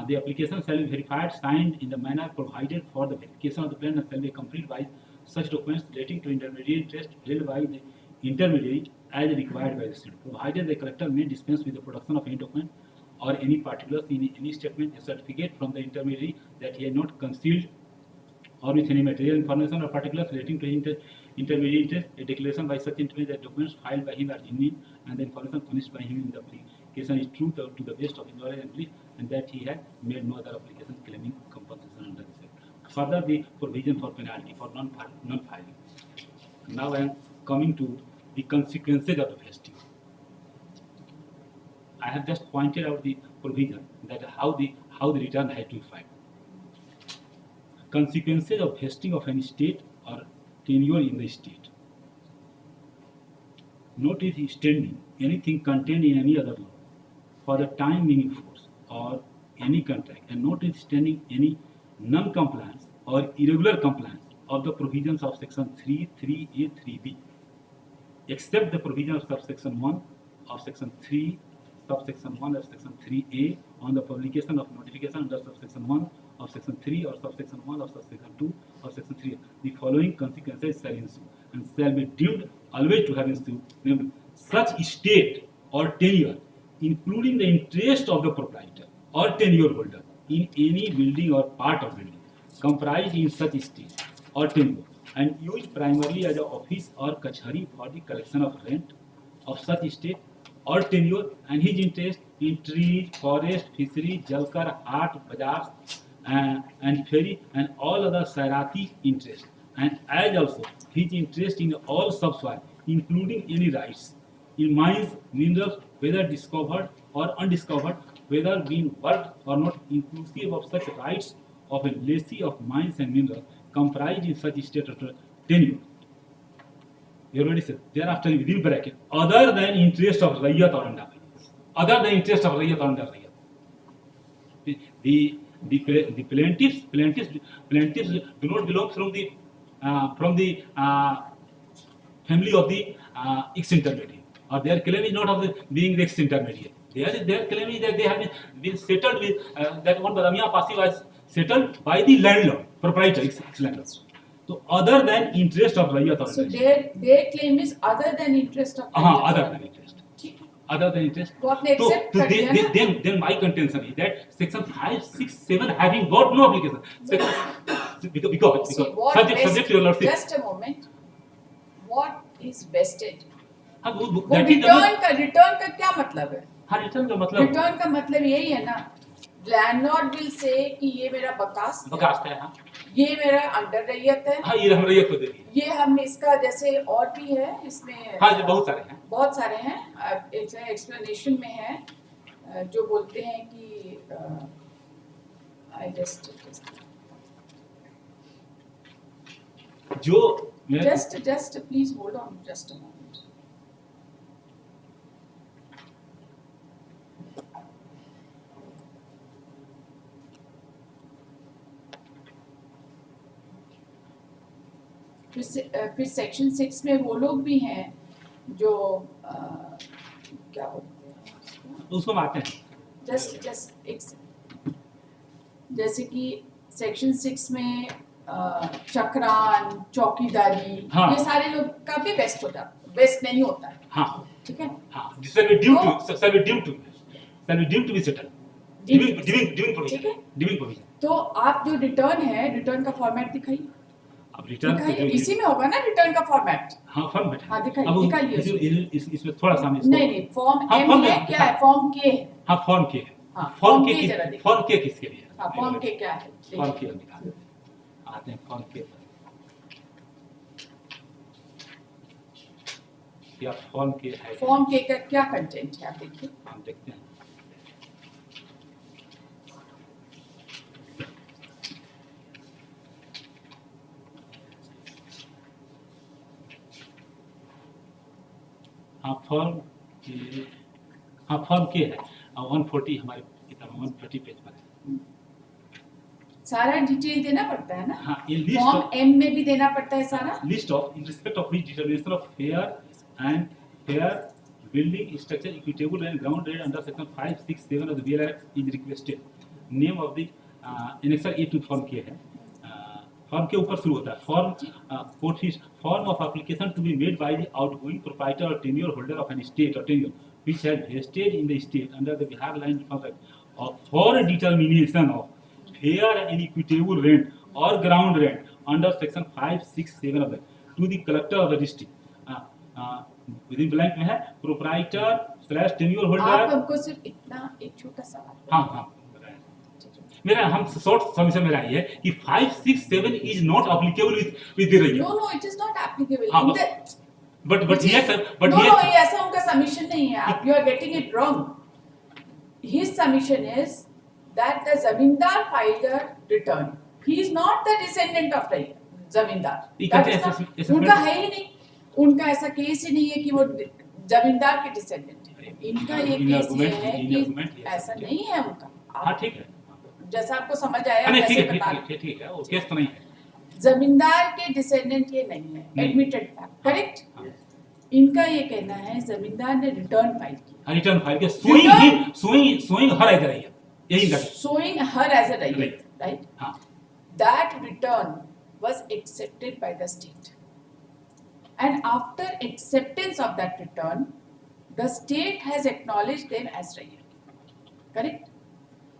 [SPEAKER 5] The application shall be verified, signed in the manner provided for the verification of the plan and shall be accompanied by such documents relating to intermediary interest held by the intermediary as required by the state. Provided the collector may dispense with the production of any document or any particulars in any statement, a certificate from the intermediary that he has not concealed or with any material information or particulars relating to intermediary interest, a declaration by such intermediary that documents filed by him are genuine and the information furnished by him in the application is true to the best of his knowledge and belief, and that he had made no other application claiming compensation under this act. Further, the provision for penalty for non-filing. Now I am coming to the consequences of the vesting. I have just pointed out the provision that how the return had to be filed. Consequences of vesting of any state or tenure in the state. Notwithstanding anything contained in any other law for the time being in force or any contract, and notwithstanding any non-compliance or irregular compliance of the provisions of section 3, 3A, 3B, except the provision of subsection 1 of section 3, subsection 1 of section 3A on the publication of notification under subsection 1 of section 3 or subsection 1 of subsection 2 of section 3. The following consequences shall ensue and shall be deemed always to have ensued, namely, such state or tenure, including the interest of the proprietor or tenure holder in any building or part of building, comprised in such state or tenure and used primarily as an office or kachhari for the collection of rent of such state or tenure, and his interest in trees, forest, fishery, jalkar, art, bazaars, and ferry, and all other sairati interests, and as also his interest in all subsoil, including any rights in mines, minerals, whether discovered or undiscovered, whether being worked or not, inclusive of such rights of a lessee of mines and minerals comprised in such state or tenure. You already said. Thereafter, within bracket, other than interest of Rayat or under Rayat. Other than interest of Rayat or under Rayat. The plaintiffs do not belong from the family of the ex-intermediate, or their claim is not of the being the ex-intermediate. Their claim is that they have been settled with that one Badamiya Pasi was settled by the landlord, proprietor, ex-landlord. So other than interest of Rayat or
[SPEAKER 2] So their claim is other than interest of
[SPEAKER 5] other than interest. Other than interest.
[SPEAKER 2] वो आपने accept कर दिया ना?
[SPEAKER 5] Then my contention is that section 5, 6, 7 having got no application. Because
[SPEAKER 2] See, what
[SPEAKER 5] subject to your lordship.
[SPEAKER 2] just a moment. What is vested?
[SPEAKER 5] हाँ,
[SPEAKER 2] वो
[SPEAKER 5] that is
[SPEAKER 2] return का क्या मतलब है?
[SPEAKER 5] हाँ, return का मतलब
[SPEAKER 2] Return का मतलब यही है ना? Landlord will say कि ये मेरा बकास्त
[SPEAKER 5] है, हाँ,
[SPEAKER 2] ये मेरा अंडर रैयत है,
[SPEAKER 5] हाँ, ये हम रैयत को देंगे,
[SPEAKER 2] ये हम इसका जैसे और भी है इसमें
[SPEAKER 5] हाँ, जो बहुत सारे हैं,
[SPEAKER 2] एक एक्सप्लेनेशन में है जो बोलते हैं कि I just please hold on just a moment. फिर सेक्शन 6 में वो लोग भी हैं जो क्या बोलते हैं
[SPEAKER 5] उसको हम आते हैं।
[SPEAKER 2] जस्ट एक second. जैसे कि सेक्शन 6 में चक्रान, चौकीदारी,
[SPEAKER 5] हाँ।
[SPEAKER 2] ये सारे लोग का भी बेस्ट होता है, बेस्ट नहीं होता है,
[SPEAKER 5] हाँ
[SPEAKER 2] ठीक है?
[SPEAKER 5] हाँ, this shall be due to
[SPEAKER 2] तो-
[SPEAKER 5] shall be due to be settled during provision,
[SPEAKER 2] ठीक है?
[SPEAKER 5] during provision।
[SPEAKER 2] तो आप जो रिटर्न है, रिटर्न का फॉर्मेट दिखाइए,
[SPEAKER 5] अब रिटर्न
[SPEAKER 2] दिखाइए, इसी में होगा ना रिटर्न का फॉर्मेट?
[SPEAKER 5] हाँ फॉर्मेट है।
[SPEAKER 2] हाँ, दिखाइए,
[SPEAKER 5] अब
[SPEAKER 2] निकालिए
[SPEAKER 5] इसमें थोड़ा सा हम इसको
[SPEAKER 2] नहीं नहीं, फॉर्म
[SPEAKER 5] हाँ,
[SPEAKER 2] एम
[SPEAKER 5] फॉर्म
[SPEAKER 2] है,
[SPEAKER 5] है,
[SPEAKER 2] क्या है? फॉर्म के है।
[SPEAKER 5] हाँ फॉर्म के है।
[SPEAKER 2] हाँ,
[SPEAKER 5] फॉर्म
[SPEAKER 2] फॉर्म
[SPEAKER 5] के
[SPEAKER 2] के जरा देखिए।
[SPEAKER 5] फॉर्म के किसके लिए है?
[SPEAKER 2] हाँ, फॉर्म के क्या है?
[SPEAKER 5] फॉर्म के हम निकालते हैं। आते हैं फॉर्म के पर। क्या फॉर्म के है?
[SPEAKER 2] फॉर्म के का क्या कंटेंट है, आप देखिए।
[SPEAKER 5] हम देखते हैं। हाँ फॉर्म के, हाँ फॉर्म के है 140 हमारे किताब में 130 पेज पर है।
[SPEAKER 2] सारा डिटेल देना पड़ता है ना?
[SPEAKER 5] हाँ ये लिस्ट
[SPEAKER 2] फॉर्म एम में भी देना पड़ता है सारा?
[SPEAKER 5] list of in respect of which determination of fair building structure equitable and ground rate under section 5, 6, 7 of the BL Act is requested. Name of the annexer A to form K है। Form के ऊपर शुरू होता है form form of application to be made by the outgoing proprietor और tenure holder of an state और tenure which has vested in the state under the Bihar line contract of for determination of fair and equitable rent और ground rent under section 5, 6, 7 of the to the collector of the district within blank में है proprietor slash tenure
[SPEAKER 2] आप
[SPEAKER 5] holder.
[SPEAKER 2] हमको सिर्फ इतना एक छोटा सवाल।
[SPEAKER 5] हाँ हाँ मेरा हम शॉर्ट सबमिशन मेरा ये है कि 5, 6, 7 is not applicable with the range.
[SPEAKER 2] No it is not applicable
[SPEAKER 5] हाँ,
[SPEAKER 2] in the
[SPEAKER 5] but yes sir but
[SPEAKER 2] no
[SPEAKER 5] yes
[SPEAKER 2] ये ऐसा उनका सबमिशन नहीं है, आप you are getting it wrong. His submission is that the zamindar filed a return, he is not the descendant of the zamindar.
[SPEAKER 5] ये
[SPEAKER 2] That
[SPEAKER 5] कहते
[SPEAKER 2] is
[SPEAKER 5] हैं
[SPEAKER 2] not-
[SPEAKER 5] ऐसा-
[SPEAKER 2] उनका है ही नहीं, उनका ऐसा केस ही नहीं है कि वो जमींदार के डिसेंडेंट है। इनका ये
[SPEAKER 5] इन
[SPEAKER 2] केस ये
[SPEAKER 5] argument-
[SPEAKER 2] है
[SPEAKER 5] इन
[SPEAKER 2] कि
[SPEAKER 5] argument ये
[SPEAKER 2] ऐसा
[SPEAKER 5] सब
[SPEAKER 2] नहीं है उनका।
[SPEAKER 5] हाँ ठीक है
[SPEAKER 2] जैसा आपको समझ आया
[SPEAKER 5] नहीं
[SPEAKER 2] वैसे
[SPEAKER 5] ठीक है
[SPEAKER 2] बता रहे।
[SPEAKER 5] ठीक है वो केस तो नहीं है।
[SPEAKER 2] जमींदार के डिसेंडेंट ये नहीं है,
[SPEAKER 5] नहीं।
[SPEAKER 2] Admitted fact, correct?
[SPEAKER 5] हाँ।
[SPEAKER 2] इनका ये कहना है जमींदार ने रिटर्न फाइल किया,
[SPEAKER 5] रिटर्न फाइल के सुइंग हर एज रही है यही का
[SPEAKER 2] showing her as a right, right?
[SPEAKER 5] हाँ
[SPEAKER 2] That return was accepted by the state, and after acceptance of that return, the state has acknowledged them as right, correct?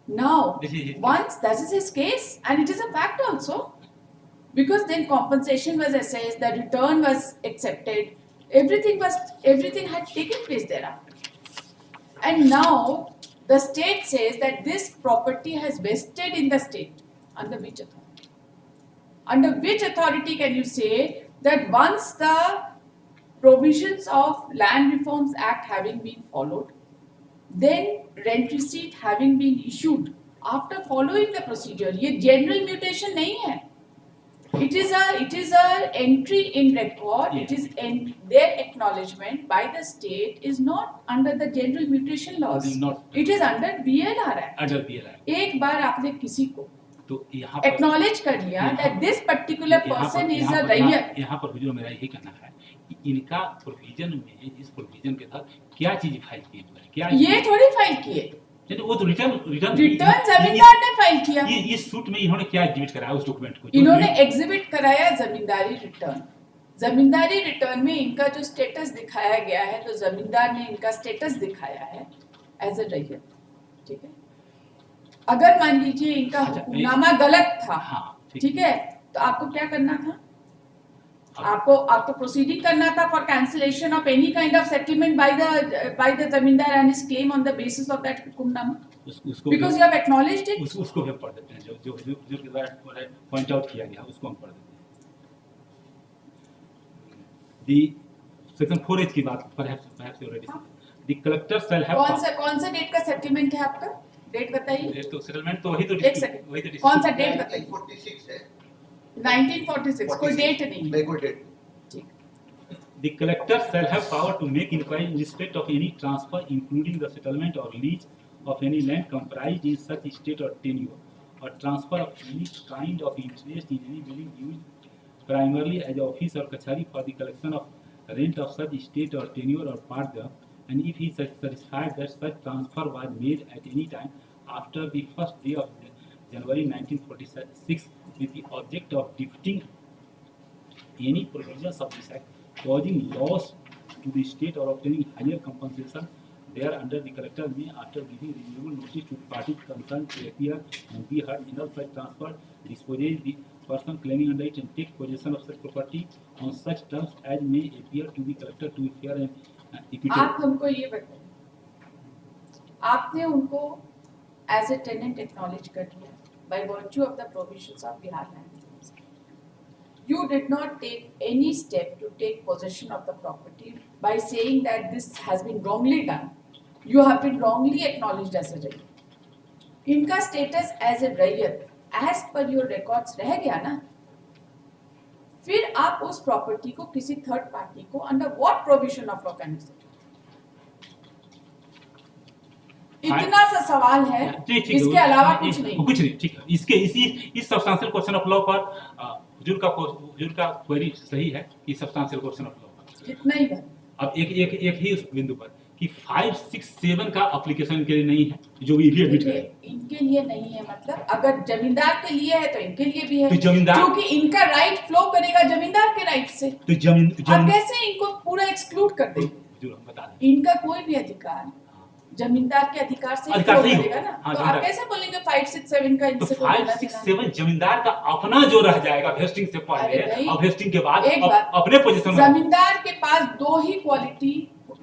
[SPEAKER 2] Now,
[SPEAKER 5] This is his
[SPEAKER 2] once that is his case, and it is a fact also, because then compensation was assessed, the return was accepted, everything had taken place thereafter. And now the state says that this property has vested in the state. Under which authority? Under which authority can you say that once the provisions of Land Reforms Act having been followed, then rent receipt having been issued after following the procedure, ये general mutation नहीं है. It is a entry in record. It is their acknowledgement by the state is not under the general mutation laws.
[SPEAKER 5] It is not.
[SPEAKER 2] It is under BLR Act.
[SPEAKER 5] अजल भी है
[SPEAKER 2] एक बार आपने किसी को
[SPEAKER 5] तो यहाँ पर
[SPEAKER 2] acknowledge कर लिया that this particular person is a रैयत.
[SPEAKER 5] यहाँ पर जो मेरा यही कहना है कि इनका प्रोविजन में इस प्रोविजन के तहत क्या चीज फाइल की है क्या
[SPEAKER 2] ये थोड़ी फाइल किए.
[SPEAKER 5] वो तो रिटर्न
[SPEAKER 2] जमींदार ने फाइल किया.
[SPEAKER 5] ये सूट में इन्होंने क्या एग्जिबिट कराया उस डॉक्यूमेंट को
[SPEAKER 2] इन्होंने एग्जिबिट कराया जमींदारी रिटर्न. जमींदारी रिटर्न में इनका जो स्टेटस दिखाया गया है, तो जमींदार ने इनका स्टेटस दिखाया है एज अ रैयत, ठीक है? अगर मान लीजिए इनका हुक्मनामा गलत था,
[SPEAKER 5] हाँ
[SPEAKER 2] ठीक है, तो आपको क्या करना था? आपको प्रोसीडिंग करना था for cancellation of any kind of settlement by the zamindar and his claim on the basis of that hukumnama, because you have acknowledged it.
[SPEAKER 5] उसको भी पढ़ देते हैं जो के द्वारा पॉइंट आउट किया गया उसको हम पढ़ देते हैं. दी सेक्शन 4H की बात perhaps already the collector shall have
[SPEAKER 2] कौन सा डेट का सेटलमेंट है आपका? डेट बताइए.
[SPEAKER 5] तो सेटलमेंट तो वही तो
[SPEAKER 2] एक सेकंड, कौन सा डेट बताइए?
[SPEAKER 7] 1946 है
[SPEAKER 2] 1946. कोई डेट नहीं.
[SPEAKER 7] नहीं कोई date.
[SPEAKER 5] The collector shall have power to make inquiry in respect of any transfer, including the settlement or lease of any land comprised in such state or tenure, or transfer of any kind of interest in any building used primarily as office or kachari for the collection of rent of such estate or tenure or part thereof, and if he is satisfied that such transfer was made at any time after the first day of January 1946 with the object of defeating any provisions of this act causing loss to the state or obtaining higher compensation thereunder, the collector may, after giving reasonable notice to the parties concerned to appear and be heard in all such transfer, dispose the person claiming under it and take possession of such property on such terms as may appear to the collector to be fair and equitable.
[SPEAKER 2] आप हमको ये बताइए, आपने उनको as a tenant acknowledge कर लिया by virtue of the provisions of Bihar land. You did not take any step to take possession of the property by saying that this has been wrongly done. You have been wrongly acknowledged as a रैयत। इनका status as a रैयत as per your records रह गया ना, फिर आप उस property को किसी थर्ड पार्टी को under what provision of law can sell? इतना सा सवाल है, इसके अलावा कुछ नहीं।
[SPEAKER 5] ठीक है, इसके इस सब्सटेंशियल क्वेश्चन ऑफ लॉ पर हुजूर का क्वेरी सही है कि सब्सटेंशियल क्वेश्चन ऑफ लॉ पर
[SPEAKER 2] इतना ही बात।
[SPEAKER 5] अब एक ही उस बिंदु पर कि 5, 6, 7 का एप्लीकेशन के लिए नहीं है, जो भी एडमिट है
[SPEAKER 2] इनके लिए नहीं है, मतलब अगर जमींदार के लिए है तो इनके लिए भी है,
[SPEAKER 5] तो जमींदार
[SPEAKER 2] क्योंकि इनका राइट फ्लो करेगा जमींदार के राइट से,
[SPEAKER 5] तो जमीन
[SPEAKER 2] आप कैसे इनको पूरा एक्सक्लूड कर देंगे?
[SPEAKER 5] हुजूर हम बता दें,
[SPEAKER 2] इनका कोई भी अधिकार जमींदार के अधिकार से फ्लो करेगा ना, तो आप कैसे बोलेंगे 5, 6, 7 का इनसे
[SPEAKER 5] तो 5, 6, 7 जमींदार का अपना जो रह जाएगा वेस्टिंग से पहले और वेस्टिंग के बाद अपने पोजीशन में।
[SPEAKER 2] जमींदार के पास दो ही क्वालिटी,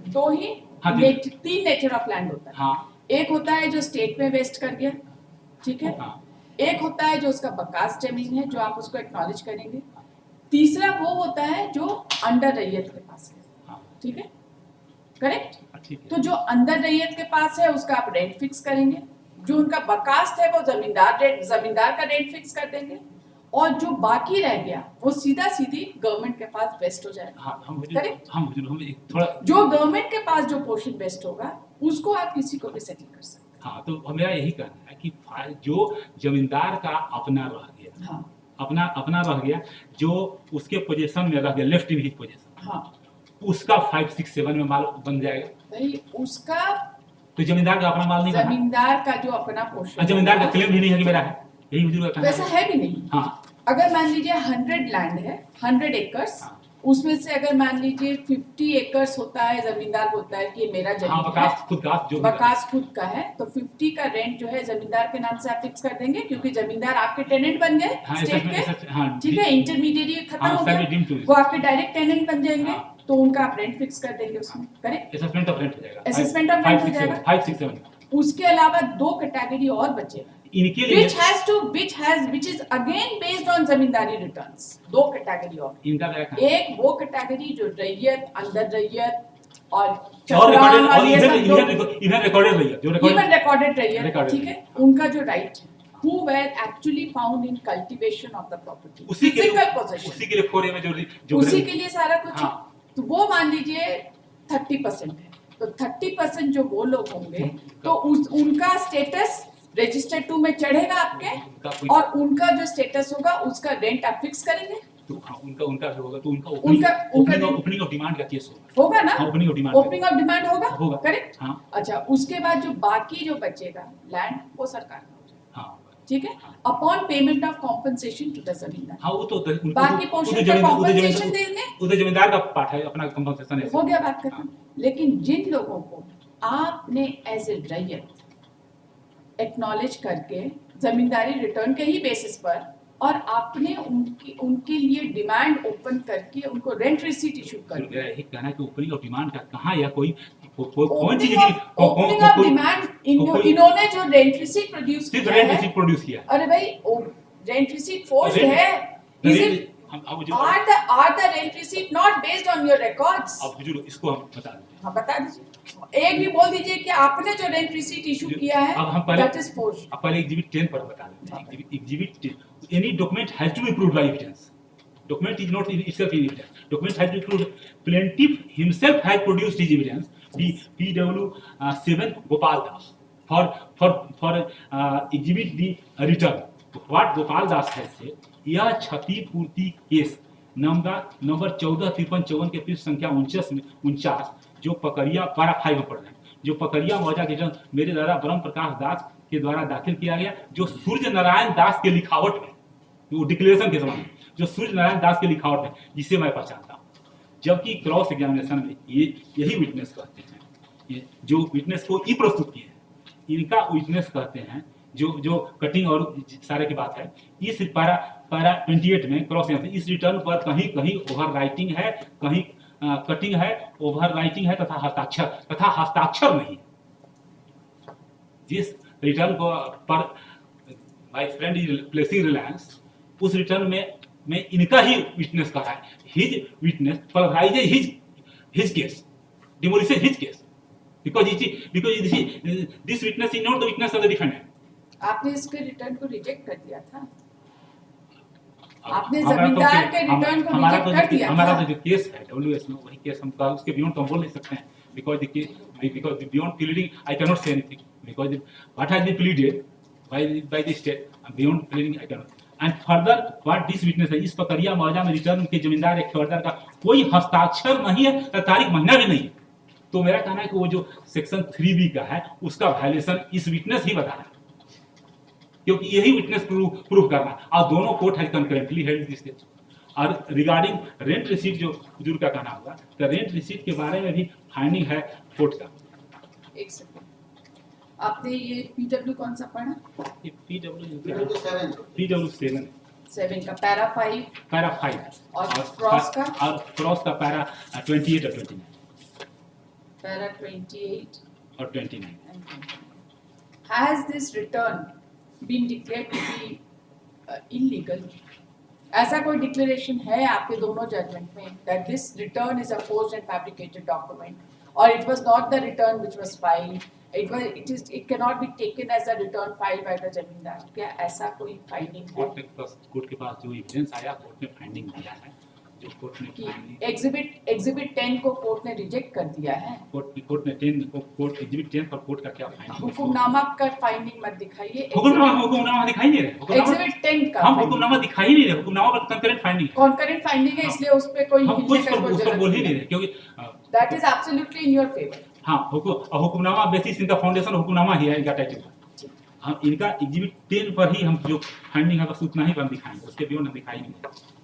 [SPEAKER 2] दो ही तीन नेचर ऑफ लैंड होता है।
[SPEAKER 5] हाँ।
[SPEAKER 2] एक होता है जो स्टेट में वेस्ट कर गया, ठीक है,
[SPEAKER 5] हाँ।
[SPEAKER 2] एक होता है जो उसका बकास जमीन है जो आप उसको एक्नॉलेज करेंगे, तीसरा वो होता है जो अंडर रैयत के पास है,
[SPEAKER 5] हाँ।
[SPEAKER 2] ठीक है, करेक्ट।
[SPEAKER 5] ठीक है।
[SPEAKER 2] तो जो अंदर रैयत के पास है उसका आप रेंट फिक्स करेंगे, जो उनका बकास्त है वो जमींदार का रेंट फिक्स कर देंगे, और जो बाकी रह गया वो सीधा सीधी गवर्नमेंट के पास वेस्ट हो जाएगा।
[SPEAKER 5] हाँ, हम एक थोड़ा
[SPEAKER 2] जो गवर्नमेंट के पास जो पोर्शन वेस्ट होगा उसको आप किसी को भी सेटल कर सकते हैं।
[SPEAKER 5] हाँ, तो मेरा यही कहना है कि जो जमींदार का अपना रह गया,
[SPEAKER 2] हाँ,
[SPEAKER 5] अपना रह गया, जो उसके पोजीशन में रह गया, लेफ्ट इन हिज पोजीशन,
[SPEAKER 2] हाँ,
[SPEAKER 5] उसका 5, 6, 7 में माल बन जाएगा।
[SPEAKER 2] भाई उसका
[SPEAKER 5] तो जमींदार का अपना माल नहीं बना,
[SPEAKER 2] जमींदार का जो अपना पोर्शन,
[SPEAKER 5] जमींदार का क्लेम भी नहीं है कि मेरा है, यही हुजूर का कहना
[SPEAKER 2] वैसा है भी नहीं।
[SPEAKER 5] हाँ,
[SPEAKER 2] अगर मान लीजिए 100 लैंड है, 100 एकर्स,
[SPEAKER 5] हाँ।
[SPEAKER 2] उसमें से अगर मान लीजिए 50 एकर्स होता है, जमींदार बोलता है कि ये मेरा
[SPEAKER 5] हाँ,
[SPEAKER 2] जमीन है, बकास खुद का है, तो 50 का रेंट जो है जमींदार के नाम से आप फिक्स कर देंगे, क्योंकि जमींदार आपके टेनेंट बन गए स्टेट के, ठीक है, इंटरमीडिएट खत्म हो गया, वो आपके डायरेक्ट टेनेंट बन जाएंगे, तो उनका आप रेंट फिक्स कर देंगे उसमें, करेक्ट,
[SPEAKER 5] असेसमेंट ऑफ रेंट हो जाएगा,
[SPEAKER 2] असेसमेंट ऑफ रेंट हो जाएगा।
[SPEAKER 5] 5, 6, 7
[SPEAKER 2] उसके अलावा दो कैटेगरी और बचेगा,
[SPEAKER 5] इनके लिए
[SPEAKER 2] which is again based on zamindari returns. दो कैटेगरी और,
[SPEAKER 5] इनका क्या है?
[SPEAKER 2] एक वो कैटेगरी जो रैयत, अंदर रैयत और
[SPEAKER 5] इधर रिकॉर्डेड रैयत, जो
[SPEAKER 2] रिकॉर्डेड रैयत, ठीक है,
[SPEAKER 5] हाँ।
[SPEAKER 2] उनका जो राइट है, who were actually found in cultivation of the property, physical possession,
[SPEAKER 5] उसी के लिए 4A में जो
[SPEAKER 2] उसी के लिए सारा कुछ,
[SPEAKER 5] हाँ।
[SPEAKER 2] तो वो मान लीजिए 30% है, तो 30% जो वो लोग होंगे तो उनका स्टेटस रजिस्टर 2 में चढ़ेगा आपके, और उनका जो स्टेटस होगा उसका रेंट आप फिक्स करेंगे,
[SPEAKER 5] तो उनका जो होगा तो उनका
[SPEAKER 2] ओपनिंग
[SPEAKER 5] ऑफ डिमांड का केस होगा
[SPEAKER 2] ना,
[SPEAKER 5] ओपनिंग ऑफ डिमांड
[SPEAKER 2] होगा, करेक्ट।
[SPEAKER 5] हाँ।
[SPEAKER 2] अच्छा, उसके बाद जो बाकी जो बचेगा लैंड वो सरकार का हो जाएगा,
[SPEAKER 5] हाँ,
[SPEAKER 2] ठीक है, upon payment of compensation to the zamindar.
[SPEAKER 5] हाँ, वो तो
[SPEAKER 2] बाकी पोर्शन का कॉम्पनसेशन देंगे,
[SPEAKER 5] उधर जमींदार का पार्ट है, अपना कॉम्पनसेशन
[SPEAKER 2] हो गया बात खत्म। लेकिन जिन लोगों को आपने एज ए रैयत एक्नॉलेज करके जमींदारी रिटर्न के ही बेसिस पर, और आपने उनके लिए डिमांड ओपन करके उनको रेंट रिसीट इशू कर दिया,
[SPEAKER 5] यही कहना है कि ओपनिंग ऑफ डिमांड का कहाँ या कौन चीज
[SPEAKER 2] ओपनिंग ऑफ डिमांड इन्होंने जो रेंट रिसीट प्रोड्यूस
[SPEAKER 5] किया,
[SPEAKER 2] अरे भाई रेंट रिसीट फोर्स्ड है, is it are the rent receipt not based on your records?
[SPEAKER 5] अब हुजूर इसको हम बता दें।
[SPEAKER 2] हाँ, बता दीजिए, एक भी बोल दीजिए कि आपने जो रेंट रिसीट इशू किया है that is forged।
[SPEAKER 5] अब पहले एग्जिबिट 10 पर बता देते हैं। Exhibit 10, any document has to be proved by evidence. Document is not in itself evidence. Document has to be proved. Plaintiff himself has produced his evidence. PW 7 Gopal Das for exhibit the return. What Gopal Das has said, यह क्षतिपूर्ति case number 145354 के पृष्ठ संख्या 49 जो पकड़िया पारा 5 में पड़ रहे हैं, जो पकड़िया मौजा के रिटर्न मेरे द्वारा ब्रह्म प्रकाश दास के द्वारा दाखिल किया गया, जो सूर्य नारायण दास के लिखावट में, वो डिक्लेरेशन के समय जो सूर्य नारायण दास के लिखावट है, जिसे मैं पहचानता हूँ। जबकि क्रॉस एग्जामिनेशन में यही विटनेस कहते हैं, ये जो विटनेस को ई प्रस्तुत किए हैं, इनका विटनेस कहते हैं, जो कटिंग और सारे की बात है। इस पारा 28 में क्रॉस इस रिटर्न पर कहीं कहीं ओवर राइटिंग है, कहीं कटिंग है, ओवर राइटिंग है तथा हस्ताक्षर नहीं। जिस रिटर्न को पर my friend is placing Reliance, उस रिटर्न में इनका ही विटनेस कहा है, his witness pulverise his case, demolish his case, because this witness is not the witness of the defendant.
[SPEAKER 2] आपने इसके रिटर्न को रिजेक्ट कर दिया था, आपने
[SPEAKER 5] हमारा
[SPEAKER 2] जमींदार के रिटर्न को रिजेक्ट कर दिया था।
[SPEAKER 5] हमारा तो जो केस है WS में, वही केस हम कल उसके बियॉन्ड तो हम बोल नहीं सकते हैं, because beyond pleading I cannot say anything, because what has been pleaded by the state, beyond pleading I cannot. And further what this witness है, इस प्रक्रिया मौजा में रिटर्न के जमींदार एक फर्दर का कोई हस्ताक्षर नहीं है, तारीख महीना भी नहीं है। तो मेरा कहना है कि वो जो सेक्शन 3B का है, उसका वायलेशन इस विटनेस ही बता रहा है, क्योंकि यही विटनेस प्रूफ करना, और दोनों court has concurrently held this case. और रिगार्डिंग रेंट रिसीट, जो बुजुर्ग का कहना होगा, तो रेंट रिसीट के बारे में भी फाइंडिंग है कोर्ट का।
[SPEAKER 2] एक सेकंड, आपने ये PW कौन सा पढ़ा?
[SPEAKER 5] ये PW 7
[SPEAKER 2] का पैरा 5 और क्रॉस
[SPEAKER 5] का पैरा 28 और 29
[SPEAKER 2] पैरा 28
[SPEAKER 5] और 29।
[SPEAKER 2] Has this return been declared to be illegal? ऐसा कोई डिक्लेरेशन है आपके दोनों जजमेंट में that this return is a forged and fabricated document, or it was not the return which was filed, it cannot be taken as a return filed by the जमींदार? क्या ऐसा कोई फाइंडिंग है?
[SPEAKER 5] Court के पास जो evidence आया, court ने finding दिया है, जो कोर्ट ने
[SPEAKER 2] एग्जिबिट 10 को कोर्ट ने रिजेक्ट कर दिया है।
[SPEAKER 5] कोर्ट ने 10 को, कोर्ट एग्जिबिट 10 पर कोर्ट का क्या फाइंडिंग?
[SPEAKER 2] हुकुमनामा का फाइंडिंग मत दिखाइए,
[SPEAKER 5] हुकुमनामा दिखाई नहीं रहे,
[SPEAKER 2] एग्जिबिट 10 का
[SPEAKER 5] हम हुकुमनामा दिखाई नहीं रहे, हुकुमनामा पर कंकरेंट फाइंडिंग है,
[SPEAKER 2] कॉन्करेंट फाइंडिंग है, इसलिए उस पे कोई
[SPEAKER 5] हम कुछ पर बोल ही नहीं रहे, क्योंकि
[SPEAKER 2] that is absolutely in your favour.
[SPEAKER 5] हाँ, हुकुमनामा बेसिस, इनका फाउंडेशन हुकुमनामा ही है, इनका टाइटल है। हम इनका एग्जिबिट 10 पर ही हम जो फाइंडिंग है बस उतना ही पर दिखाएंगे, उसके बियॉन्ड हम दिखाई नहीं देंगे।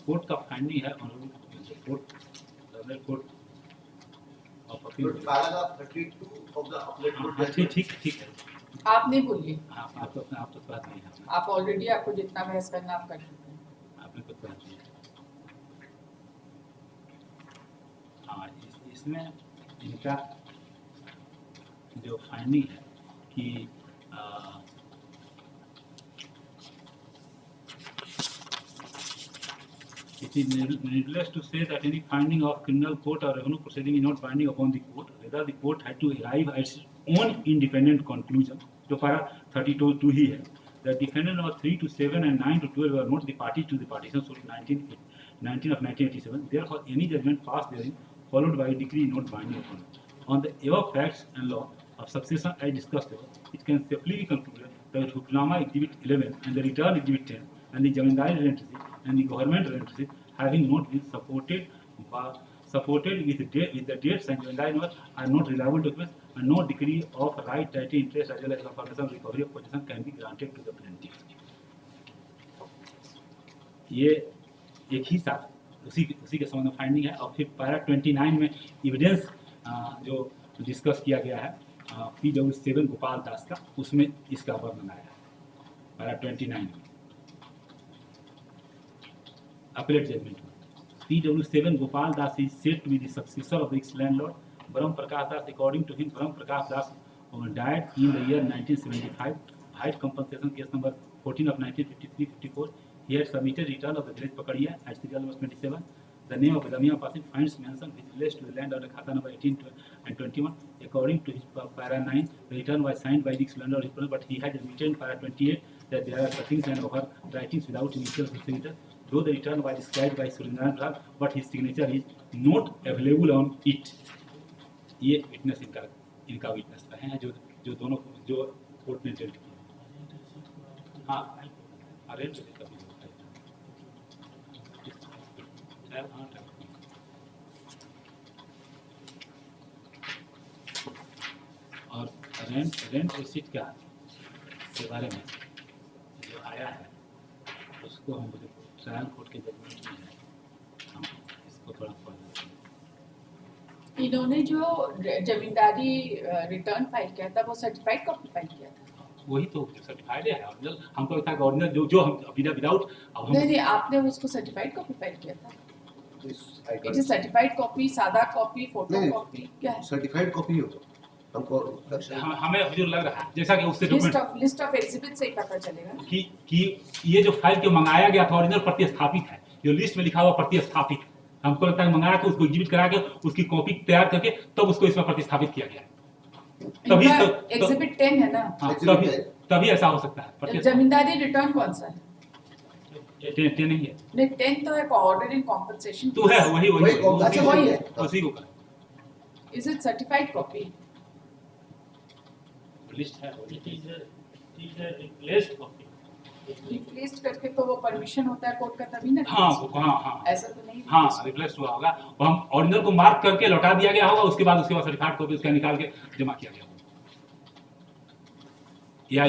[SPEAKER 5] कोर्ट का फाइंडिंग है, कोर्ट ऑफ अपील, ठीक है,
[SPEAKER 2] आप नहीं बोलिए,
[SPEAKER 5] आप तो बात नहीं है,
[SPEAKER 2] आप ऑलरेडी, आपको जितना बहस करना आप कर चुके हैं,
[SPEAKER 5] आपने कुछ बात नहीं। हाँ, इसमें इनका जो फाइंडिंग है कि it is needless to say that any finding of criminal court or revenue proceeding is not binding upon the court. Rather, the court had to arrive at its own independent conclusion. जो पारा 32 ही है, the defendant number 3 to 7 and 9 to 12 were not the parties to the partition suit 19 of 1987. Therefore, any judgment passed therein followed by a decree not binding upon it. On the above facts and law of succession I discussed above, it can safely be concluded that Hukunama Exhibit 11 and the Return Exhibit 10 and the Jamindari Rent Receipt and the Government Rent Receipt having not been supported with the dates and Jamindari numbers are not reliable documents, and no degree of right, title, interest as well as confirmation recovery of possession can be granted to the plaintiff. ये एक ही साथ उसी के संबंध में finding है। और फिर पैरा 29 में एविडेंस जो डिस्कस किया गया है PW7 गोपाल दास का, उसमें इसका वर्णन आया है पैरा 29 में appellate judgment में। PW7 Gopal Das is said to be the successor of the ex-landlord Brahm Prakash Das. According to him, Brahm Prakash Das died in the year 1975. Height compensation case number 14 of 1953-54. He had submitted return of the village Pakadiya at serial number 27. The name of Damia Pasim finds mention which relates to the land under Khata number 18 and 21. According to his para 9, the return was signed by the ex-landlord, but he had admitted in para 28 that there are cuttings and overwritings without initial signature. though the return was described by Surendran Prasad, but his signature is not available on it. ये witness इनका witness रहे हैं जो दोनों जो court ने rent किया। हाँ रेंट का भी है। और रेंट रिसीट क्या के बारे में जो आया है उसको हम ट्रायल कोर्ट के जजमेंट में है, हम इसको थोड़ा पढ़ लेते हैं।
[SPEAKER 2] इन्होंने जो जमींदारी रिटर्न फाइल किया था वो सर्टिफाइड कॉपी फाइल किया था।
[SPEAKER 5] वही तो सर्टिफाइड है ओरिजिनल, हमको लगता है कि ओरिजिनल जो हम विदाउट अब हम
[SPEAKER 2] नहीं आपने उसको सर्टिफाइड कॉपी फाइल किया था। इट इज सर्टिफाइड कॉपी, सादा कॉपी, फोटो
[SPEAKER 7] नहीं,
[SPEAKER 2] कॉपी क्या है?
[SPEAKER 7] सर्टिफाइड कॉपी होगा हमको
[SPEAKER 5] हमें जो लग रहा है जैसा कि उससे
[SPEAKER 2] लिस्ट ऑफ एग्जिबिट से ही पता चलेगा
[SPEAKER 5] कि ये जो फाइल जो मंगाया गया था ओरिजिनल प्रतिस्थापित है, जो लिस्ट में लिखा हुआ प्रतिस्थापित, हमको लगता है मंगाया तो उसको एग्जिबिट करा के उसकी कॉपी तैयार करके तब उसको इसमें प्रतिस्थापित किया गया है। तभी
[SPEAKER 2] एग्जिबिट 10 है ना।
[SPEAKER 5] हाँ, तभी ऐसा हो सकता है।
[SPEAKER 2] जमींदारी रिटर्न कौन सा है?
[SPEAKER 5] 10 नहीं है,
[SPEAKER 2] नहीं 10 तो है ऑर्डर इन कॉम्पनसेशन
[SPEAKER 5] तो है वही
[SPEAKER 2] अच्छा वही है,
[SPEAKER 5] उसी को कर
[SPEAKER 2] is it certified copy?
[SPEAKER 5] List है
[SPEAKER 6] रिप्लेस्ड कॉपी।
[SPEAKER 2] रिप्लेस्ड करके तो वो परमिशन होता है कोर्ट का तभी ना।
[SPEAKER 5] हाँ
[SPEAKER 2] ऐसा तो नहीं।
[SPEAKER 5] हाँ रिप्लेस हुआ होगा, वो हम ओरिजिनल को मार्क करके लौटा दिया गया होगा, उसके बाद सर्टिफाइड कॉपी उसका निकाल के जमा किया गया होगा। या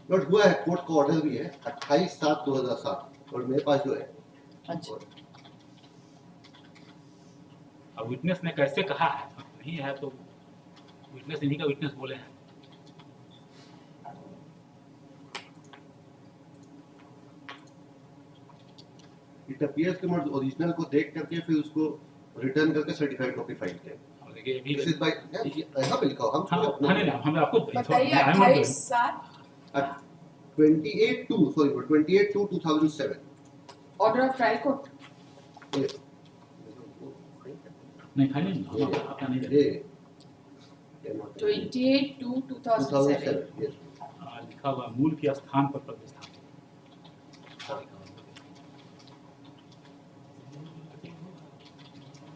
[SPEAKER 7] नोट हुआ है, कोर्ट का ऑर्डर भी है 28/7/2007 और मेरे पास जो है।
[SPEAKER 2] अच्छा
[SPEAKER 5] अब विटनेस ने कैसे कहा है नहीं है तो विटनेस इन्हीं का विटनेस बोले हैं।
[SPEAKER 7] इट अपीयर्स कि मतलब ओरिजिनल को देख करके फिर उसको रिटर्न करके सर्टिफाइड कॉपी फाइल किया।
[SPEAKER 5] और देखिए अभी
[SPEAKER 7] दिस इज बाय ऐसा भी लिखा हो हम
[SPEAKER 5] हाँ नहीं हमें आपको
[SPEAKER 2] बताइए
[SPEAKER 7] 28/2/2007
[SPEAKER 2] ऑर्डर ऑफ ट्रायल कोर्ट।
[SPEAKER 5] नहीं खाली नहीं आपका नहीं
[SPEAKER 7] ये
[SPEAKER 2] 28/2/2007
[SPEAKER 7] yes
[SPEAKER 5] लिखा हुआ मूल के स्थान पर प्रतिस्थापित।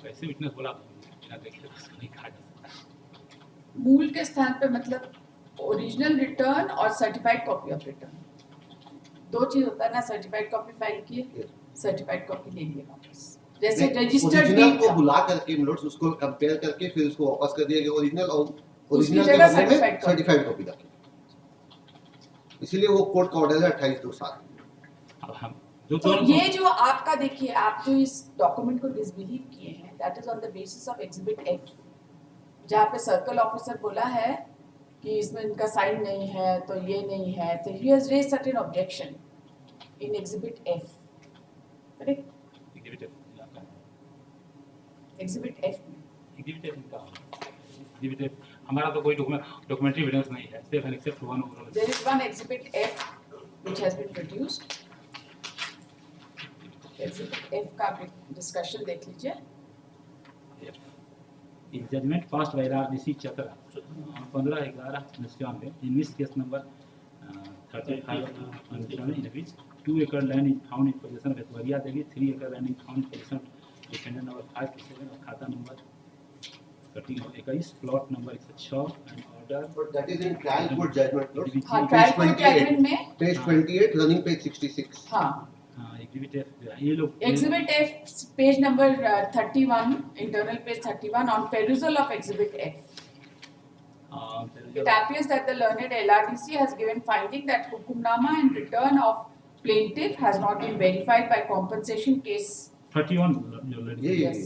[SPEAKER 5] कैसे विटनेस बोला बिना देखे उसको नहीं कहा जा सकता।
[SPEAKER 2] मूल के स्थान पे मतलब ओरिजिनल रिटर्न और सर्टिफाइड कॉपी ऑफ रिटर्न दो चीज होता है ना। सर्टिफाइड कॉपी फाइल की, सर्टिफाइड कॉपी ले लिए वापस, जैसे रजिस्टर्ड
[SPEAKER 7] ओरिजिनल
[SPEAKER 2] डीड
[SPEAKER 7] को बुला करके नोट्स उसको कंपेयर करके फिर उसको वापस कर दिया गया ओरिजिनल और ओरिजिनल के
[SPEAKER 2] जगह
[SPEAKER 7] बदले में
[SPEAKER 2] certified copy।
[SPEAKER 7] सर्टिफाइड कॉपी रखी। इसीलिए वो कोर्ट का ऑर्डर है 28/2/7।
[SPEAKER 5] अब हम
[SPEAKER 2] तो ये जो आपका देखिए आप जो इस डॉक्यूमेंट को डिसबिलीव किए हैं that is on the basis of exhibit F, जहाँ पे सर्कल ऑफिसर बोला है कि इसमें इनका साइन नहीं है तो ये नहीं है, तो he has raised certain objection in exhibit F, correct? Exhibit F
[SPEAKER 5] हमारा तो कोई डॉक्यूमेंट्री एविडेंस नहीं है, सिर्फ and except one overall.
[SPEAKER 2] There is one exhibit F which has been produced. Exhibit F का डिस्कशन देख लीजिए।
[SPEAKER 5] In judgment passed by RDC Chatra on 15/11/1991 in this case number 35 in which 2 acre land is found in possession of Ekwaria Devi, 3 acre land is found in possession of defendant number 537 of खाता number 21 plot number 106 and order
[SPEAKER 7] But that is in trial court judgment notes.
[SPEAKER 2] हाँ trial court judgement में
[SPEAKER 7] Page 28 running page 66.
[SPEAKER 2] हाँ
[SPEAKER 5] exhibit F ये लोग
[SPEAKER 2] Exhibit F, page number 31, internal page 31 on perusal of Exhibit F. It appears that the learned LRDC has given finding that hukumnama and return of plaintiff has not been verified by compensation case.
[SPEAKER 5] 31 जो लड़की
[SPEAKER 7] ये
[SPEAKER 2] Yes.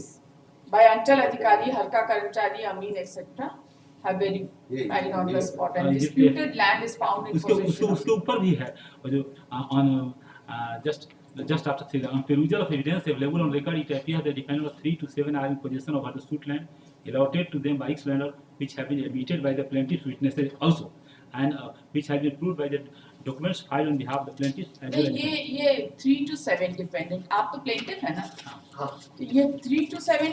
[SPEAKER 2] By Anchal Adhikari, Halka Karmachari, Amin, etc. have verified on the spot and disputed land is found in possession of.
[SPEAKER 5] उसके ऊपर भी है और जो on just after 3 on perusal of evidence available on record it appears that defendant of 3 to 7 are in possession of other suit land allotted to them by each lender which have been admitted by the plaintiff's witnesses also and which have been proved by the documents filed on behalf of the plaintiffs as well as
[SPEAKER 2] ये 3 to 7 dependent, आप तो plaintiff है ना,
[SPEAKER 7] हाँ
[SPEAKER 2] तो ये 3 to 7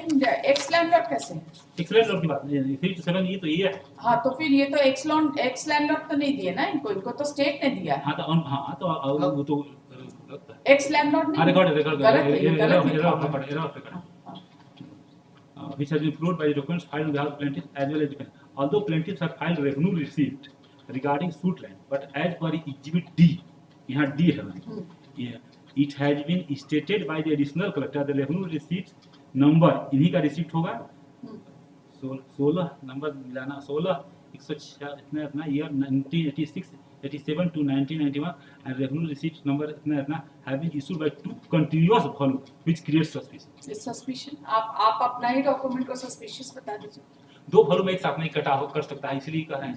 [SPEAKER 2] x landlord कैसे है?
[SPEAKER 5] एक्सलेंट लॉट की बात नहीं 3 to 7 ये तो ये है।
[SPEAKER 2] हाँ तो फिर ये तो एक्स लैंडलॉर्ड तो नहीं दिए ना इनको, इनको तो स्टेट ने दिया है।
[SPEAKER 5] हाँ तो वो तो
[SPEAKER 2] एक्स लैंडलॉर्ड
[SPEAKER 5] हाँ,
[SPEAKER 2] नहीं
[SPEAKER 5] record
[SPEAKER 2] गलत है, ये
[SPEAKER 5] error
[SPEAKER 2] गलत
[SPEAKER 5] of
[SPEAKER 2] लिखा
[SPEAKER 5] record,
[SPEAKER 2] हुआ है।
[SPEAKER 5] error of record.
[SPEAKER 2] हाँ।
[SPEAKER 5] Which has been proved by the documents filed on behalf of plaintiff as well as defendant. Although plaintiffs have filed revenue receipt regarding suit land, but as per exhibit D, यहाँ D है, yeah, it has been stated by the additional collector the revenue receipt number इन्हीं का receipt होगा 16 number मिलाना 16 106 इतना year 1986 87 to 1991 and revenue receipt number इतना have been issued by two continuous volume which creates suspicion.
[SPEAKER 2] Suspicion आप अपना ही document को suspicious बता दीजिए।
[SPEAKER 5] दो वॉल्यूम एक साथ नहीं कर सकता है, इसलिए कह रहे हैं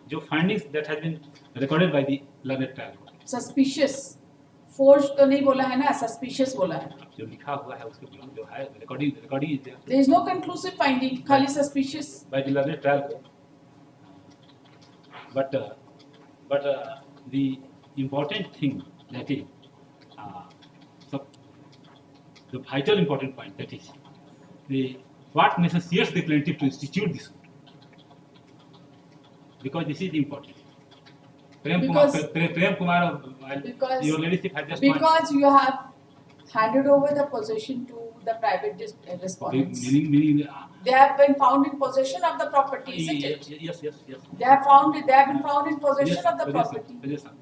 [SPEAKER 5] जो findings that has been recorded by the learned trial
[SPEAKER 2] suspicious forge तो नहीं बोला है ना, सस्पिशियस बोला है।
[SPEAKER 5] जो लिखा हुआ है उसके बिलोंग जो है recording is
[SPEAKER 2] there is no conclusive finding, खाली suspicious
[SPEAKER 5] by the learned trial but the important thing that is the vital important point that is what necessitates the plaintiff to institute this suit, because this is important. Prem Kumar
[SPEAKER 2] because
[SPEAKER 5] your ladyship has just
[SPEAKER 2] because you have handed over the possession to the private respondents.
[SPEAKER 5] meaning
[SPEAKER 2] They have been found in possession of the property, isn't it?
[SPEAKER 5] yes
[SPEAKER 2] They have been found in possession of the property.
[SPEAKER 5] possession.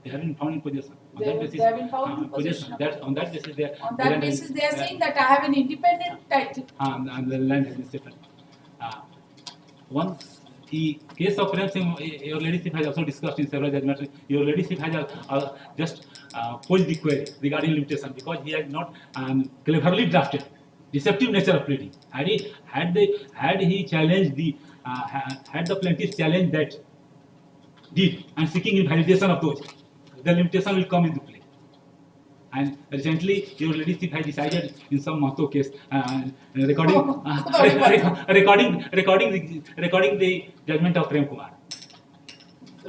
[SPEAKER 5] They have been found in possession. On
[SPEAKER 2] They
[SPEAKER 5] that basis,
[SPEAKER 2] have been found in possession.
[SPEAKER 5] On that basis, they are.
[SPEAKER 2] On that basis, they are saying that I have an independent title.
[SPEAKER 5] And the land has been settled. Once the case of Prem Singh, your ladyship has also discussed in several judgments. Your ladyship has just posed the query regarding limitation because he has not cleverly drafted deceptive nature of pleading. Had he challenged had the plaintiff challenged that deed and seeking invalidation of those, the limitation will come into play. And recently, your ladyship has decided in some Mahto case, recording the judgment of Prem Kumar.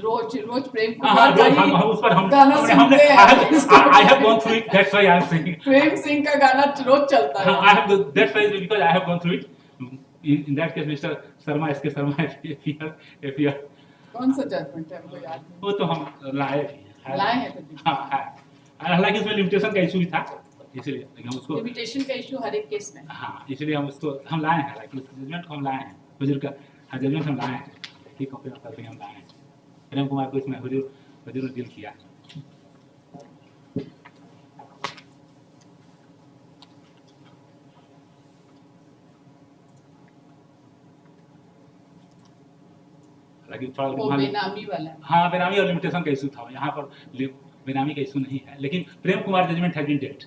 [SPEAKER 2] रोज प्रेम
[SPEAKER 5] हाँ,
[SPEAKER 2] कुमार
[SPEAKER 5] हम उस पर
[SPEAKER 2] गाना सुनते हैं।
[SPEAKER 5] I have gone through it. That's why I am saying.
[SPEAKER 2] Prem Singh का गाना रोज चलता है।
[SPEAKER 5] That's why because I have gone through it. In that case, Mr. Sharma, SK Sharma, if you are,
[SPEAKER 2] कौन सा जजमेंट है हमको याद नहीं।
[SPEAKER 5] वो तो हम लाए थे।
[SPEAKER 2] लाए हैं तो
[SPEAKER 5] हाँ, है। हालांकि इसमें लिमिटेशन का इशू भी था, इसलिए लेकिन हम उसको
[SPEAKER 2] लिमिटेशन का इशू हर एक केस में।
[SPEAKER 5] हाँ, इसलिए हम लाए हैं, हालांकि उस जजमेंट को हम लाए हैं, हुजूर का जजमेंट हम लाए हैं, ठीक कॉपी करके हम लाए हैं। प्रेम कुमार को इसमें हुजूर ने डील किया।
[SPEAKER 2] वो बेनामी वाला है।
[SPEAKER 5] हाँ, बेनामी और लिमिटेशन का इशू था, यहाँ पर बेनामी का इशू नहीं है, लेकिन Prem Kumar judgment has been dead.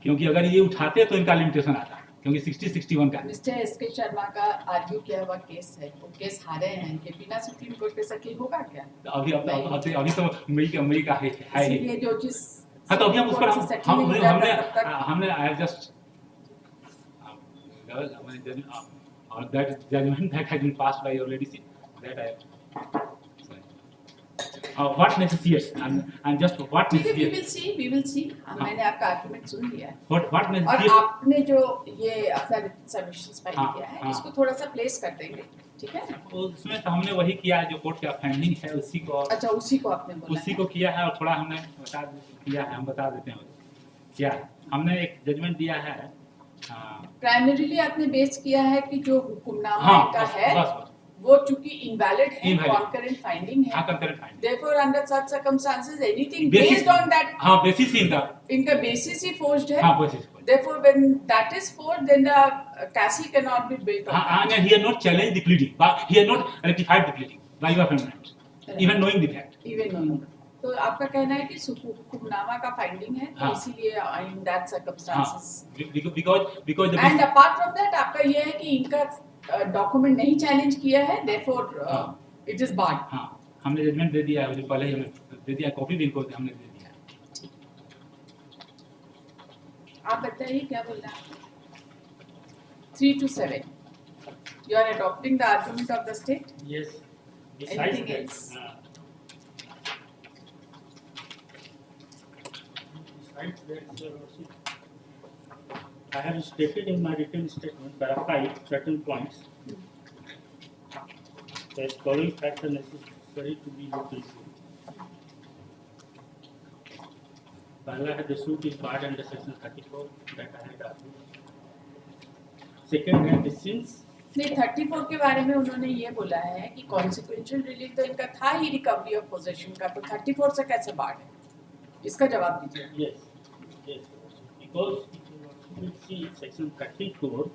[SPEAKER 5] क्योंकि अगर ये उठाते तो इनका लिमिटेशन आता, क्योंकि 60-61 का।
[SPEAKER 2] मिस्टर एसके शर्मा का आर्ग्यू किया हुआ केस है, वो केस हारे हैं, ये बिना सुप्रीम कोर्ट के सकी होगा क्या?
[SPEAKER 5] अभी तो मई का है।
[SPEAKER 2] इसलिए जो चीज
[SPEAKER 5] हाँ, तो अभी हम उस पर हमने आई जस्ट और that judgment that has been passed by your ladyship that I what necessitates and just what necessitates
[SPEAKER 2] we will see मैंने आपका आर्गुमेंट सुन लिया है।
[SPEAKER 5] what
[SPEAKER 2] और
[SPEAKER 5] necessitates
[SPEAKER 2] आपने जो ये अपना सबमिशंस फाइल
[SPEAKER 5] हाँ,
[SPEAKER 2] किया है
[SPEAKER 5] हाँ।
[SPEAKER 2] इसको थोड़ा सा प्लेस कर देंगे, ठीक है?
[SPEAKER 5] उसमें तो हमने वही किया है जो कोर्ट का फाइंडिंग है उसी को।
[SPEAKER 2] अच्छा, उसी को आपने बोला
[SPEAKER 5] उसी को किया है और थोड़ा हमने किया है, हम बता देते हैं क्या है। हमने एक जजमेंट दिया है
[SPEAKER 2] प्राइमरीली आपने बेस किया है कि जो हुक्मनामा
[SPEAKER 5] हाँ,
[SPEAKER 2] का है
[SPEAKER 5] बस
[SPEAKER 2] वो चूंकि इनवैलिड है,
[SPEAKER 5] Invalid.
[SPEAKER 2] कॉन्करेंट फाइंडिंग है,
[SPEAKER 5] concurrent finding
[SPEAKER 2] therefore under such circumstances anything
[SPEAKER 5] Basis-
[SPEAKER 2] based on that
[SPEAKER 5] हाँ बेसिस इनका
[SPEAKER 2] इनका बेसिस ही forged है।
[SPEAKER 5] हाँ basis
[SPEAKER 2] Therefore, when that is forged, then the castle cannot be built on that.
[SPEAKER 5] and he had not challenged the pleading, but he had not rectified the pleading by your amendment, even knowing the fact.
[SPEAKER 2] Even knowing. तो आपका कहना है कि हुक्मनामा का finding है, तो
[SPEAKER 5] हाँ।
[SPEAKER 2] इसीलिए in that circumstances.
[SPEAKER 5] because the
[SPEAKER 2] And apart from that, आपका ये है कि इनका डॉक्यूमेंट नहीं चैलेंज किया है, therefore it is barred.
[SPEAKER 5] हाँ, हमने जजमेंट दे दिया है, जो पहले ही हमें दे दिया, कॉपी भी इनको हमने दे दिया है।
[SPEAKER 2] आप बताइए क्या बोल रहे हैं? 3 to 7. You are adopting the argument of the state?
[SPEAKER 8] Yes.
[SPEAKER 2] Anything else?
[SPEAKER 8] Besides that,
[SPEAKER 5] I have stated in my written statement, para 5, certain points. The following facts are necessary to be looked into. Pahla है, the suit is barred under section 34 that I had argued. Second है, since
[SPEAKER 2] नहीं 34 के बारे में उन्होंने ये बोला है कि कॉन्सिक्वेंशियल रिलीफ तो इनका था ही रिकवरी ऑफ पोजेशन का, तो 34 से कैसे बाढ़ है, इसका जवाब दीजिए।
[SPEAKER 5] yes, because you see section 34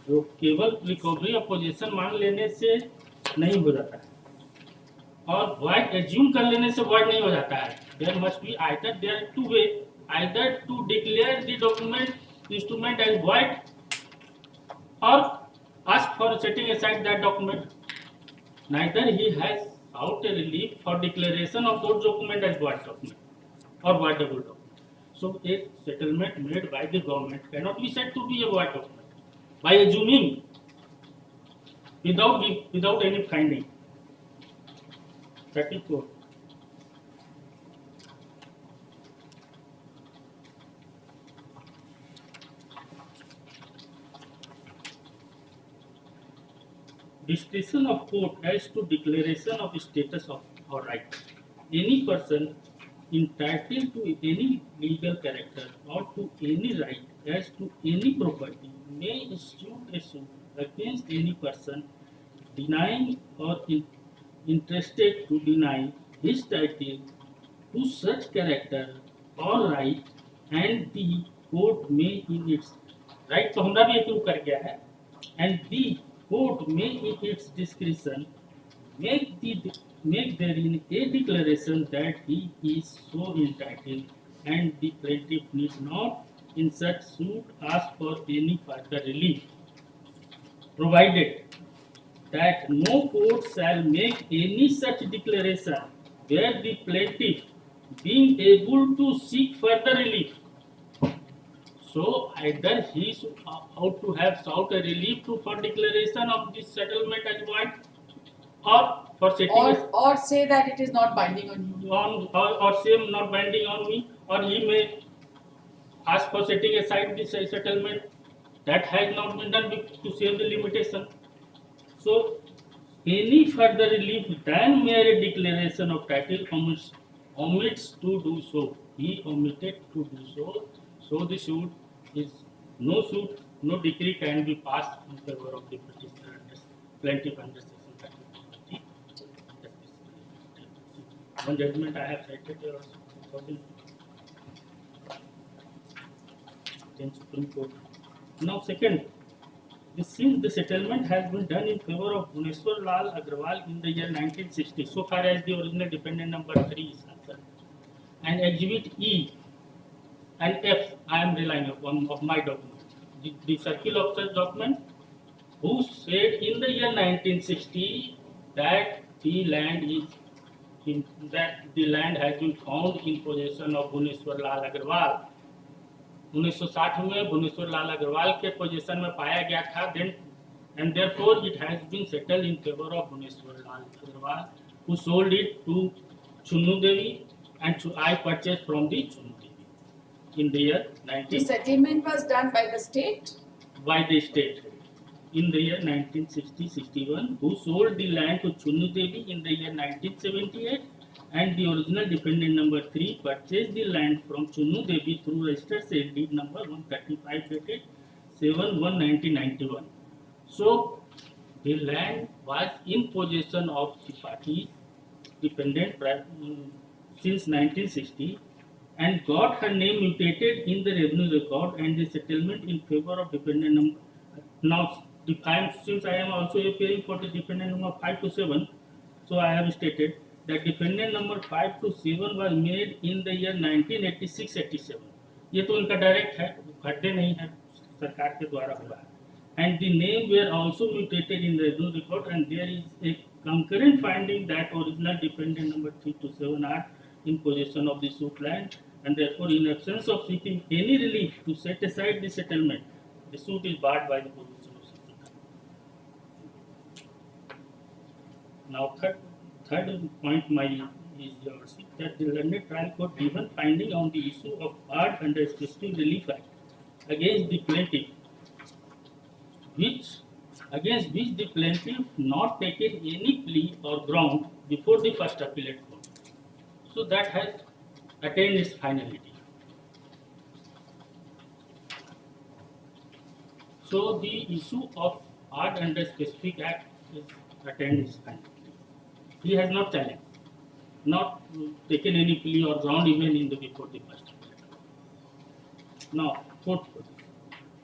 [SPEAKER 5] जो केवल रिकवरी ऑफ पोजीशन मान लेने से नहीं हो जाता है और void एज्यूम कर लेने से void नहीं हो जाता है। There must be either there are two way, either to declare the document instrument as void or ask for setting aside that document. Neither he has sought a relief for declaration of those document as void document or voidable document. So a settlement made by the government cannot be said to be a void document by assuming without any finding. 34. Discretion of court as to declaration of status of or right. Any person entitled to any legal character or to any right as to any property may institute a suit against any person denying or interested to deny his title to such character or right, and the court may in its right तो हमरा भी approve कर गया है, and the court may in its discretion make therein a declaration that he is so entitled, and the plaintiff need not in such suit ask for any further relief, provided that no court shall make any such declaration where the plaintiff being able to seek further relief. So either he should ought to have sought a relief to for declaration of this settlement as void, or for setting
[SPEAKER 2] और say that it is not binding on you,
[SPEAKER 5] on or say not binding on me, or he may ask for setting aside this settlement that has not been done to save the limitation. So any further relief than mere declaration of title omits to do so. He omitted to do so. So the suit is no suit, no decree can be passed in favor of the petitioner and plaintiff under section 34. One judgment I have cited here also. In Supreme Court. Now second, since the settlement has been done in favor of Bhuneshwar Lal Agrawal in the year 1960, so far as the original dependent number 3 is concerned, and exhibit E and F I am relying upon of my document, the circle of such document, who said in the year 1960 that the land has been found in possession of Bhuneshwar Lal Agrawal. 1960 में भुवनेश्वर लाल अग्रवाल के position में पाया गया था, then and therefore it has been settled in favor of Bhuneshwar Lal Agrawal, who sold it to Chunnu Devi, and I purchased from the Chunnu Devi in the year
[SPEAKER 2] the settlement was done by the state,
[SPEAKER 5] by the state in the year 1960-61, who sold the land to Chunnu Devi in the year 1978, and the original dependent number 3 purchased the land from Chunnu Devi through registered sale deed number 135 dated 7/1/1991. So the land was in possession of the party dependent since 1960 and got her name mutated in the revenue record, and the settlement in favor of dependent number. Now since I am also appearing for the dependent number 5 to 7, so I have stated that dependent number 5 to 7 was made in the year 1986-87. ये तो उनका direct है, खड्डे नहीं है, सरकार के द्वारा हुआ है. And the name were also mutated in the revenue record, and there is a concurrent finding that original dependent number 3 to 7 are in possession of the suit land, and therefore in absence of seeking any relief to set aside the settlement, the suit is barred by the provision of section 30. Now third point is that the learned trial court given finding on the issue of barred under Specific Relief Act against the plaintiff, against which the plaintiff not taken any plea or ground before the first appellate court. So that has attained its finality. So the issue of art under specific act is attained its finality. He has not challenged, not taken any plea or ground even in the before the first appellate court. Now, fourth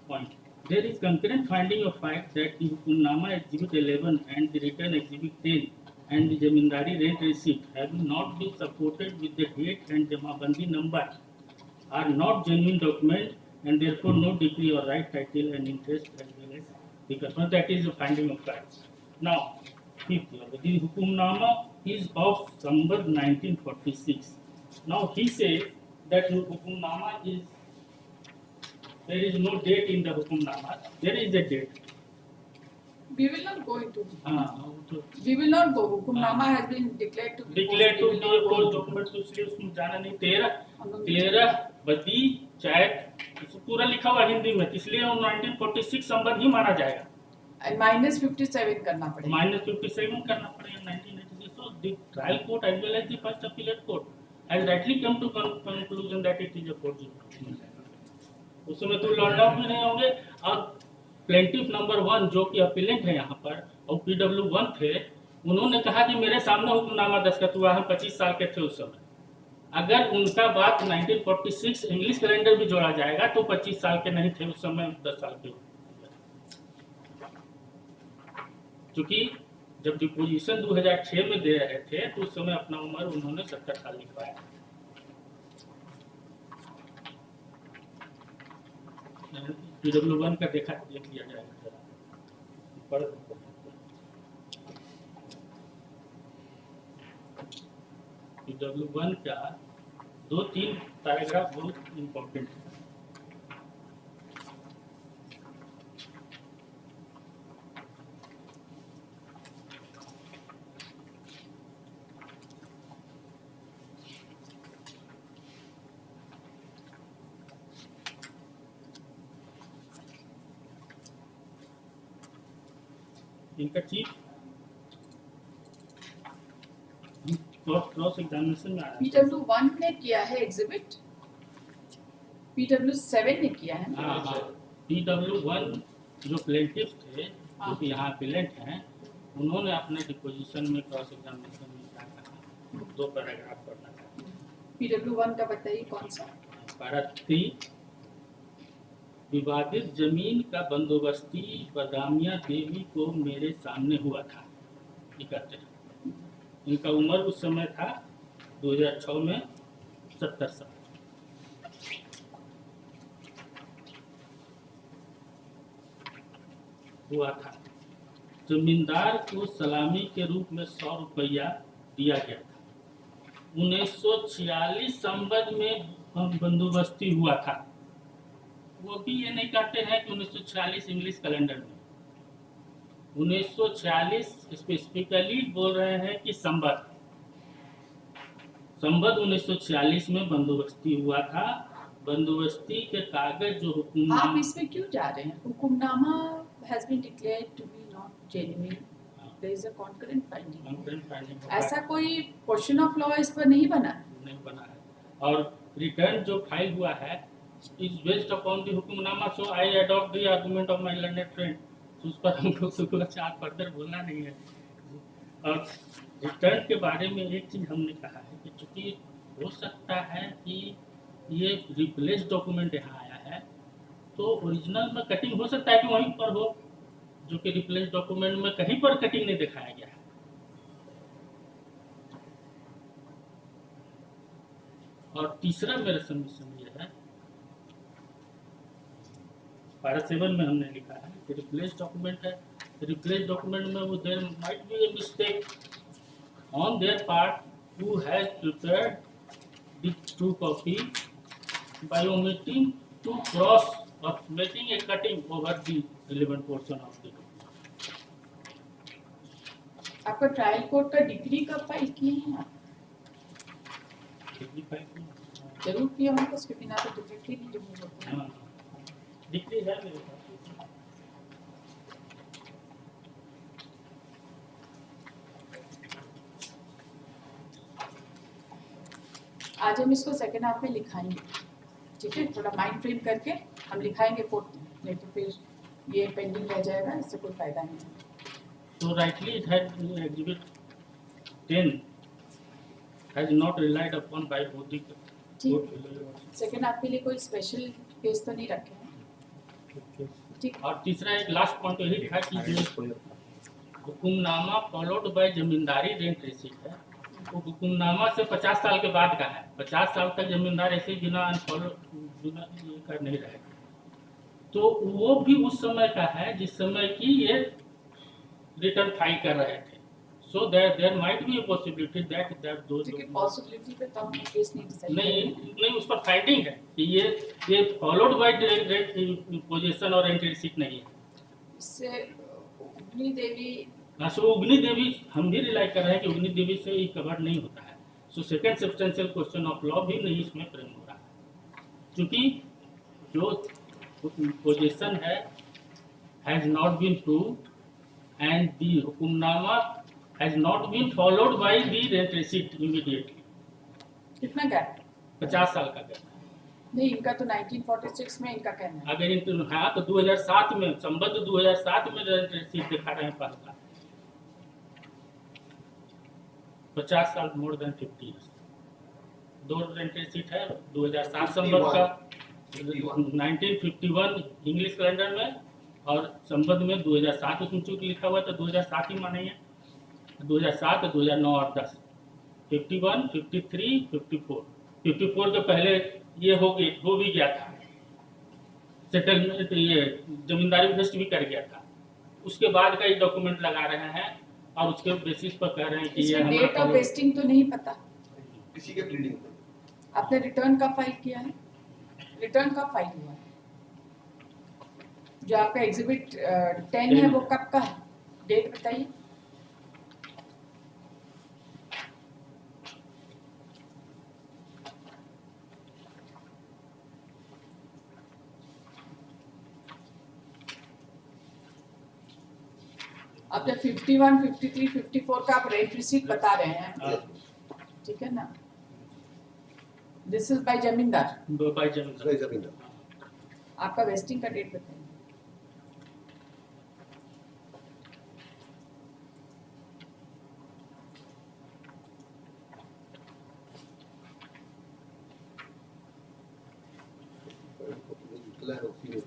[SPEAKER 5] point. There is concurrent finding of fact that the Hukumnama Exhibit 11 and the Return Exhibit 10 and the Jamindari rent receipt have not been supported with the date and Jamabandi number are not genuine document and therefore no decree or right title and interest as well as the customer. That is a finding of fact. Now, fifth, the Hukumnama is of December 1946. Now he says that Hukumnama is, there is no date in the Hukumnama. There is a date.
[SPEAKER 2] We will not go into.
[SPEAKER 5] तो
[SPEAKER 2] We will not go. Hukumnama has been declared to be.
[SPEAKER 5] Declare to
[SPEAKER 2] We will not go
[SPEAKER 5] court
[SPEAKER 2] into.
[SPEAKER 5] डॉक्यूमेंट तो इसलिए उसमें जाना नहीं 13 बदी chat इसको पूरा लिखा हुआ हिंदी में इसलिए 1946 संबंध ही माना जाएगा
[SPEAKER 2] And minus 57 करना पड़ेगा.
[SPEAKER 5] -57 करना पड़ेगा 1986 so the trial court as well as the first appellate court has rightly come to conclusion that it is a forgery. उसमें तो लॉन्ड आउट भी नहीं होंगे और प्लेंटिफ नंबर 1 जो कि अपीलेंट है यहाँ पर और PW1 थे उन्होंने कहा कि मेरे सामने हुक्मनामा दस्तखत हुआ हम 25 साल के थे उस समय अगर उनका बात 1946 इंग्लिश कैलेंडर भी जोड़ा जाएगा तो 25 साल के नहीं थे उस समय 10 साल के क्योंकि जब डिपोजिशन 2006 में दे रहे थे तो उस समय अपना उम्र उन्होंने 70 साल लिखवाया PW1 का देख लिया जाएगा PW1 का 2-3 पैराग्राफ बहुत इम्पोर्टेंट है इनका चीफ क्रॉस एग्जामिनेशन में आया
[SPEAKER 2] PW1 ने किया है एग्जिबिट. PW7 ने किया है.
[SPEAKER 5] हाँ PW1 जो प्लेंटिफ थे जो कि यहाँ अपीलेंट हैं उन्होंने अपने डिपोजिशन में क्रॉस एग्जामिनेशन में क्या कहा 2 पैराग्राफ पढ़ना था
[SPEAKER 2] PW1 का बताइए कौन सा.
[SPEAKER 5] पैरा 3 विवादित जमीन का बंदोबस्ती बदामिया देवी को मेरे सामने हुआ था ये कहते हैं इनका उम्र उस समय था 2006 में 70 साल हुआ था जमींदार को सलामी के रूप में 100 रुपया दिया गया था 1946 संबंध में बंदोबस्ती हुआ था वो भी ये नहीं कहते हैं कि 1946 इंग्लिश कैलेंडर में 1946 स्पेसिफिकली बोल रहे हैं कि संबंध 1946 में बंदोबस्ती हुआ था बंदोबस्ती के कागज जो हुकुमनामा
[SPEAKER 2] आप इसमें क्यों जा रहे हैं. हुकुमनामा has been declared to be not genuine. There is a concurrent finding. ऐसा कोई क्वेश्चन ऑफ लॉ इस पर नहीं बना
[SPEAKER 5] है और रिटर्न जो फाइल हुआ है is based upon the हुकुमनामा so I adopt the argument of my learned friend. तो उस पर हमको कुछ आप फर्दर बोलना नहीं है और रिटर्न के बारे में एक चीज हमने कहा है कि चूंकि हो सकता है कि ये रिप्लेस डॉक्यूमेंट यहाँ आया है तो ओरिजिनल में कटिंग हो सकता है कि वहीं पर हो जो कि रिप्लेस डॉक्यूमेंट में कहीं पर कटिंग नहीं दिखाया गया है और तीसरा मेरा सबमिशन ये है पैरा 7 में हमने लिखा है कि रिप्लेस डॉक्यूमेंट है रिप्लेस डॉक्यूमेंट में वो there might be a mistake on their part who has prepared the true copy by omitting to cross और making a cutting over the relevant portion of the
[SPEAKER 2] आपका trial court का degree कब file किए हैं आप. जरूर किया होगा उसके बिना तो डिफेक्ट ही नहीं रिमूव होता है.
[SPEAKER 5] डिक्री है मेरे पास।
[SPEAKER 2] आज हम इसको सेकेंड हाफ में लिखाएंगे, ठीक है, थोड़ा माइंड फ्रेम करके हम लिखाएंगे कोर्ट में, नहीं तो फिर ये पेंडिंग रह जाएगा, इससे कोई फायदा नहीं है।
[SPEAKER 5] So rightly it had exhibit 10 has not relied upon by both the
[SPEAKER 2] ठीक, सेकेंड हाफ के लिए कोई स्पेशल केस तो नहीं रखे हैं, ठीक।
[SPEAKER 5] और तीसरा एक लास्ट पॉइंट यही था कि जो hukumnama followed by zamindari rent receipt है, वो हुकुमनामा से 50 साल के बाद का है। 50 साल तक जमींदार ऐसे ही बिना अनफॉलो बिना ये कर नहीं रहेगा, तो वो भी उस समय का है जिस समय की ये रिटर्न फाइल कर रहे थे। So there might be a possibility that those
[SPEAKER 2] ठीक है, पॉसिबिलिटी पे तो हम केस नहीं डिसाइड
[SPEAKER 5] नहीं उस पर फाइंडिंग है कि ये फॉलोड बाय रेंट पोजीशन और रेंट रिसीट नहीं है।
[SPEAKER 2] इससे उगनी देवी
[SPEAKER 5] हाँ, सो उगनी देवी हम भी रिलाई कर रहे हैं कि उगनी देवी से ये कवर नहीं होता है। So second substantial question of law भी नहीं इसमें फ्रेम हो रहा है, क्योंकि जो पोजीशन है has not been proved and the hukumnama has not been followed by the rent receipt immediately.
[SPEAKER 2] कितना गैप?
[SPEAKER 5] 50 साल का गैप है।
[SPEAKER 2] नहीं, इनका तो 1946 में इनका कहना है।
[SPEAKER 5] अगर इन हाँ तो 2007 में संबद्ध 2007 में रेंट रिसीट दिखा रहे हैं पहला 50 साल मोर देन 50 years। दो रेंट रिसीट है 2007 संबद्ध का 1951 इंग्लिश कैलेंडर में और संबद्ध में 2007 उसमें चूंकि लिखा हुआ है तो 2007 ही मानेंगे। 2007 2009 और 10 51 53 54 के पहले ये हो भी गया था सेटलमेंट, ये जमींदारी वेस्ट भी कर गया था। उसके बाद का ये डॉक्यूमेंट लगा रहे हैं और उसके बेसिस पर कह रहे हैं कि ये
[SPEAKER 2] इसमें डेट ऑफ वेस्टिंग तो नहीं पता।
[SPEAKER 7] किसी के प्लीडिंग पे
[SPEAKER 2] आपने रिटर्न कब फाइल किया है? रिटर्न कब फाइल हुआ है? जो आपका एग्जिबिट 10 है वो कब का है? डेट बताइए। आपने 51, 53, 54 का आप रेंट रिसीट बता रहे हैं, ठीक है ना? दिस इज बाय जमींदार।
[SPEAKER 5] बाय जमींदार।
[SPEAKER 7] जमींदार
[SPEAKER 2] आपका वेस्टिंग का डेट बताइए।
[SPEAKER 7] निकला है उसी में।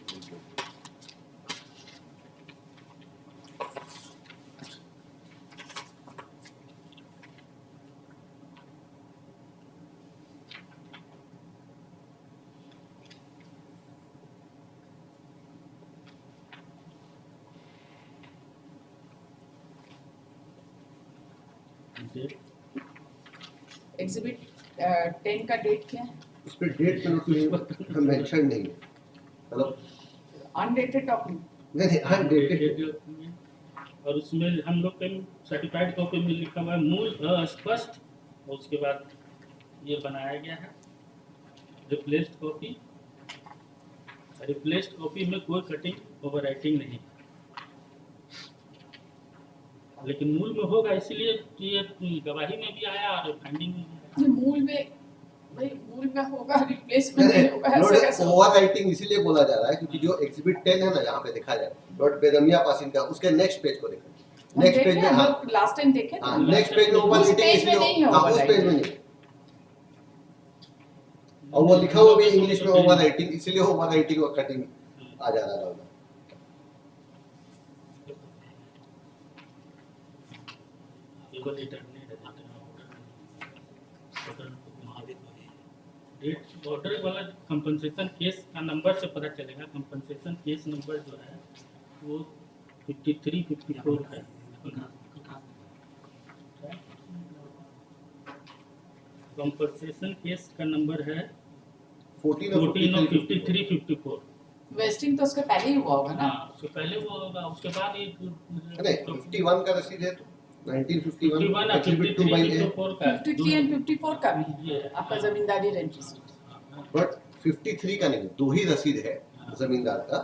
[SPEAKER 2] एग्जिबिट 10 का डेट क्या है?
[SPEAKER 7] इस पे डेट का मेंशन नहीं है, मतलब
[SPEAKER 2] अनडेटेड डॉक्यूमेंट।
[SPEAKER 7] नहीं अनडेटेड।
[SPEAKER 5] और उसमें हम लोग के सर्टिफाइड कॉपी में लिखा हुआ है मूल अस्पष्ट, और उसके बाद ये बनाया गया है रिप्लेस्ड कॉपी। रिप्लेस्ड कॉपी में कोई कटिंग ओवरराइटिंग नहीं, लेकिन मूल में होगा, इसलिए ये गवाही में भी आया और फाइंडिंग में भी आया।
[SPEAKER 2] मूल में भाई मूल में होगा, रिप्लेसमेंट नहीं होगा, ऐसे कैसे?
[SPEAKER 7] ओवर राइटिंग इसीलिए बोला जा रहा है क्योंकि जो एग्जिबिट 10 है ना यहाँ पे देखा जाए डॉट बेदमिया पासिंग का, उसके नेक्स्ट पेज को देखा, नेक्स्ट पेज में
[SPEAKER 2] हम
[SPEAKER 7] हाँ
[SPEAKER 2] लोग लास्ट टाइम देखे थे।
[SPEAKER 7] हाँ नेक्स्ट पेज में ओवर
[SPEAKER 2] उस
[SPEAKER 7] राइटिंग
[SPEAKER 2] पेज में नहीं
[SPEAKER 7] इसलिए
[SPEAKER 2] है
[SPEAKER 7] हाँ उस पेज में नहीं, और वो लिखा हुआ भी इंग्लिश में ओवर राइटिंग, इसलिए ओवर राइटिंग और कटिंग आ जा रहा है।
[SPEAKER 5] ऑर्डर वाला कंपनसेशन केस का नंबर से पता चलेगा। कंपनसेशन केस नंबर जो है वो 53 54 है। कंपनसेशन केस का नंबर है
[SPEAKER 7] 14 और
[SPEAKER 5] 53 54।
[SPEAKER 2] वेस्टिंग तो उसके पहले ही हुआ होगा ना?
[SPEAKER 5] हाँ, उसके पहले वो होगा, उसके बाद ये
[SPEAKER 7] नहीं 51 का रसीद है तो 1951
[SPEAKER 5] 51
[SPEAKER 7] एग्जिबिट 2 बाय
[SPEAKER 2] 53 एंड 54 का भी
[SPEAKER 5] ये है।
[SPEAKER 2] आपका जमींदारी रेंट रिसीट।
[SPEAKER 7] बट 53 का नहीं, दो ही रसीद है, जमींदार का,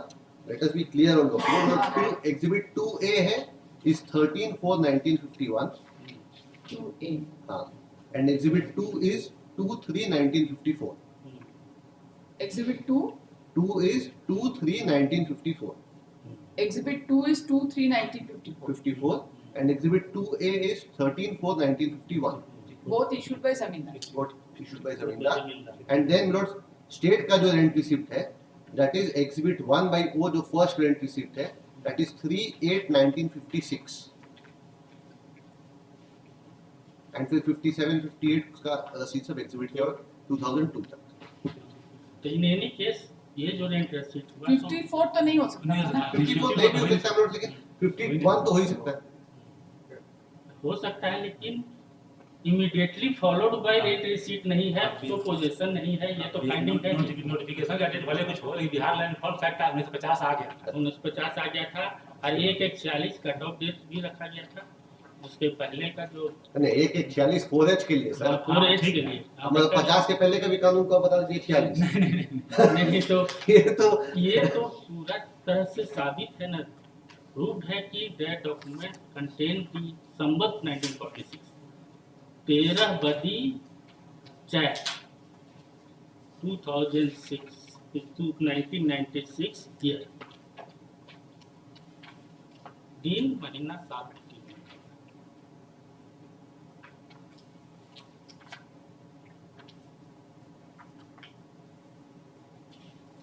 [SPEAKER 7] let us be clear on document. Exhibit 2A है is 13/4/1951.
[SPEAKER 2] 2A.
[SPEAKER 7] हाँ, and exhibit 2 is 2/3/1954.
[SPEAKER 2] Exhibit 2.
[SPEAKER 7] 2 is 2/3/1954.
[SPEAKER 2] Exhibit 2 is 2/3/1954.
[SPEAKER 7] 54 and exhibit 2A is 13/4/1951.
[SPEAKER 2] Both issued by Zamindar.
[SPEAKER 7] What issued by जमींदार. And then Lord, state का जो rent receipt है, that is exhibit 1/O जो first rent receipt है, that is 3/8/1956. And फिर 57-58 का रसीद सब exhibit है और 2002 तक.
[SPEAKER 5] तो इन एनी केस ये जो रेंट रसीद हुआ
[SPEAKER 2] 54 तो नहीं हो सकता
[SPEAKER 5] नहीं हो
[SPEAKER 2] ना.
[SPEAKER 5] सकता.
[SPEAKER 7] 54 नहीं भी हो सकता है Lord, लेकिन 51 तो हो ही सकता है.
[SPEAKER 5] हो सकता है, लेकिन immediately followed by rate receipt नहीं है, तो पोजीशन नहीं है, ये तो फाइंडिंग है.
[SPEAKER 1] नोटिफिकेशन का डेट भले कुछ हो, लेकिन बिहार लैंड फॉल फैक्ट 1950 आ गया था.
[SPEAKER 5] 1950 आ गया था और 1/1/46 कट ऑफ डेट भी रखा गया था. उसके पहले का जो
[SPEAKER 7] नहीं, 1/46 4H के लिए सर.
[SPEAKER 5] 4H के लिए
[SPEAKER 7] मतलब 50 के पहले का भी कानून को बता दीजिए 46.
[SPEAKER 5] नहीं, तो
[SPEAKER 7] ये तो
[SPEAKER 5] पूरा तरह से साबित है ना, प्रूव्ड है कि दैट डॉक्यूमेंट कंटेन दी संवत 1946 13 बदी 4 2006 to 1996 ईयर दिन महीना 7 दिन.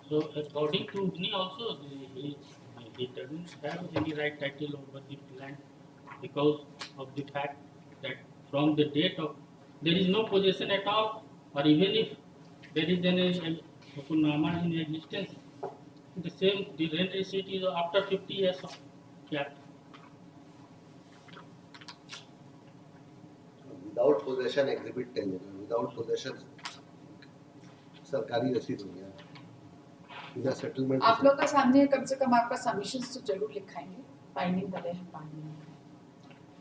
[SPEAKER 5] So according to me also, he doesn't have any right title over the land because of the fact that from the date of there is no possession at all, or even if there is any hukunama in existence, the same the rent receipt is after 50 years of gap.
[SPEAKER 7] Without possession exhibit 10 है, without possession सरकारी रसीद हो गया. बिना settlement
[SPEAKER 2] आप लोग का सामने कम से कम आपका सबमिशंस तो जरूर लिखाएंगे. फाइंडिंग वाले हैं फाइंडिंग,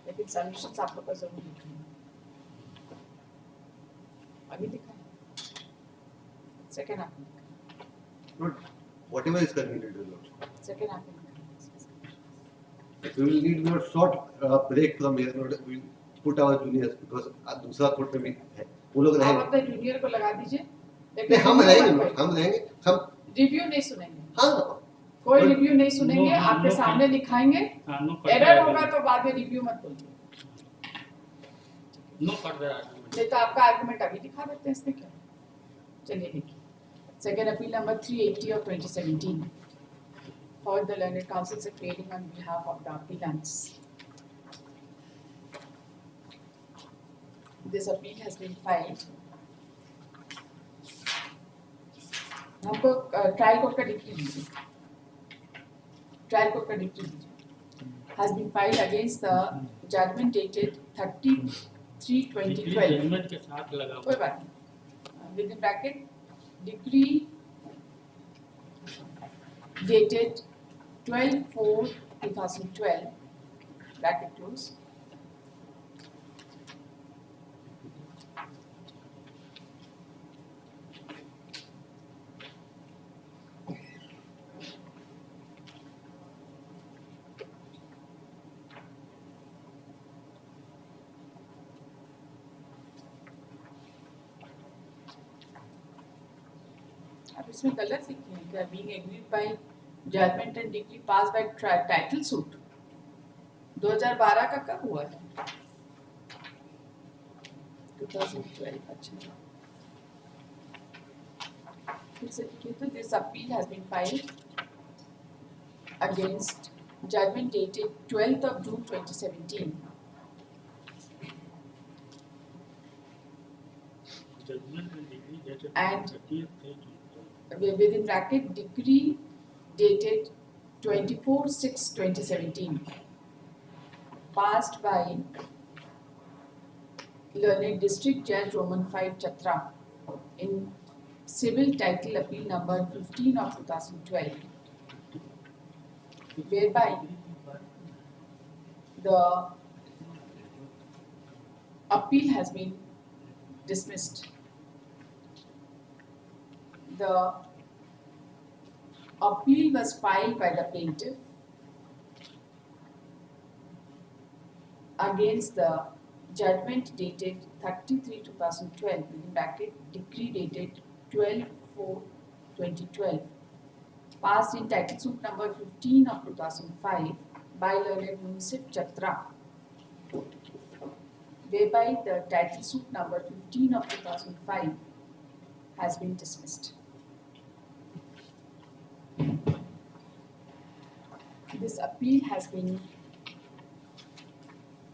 [SPEAKER 2] लेकिन सबमिशंस आप लोग का जरूर लिखाएंगे. अभी दिखाएं. सेकंड आप लिखाएं.
[SPEAKER 7] whatever is convenient to Lord.
[SPEAKER 2] Second आप लिखाएं.
[SPEAKER 7] We will need a short break from here. Lord. We will put our juniors because दूसरा कोर्ट में भी है, वो लोग
[SPEAKER 2] आप
[SPEAKER 7] रहेंगे.
[SPEAKER 2] अपने जूनियर को लगा दीजिए.
[SPEAKER 7] नहीं, हम रहेंगे, हम रहेंगे, हम.
[SPEAKER 2] रिव्यू नहीं सुनेंगे.
[SPEAKER 7] हाँ,
[SPEAKER 2] कोई रिव्यू नहीं सुनेंगे.
[SPEAKER 5] No,
[SPEAKER 2] आपके
[SPEAKER 5] no,
[SPEAKER 2] सामने लिखाएंगे.
[SPEAKER 5] No
[SPEAKER 2] एरर होगा तो बाद में रिव्यू मत बोलिए.
[SPEAKER 5] no further argument.
[SPEAKER 2] नहीं तो आपका आर्गुमेंट अभी दिखा देते हैं. इसमें क्या है? चलिए लिखिए. Second appeal number 380 of 2017 for the learned counsels appearing on behalf of the appellants. This appeal has been filed. हमको ट्रायल कोर्ट का डिक्री दीजिए. ट्रायल कोर्ट का डिक्री दीजिए. Has been filed against the judgment dated 30/3/2012.
[SPEAKER 5] Judgment के साथ लगा
[SPEAKER 2] कोई बात नहीं. Within bracket, decree dated 12/4/2012, bracket close. अब इसमें गलत लिखी है क्या? Being agreed by judgment and decree passed by title suit 2012 का कब हुआ है? 2012. अच्छा, फिर से लिखिए. तो this appeal has been filed against judgment dated 12th of June 2017.
[SPEAKER 5] judgment and decree dated
[SPEAKER 2] And
[SPEAKER 5] 30th
[SPEAKER 2] within bracket, decree dated 24/6/2017 passed by learned district judge Roman 5 Chatra in civil title appeal number 15 of 2012, whereby the appeal has been dismissed. The appeal was filed by the plaintiff against the judgment dated 30/3/2012 within bracket decree dated 12/4/2012 passed in title suit number 15 of 2005 by learned Munsif Chatra, whereby the title suit number 15 of 2005 has been dismissed. This appeal has been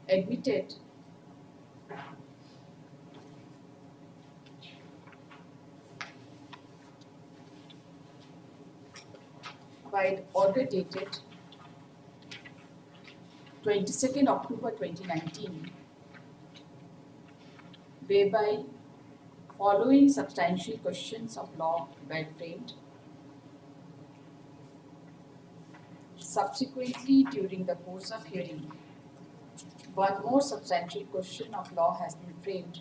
[SPEAKER 2] admitted by order dated 22nd October 2019, whereby following substantial questions of law were framed. Subsequently, during the course of hearing, one more substantial question of law has been framed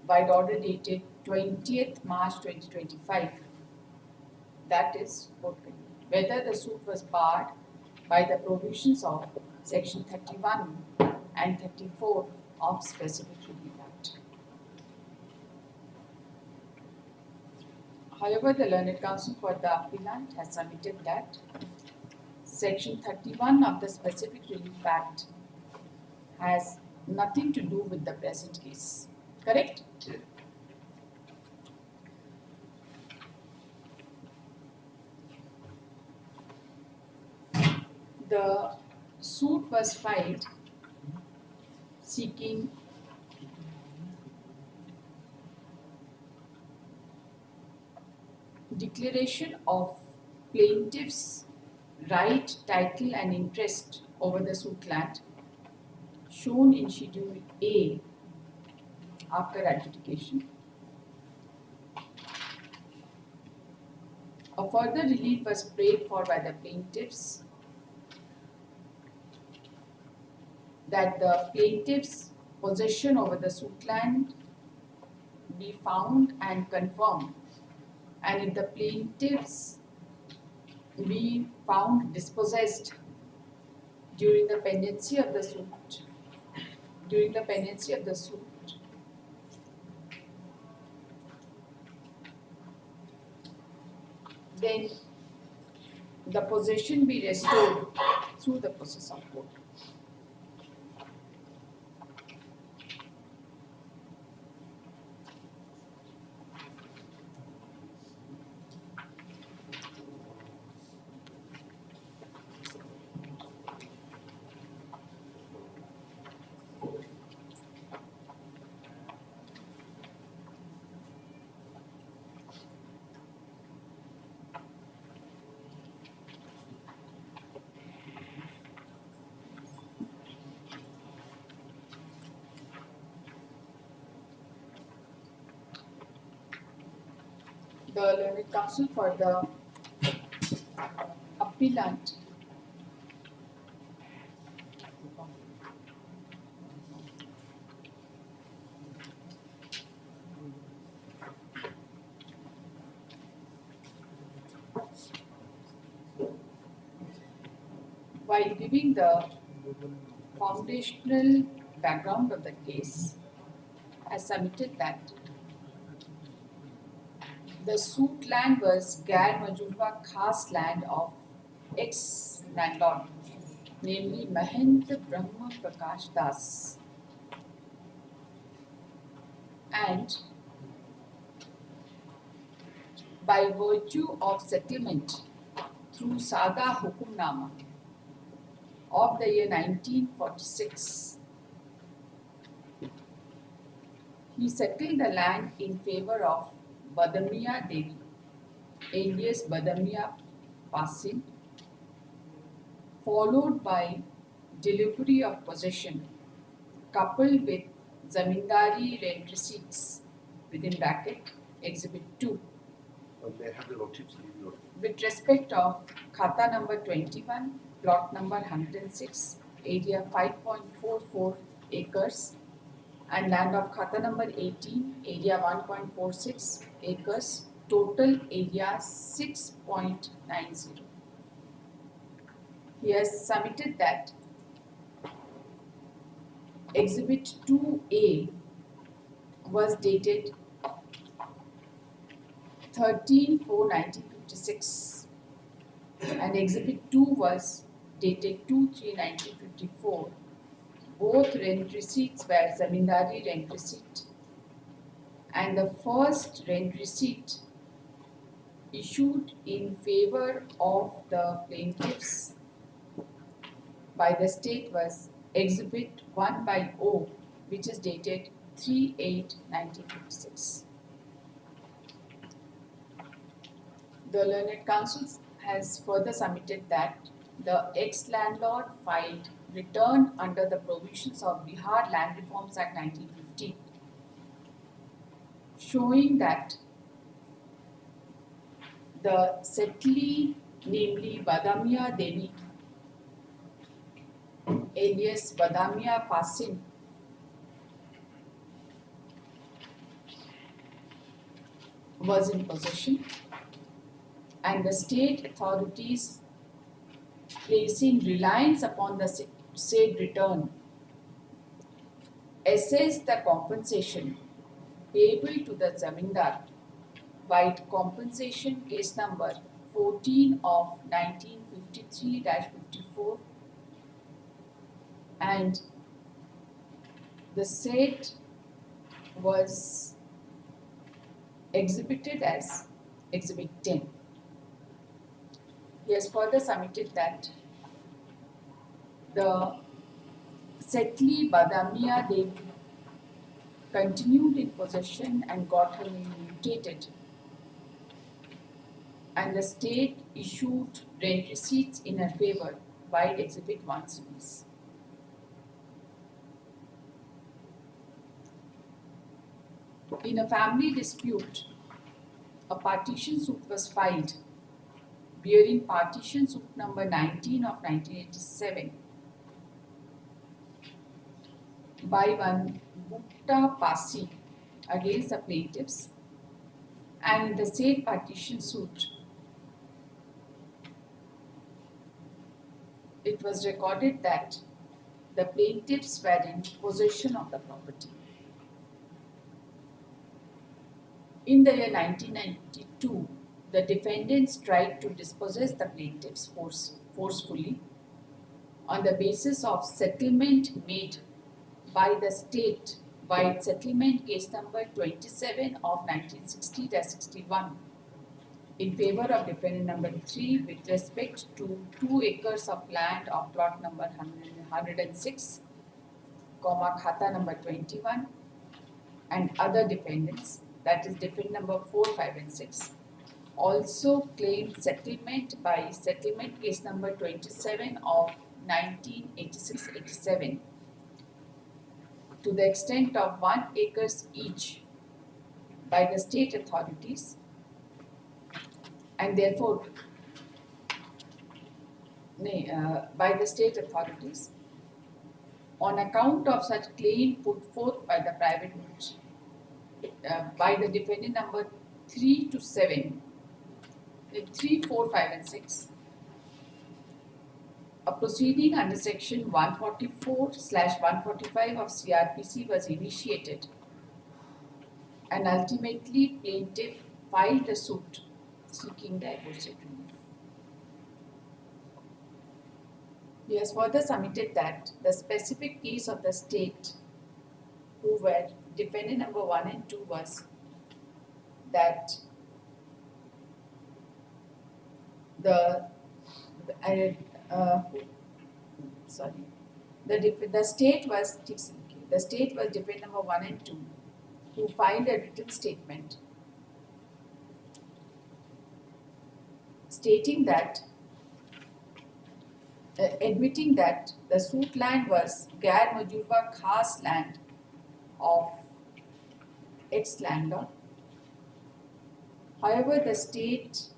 [SPEAKER 2] by order dated 20th March 2025. That is, whether the suit was barred by the provisions of Section 31 and 34 of Specific Relief Act. However, the learned counsel for the appellant has submitted that Section 31 of the Specific Relief Act has nothing to do with the present case. Correct?
[SPEAKER 7] Yes.
[SPEAKER 2] The suit was filed seeking declaration of plaintiff's right, title and interest over the suit land shown in Schedule A after adjudication. A further relief was prayed for by the plaintiffs that the plaintiff's possession over the suit land be found and confirmed, and if the plaintiffs be found dispossessed during the pendency of the suit, then the possession be restored through the process of court. The learned counsel for the appellant while giving the foundational background of the case has submitted that the suit land was Gair Majurwa Khas land of ex-landlord, namely Mahendra Brahma Prakash Das, and by virtue of settlement through Sada Hukumnama of the year 1946, he settled the land in favor of Badamiya Devi, alias Badamiya Pasin, followed by delivery of possession coupled with Zamindari rent receipts within bracket Exhibit 2
[SPEAKER 7] May I have the lordships leave your
[SPEAKER 2] with respect of Khata number 21, plot number 106, area 5.44 acres, and land of Khata number 18, area 1.46 acres, total area 6.90. He has submitted that Exhibit 2A was dated 13/4/1956 and Exhibit 2 was dated 2/3/1954. Both rent receipts were zamindari rent receipt, and the first rent receipt issued in favor of the plaintiffs by the state was Exhibit 1/O, which is dated 3/8/1956. The learned counsel has further submitted that the ex-landlord filed return under the provisions of Bihar Land Reforms Act 1950, showing that the settlee, namely Badamia Devi, alias Badamia Pasin, was in possession, and the state authorities, placing reliance upon the said return, assessed the compensation payable to the zamindar by compensation case number 14 of 1953-54, and the said was exhibited as Exhibit 10. He has further submitted that the settlee Badamia Devi continued in possession and got her name mutated, and the state issued rent receipts in her favor by Exhibit 1 series. In a family dispute, a partition suit was filed bearing partition suit number 19 of 1987 by one Bhutta Pasi against the plaintiffs, and in the said partition suit, it was recorded that the plaintiffs were in possession of the property. In the year 1992, the defendants tried to dispossess the plaintiffs forcefully on the basis of settlement made by the state by its settlement case number 27 of 1960-61 in favor of defendant number 3 with respect to 2 acres of land of plot number 106, khata number 21, and other defendants, that is defendant number 4, 5 and 6, also claimed settlement by settlement case number 27 of 1986-87 to the extent of 1 acres each by the state authorities, and therefore by the state authorities on account of such claim put forth by the private by the defendant number 3 to 7, 3, 4, 5 and 6. A proceeding under section 144/145 of CRPC was initiated, and ultimately plaintiff filed a suit seeking the aforesaid relief. He has further submitted that the specific case of the state who were defendant number 1 and 2 was that the state was defendant number 1 and 2 who filed a written statement stating that admitting that the suit land was Gair Majurba Khas land of ex-landlord. However, the state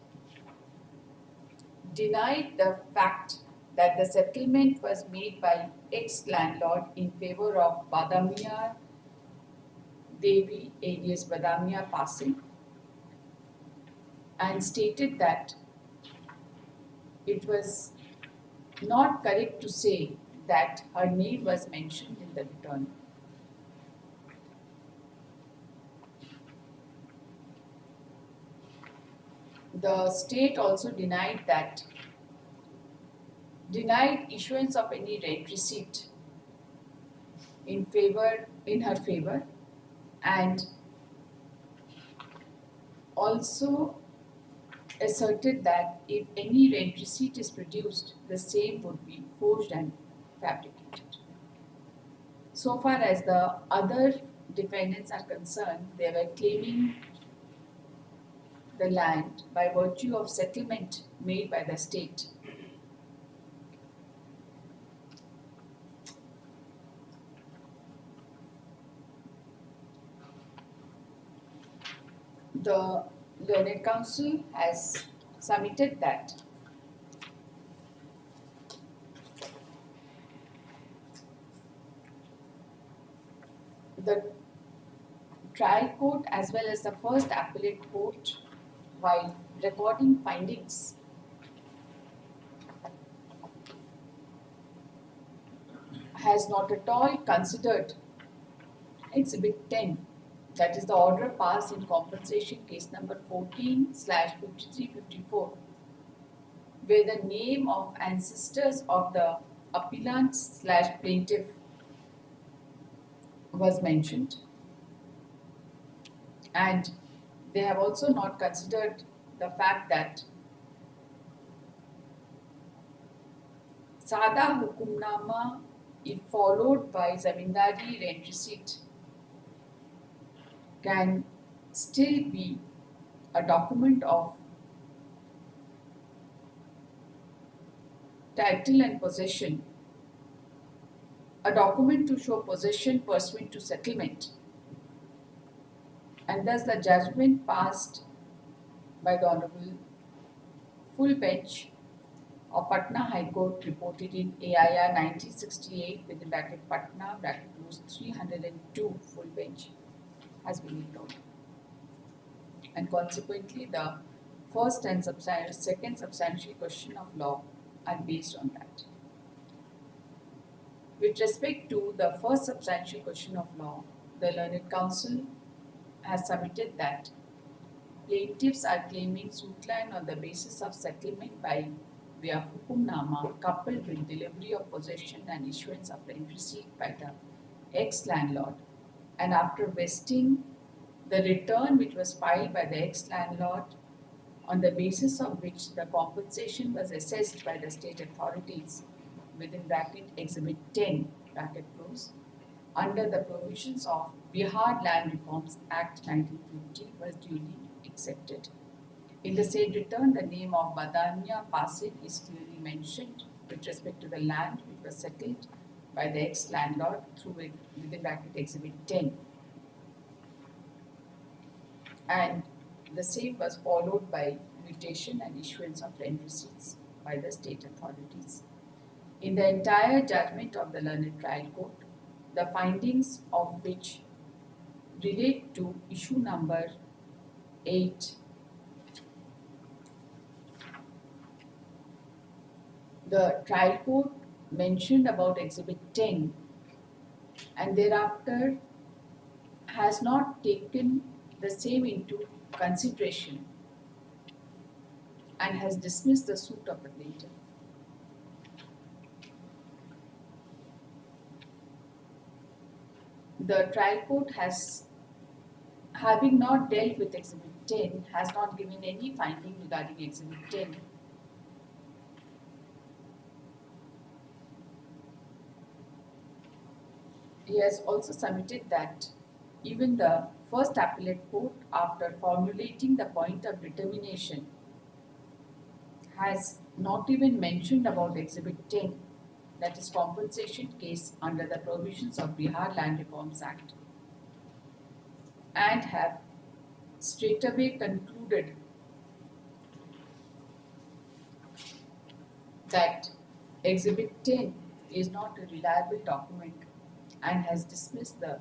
[SPEAKER 2] denied the fact that the settlement was made by ex-landlord in favor of Badamia Devi alias Badamia Pasin, and stated that it was not correct to say that her name was mentioned in the return. The state also denied issuance of any rent receipt in her favor, and also asserted that if any rent receipt is produced, the same would be forged and fabricated. So far as the other defendants are concerned, they were claiming the land by virtue of settlement made by the state. The Learned Council has submitted that the trial court as well as the first appellate court, while recording findings, has not at all considered Exhibit 10, that is the order passed in compensation case number 14/5354, where the name of ancestors of the appellant/plaintiff was mentioned, and they have also not considered the fact that Sada Hukumnama, if followed by Zamindari rent receipt, can still be a document of title and possession, a document to show possession pursuant to settlement, and thus the judgment passed by the Honorable Full Bench of Patna High Court reported in AIR 1968 within bracket Patna bracket close 302 Full Bench has been ignored, and consequently the first and second substantial question of law are based on that. With respect to the first substantial question of law, the Learned Council has submitted that plaintiffs are claiming suitline on the basis of settlement by way of hukumnama coupled with delivery of possession and issuance of rent receipt by the ex-landlord, and after vesting the return which was filed by the ex-landlord, on the basis of which the compensation was assessed by the state authorities within bracket Exhibit 10 bracket close under the provisions of Bihar Land Reforms Act 1950 was duly accepted. In the said return, the name of Badania Pasil is clearly mentioned with respect to the land which was settled by the ex-landlord through within bracket Exhibit 10. And the same was followed by mutation and issuance of rent receipts by the state authorities. In the entire judgment of the Learned Trial Court, the findings of which relate to issue number 8, the trial court mentioned about Exhibit 10 and thereafter has not taken the same into consideration and has dismissed the suit of the plaintiff. The trial court has, having not dealt with Exhibit 10, has not given any finding regarding Exhibit 10. He has also submitted that even the first appellate court, after formulating the point of determination, has not even mentioned about Exhibit 10, that is compensation case under the provisions of Bihar Land Reforms Act, and have straightaway concluded that Exhibit 10 is not a reliable document and has dismissed the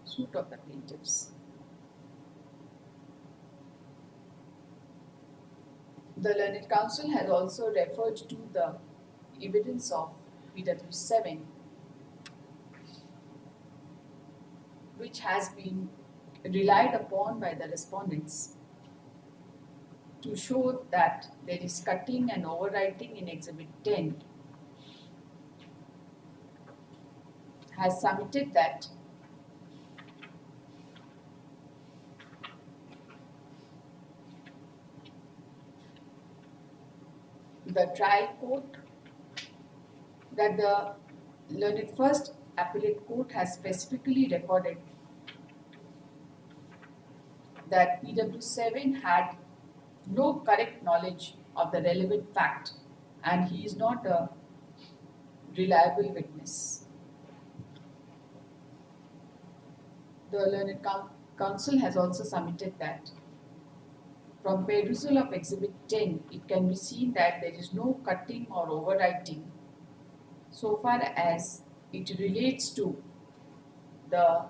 [SPEAKER 2] suit of the plaintiffs. The Learned Counsel has also referred to the evidence of PW7, which has been relied upon by the respondents to show that there is cutting and overwriting in Exhibit 10, has submitted that the trial court, that the Learned First Appellate Court has specifically recorded that PW7 had no correct knowledge of the relevant fact and he is not a reliable witness. The Learned Counsel has also submitted that from perusal of Exhibit 10, it can be seen that there is no cutting or overwriting so far as it relates to the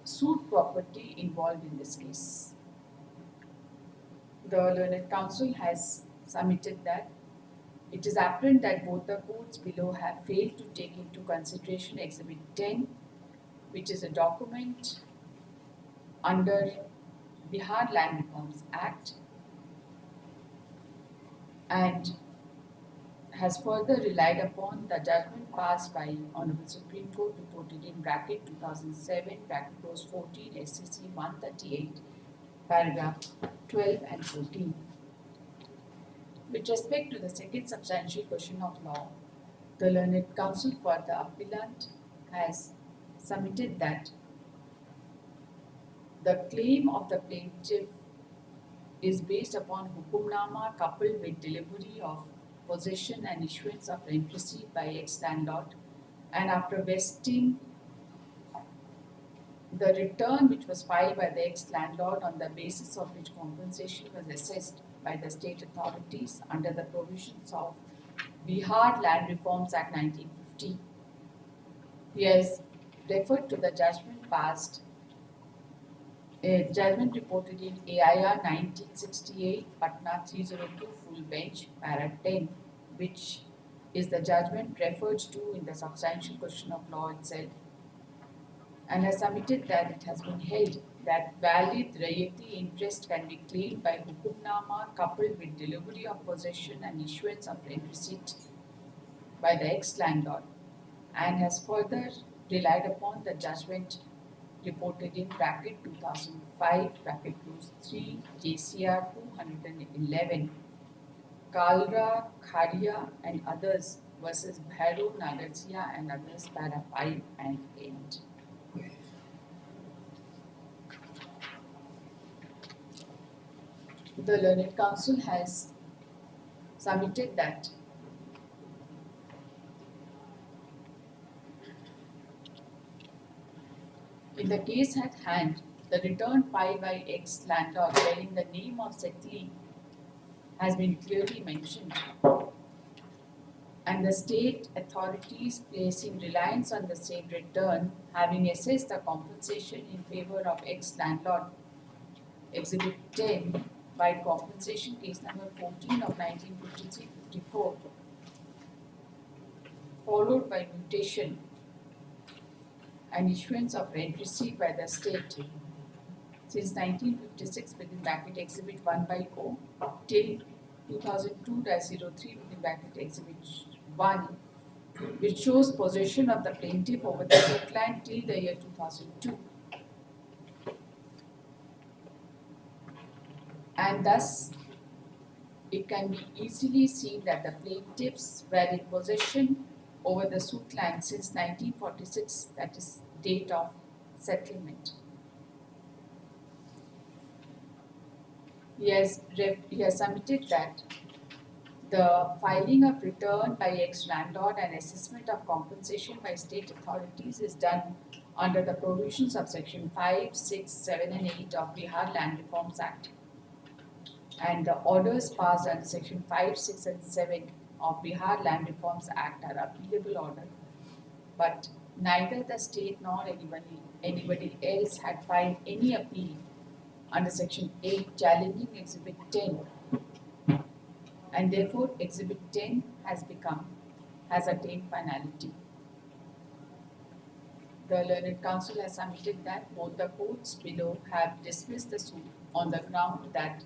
[SPEAKER 2] suit property involved in this case. The Learned Counsel has submitted that it is apparent that both the courts below have failed to take into consideration Exhibit 10, which is a document under Bihar Land Reforms Act, and has further relied upon the judgment passed by Honorable Supreme Court reported in bracket 2007 bracket close 14 SCC 138 paragraph 12 and 14. With respect to the second substantial question of law, the Learned Counsel for the appellant has submitted that the claim of the plaintiff is based upon hukumnama coupled with delivery of possession and issuance of rent receipt by ex-landlord, and after vesting the return which was filed by the ex-landlord on the basis of which compensation was assessed by the state authorities under the provisions of Bihar Land Reforms Act 1950. He has referred to the judgment passed, a judgment reported in AIR 1968, Patna 302, full bench, para 10, which is the judgment referred to in the substantial question of law itself, and has submitted that it has been held that valid rayati interest can be claimed by hukumnama coupled with delivery of possession and issuance of rent receipt by the ex-landlord, and has further relied upon the judgment reported in bracket 2005 bracket close 3 JCR 211 Kalra, Kharia and others versus Bhairo, Nagarsia and others para 5 and 8. The Learned Counsel has submitted that in the case at hand, the return filed by ex-landlord bearing the name of settlee has been clearly mentioned, and the state authorities placing reliance on the same return, having assessed the compensation in favor of ex-landlord, Exhibit 10, by compensation case number 14 of 1953-54, followed by mutation and issuance of rent receipt by the state since 1956 within bracket Exhibit 1/0 till 2002-03 within bracket Exhibit 1, which shows possession of the plaintiff over the wetland till the year 2002. And thus, it can be easily seen that the plaintiffs were in possession over the suit land since 1946, that is date of settlement. He has submitted that the filing of return by ex-landlord and assessment of compensation by state authorities is done under the provisions of Section 5, 6, 7 and 8 of Bihar Land Reforms Act. And the orders passed under Section 5, 6 and 7 of Bihar Land Reforms Act are appealable order. But neither the state nor anybody else had filed any appeal under Section 8 challenging Exhibit 10 and therefore Exhibit 10 has attained finality. The learned counsel has submitted that both the courts below have dismissed the suit on the ground that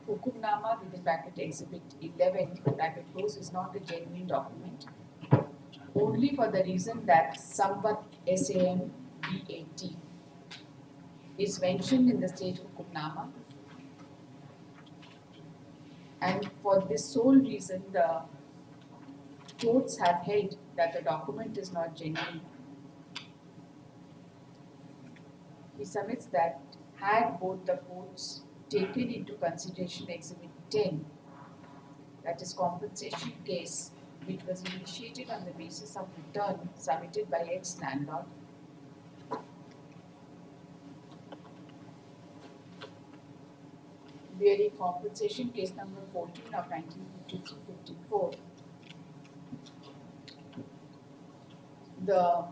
[SPEAKER 2] Hukumnama within bracket Exhibit 11 bracket close is not a genuine document, only for the reason that Samvat SAM BAT is mentioned in the state Hukumnama, and for this sole reason the courts have held that the document is not genuine. He submits that had both the courts taken into consideration Exhibit 10, that is compensation case, which was initiated on the basis of return submitted by ex-landlord, bearing compensation case number 14 of 1953-54, the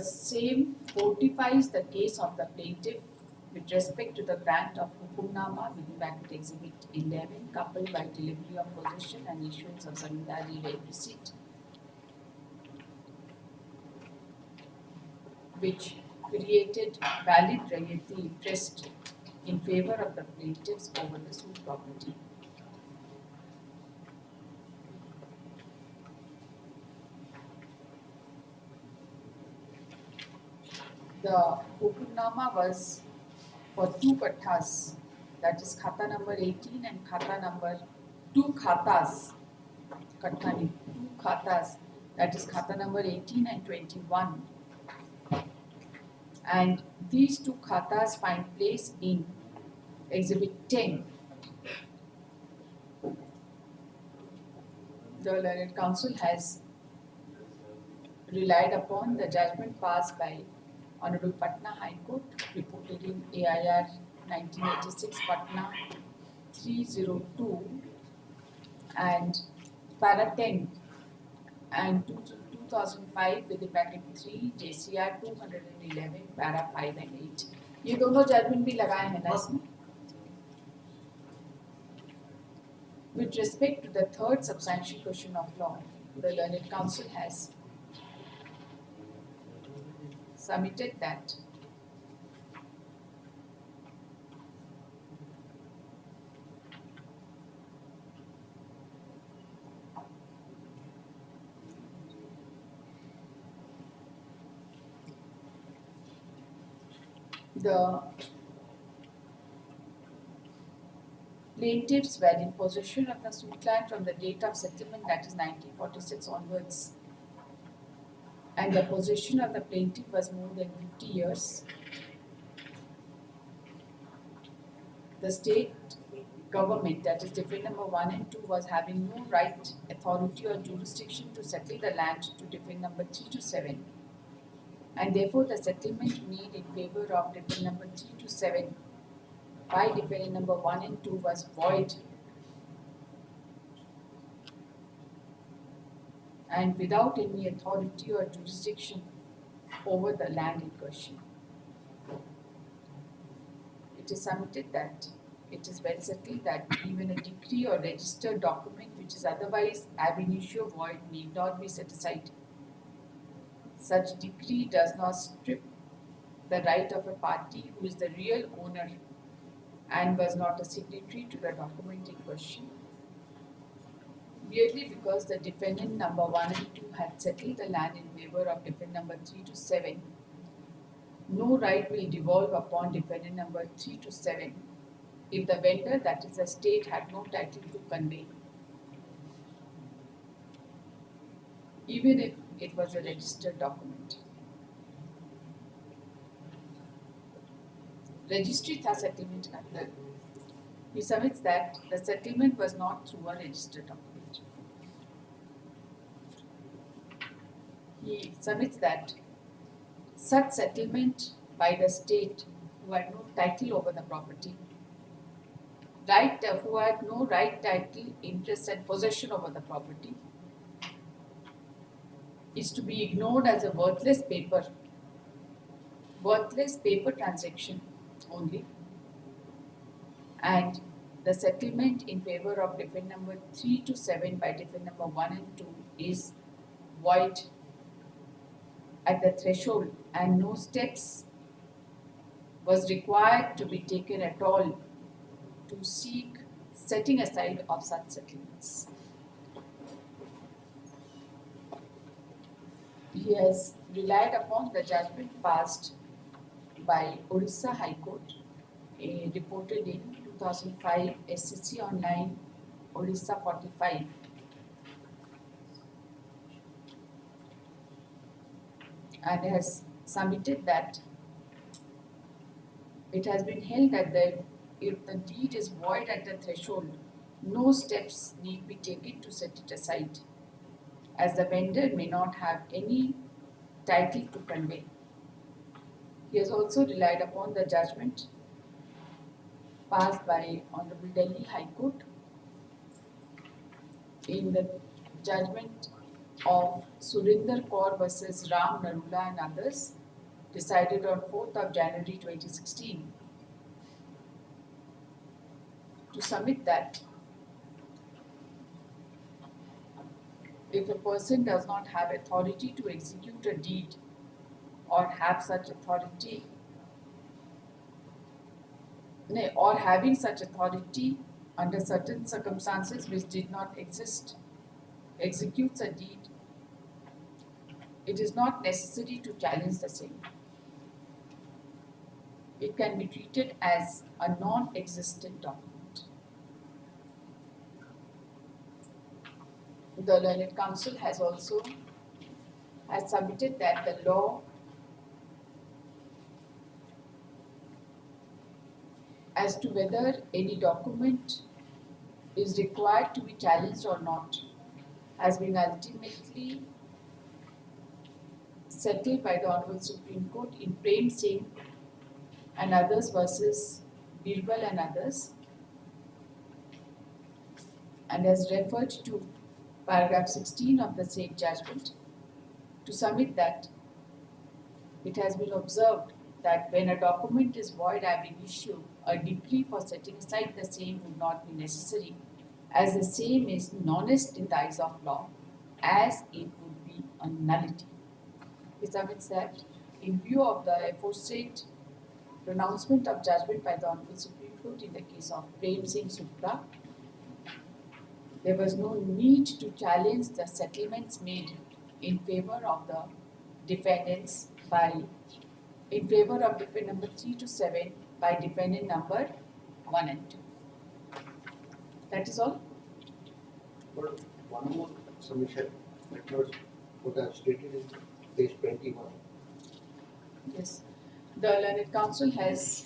[SPEAKER 2] same fortifies the case of the plaintiff with respect to the grant of Hukumnama within bracket Exhibit 11 coupled by delivery of possession and issuance of zamindari receipt, which created valid royalty interest in favor of the plaintiffs over the suit property. The Hukumnama was for two kathas, that is khata number 18 and khata number 2 khatas, kathani, 2 khatas, that is khata number 18 and 21. And these two khatas find place in Exhibit 10. The learned counsel has relied upon the judgment passed by Honorable Patna High Court, reported in AIR 1986 Patna 302 and para 10 and 2005 with the bracket 3 JCR 211 para 5 and 8. ये दोनों judgement भी लगाए हैं ना इसमें. With respect to the third substantial question of law, the learned counsel has submitted that the plaintiffs were in possession of the suit land from the date of settlement, that is 1946 onwards, and the possession of the plaintiff was more than 50 years. The state government, that is defendant number 1 and 2, was having no right, authority or jurisdiction to settle the land to defendant number 3 to 7, and therefore the settlement made in favor of defendant number 3 to 7 by defendant number 1 and 2 was void and without any authority or jurisdiction over the land in question. It is submitted that it is well settled that even a decree or registered document which is otherwise ab initio void need not be set aside. Such decree does not strip the right of a party who is the real owner and was not a signatory to the document in question, merely because the defendant number 1 and 2 had settled the land in favor of defendant number 3 to 7. No right will devolve upon defendant number 3 to 7 if the vendor, that is the state, had no title to convey, even if it was a registered document. Registry tha settlement karta. He submits that the settlement was not through a registered document. He submits that such settlement by the state who had no title over the property, who had no right, title, interest and possession over the property, is to be ignored as a worthless paper transaction only, and the settlement in favor of defendant number 3 to 7 by defendant number 1 and 2 is void at the threshold, and no steps was required to be taken at all to seek setting aside of such settlements. He has relied upon the judgment passed by Odisha High Court, reported in 2005 SCC Online Odisha 45. And has submitted that it has been held that if the deed is void at the threshold, no steps need be taken to set it aside, as the vendor may not have any title to convey. He has also relied upon the judgment passed by Honorable Delhi High Court in the judgment of Surinder Kaur versus Ram Narula and others, decided on 4th of January 2016, to submit that if a person does not have authority to execute a deed or have such authority, or having such authority under certain circumstances which did not exist, executes a deed, it is not necessary to challenge the same. It can be treated as a non-existent document. The Learned Counsel has also submitted that the law as to whether any document is required to be challenged or not has been ultimately settled by the Honorable Supreme Court in Prem Singh and others versus Birbal and others, and has referred to paragraph 16 of the said judgment to submit that it has been observed that when a document is void ab initio, a decree for setting aside the same would not be necessary, as the same is non-est in the eyes of law, as it would be a nullity. He submits that in view of the aforesaid pronouncement of judgment by the Honorable Supreme Court in the case of Prem Singh Supra, there was no need to challenge the settlements made in favor of the defendants in favor of defendant number 3 to 7 by defendant number 1 and 2. That is all.
[SPEAKER 7] But one more submission that was what I stated in page 21.
[SPEAKER 2] Yes. The Learned Counsel has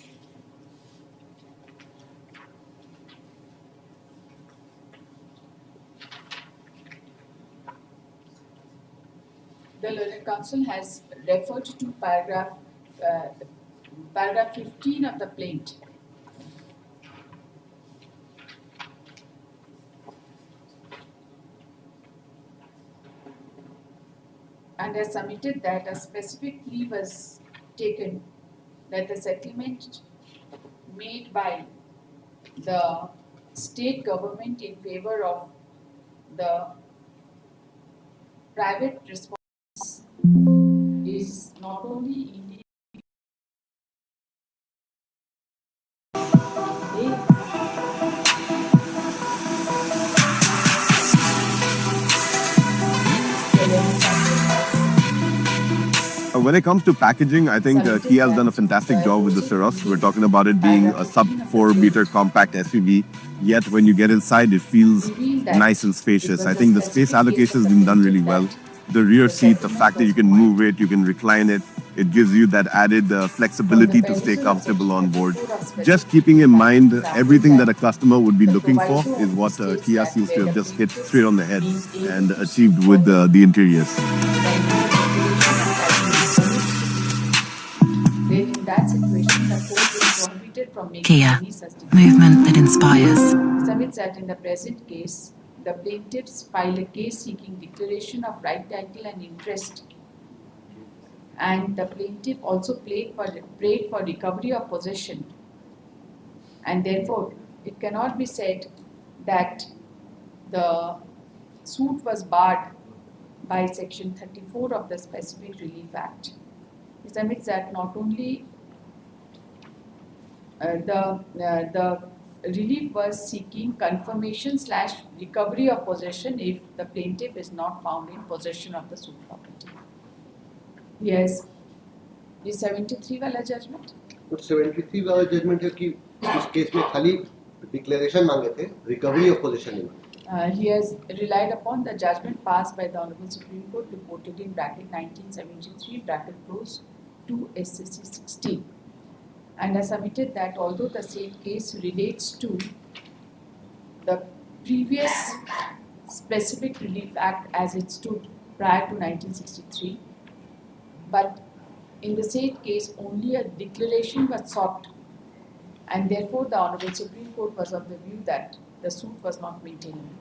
[SPEAKER 2] referred to paragraph 15 of the plaint. And has submitted that a specific plea was taken that the settlement made by the state government in favor of the private response is not only illegal,
[SPEAKER 8] When it comes to packaging, I think Kia has done a fantastic job with the Ceros. We're talking about it being a sub 4-meter compact SUV, yet when you get inside, it feels nice and spacious. I think the space allocation has been done really well. The rear seat, the fact that you can move it, you can recline it, it gives you that added flexibility to stay comfortable on board. Just keeping in mind everything that a customer would be looking for is what Kia seems to have just hit straight on the head and achieved with the interiors.
[SPEAKER 2] Then in that situation, the court is prohibited from making
[SPEAKER 9] Kia,
[SPEAKER 2] any such
[SPEAKER 9] movement that inspires.
[SPEAKER 2] Submits that in the present case, the plaintiffs file a case seeking declaration of right title and interest, and the plaintiff also prayed for recovery of possession, and therefore it cannot be said that the suit was barred by section 34 of the Specific Relief Act. It admits that not only the relief was seeking confirmation / recovery of possession if the plaintiff is not found in possession of the suit property. Yes, ये 73 वाला judgment?
[SPEAKER 7] But 73 वाला judgement है कि इस case में खाली declaration मांगे थे, रिकवरी ऑफ पोजीशन नहीं मांगे.
[SPEAKER 2] He has relied upon the judgment passed by the Honorable Supreme Court reported in bracket 1973 bracket close to SCC 16, and has submitted that although the same case relates to the previous Specific Relief Act as it stood prior to 1963, but in the said case only a declaration was sought, and therefore the Honorable Supreme Court was of the view that the suit was not maintainable.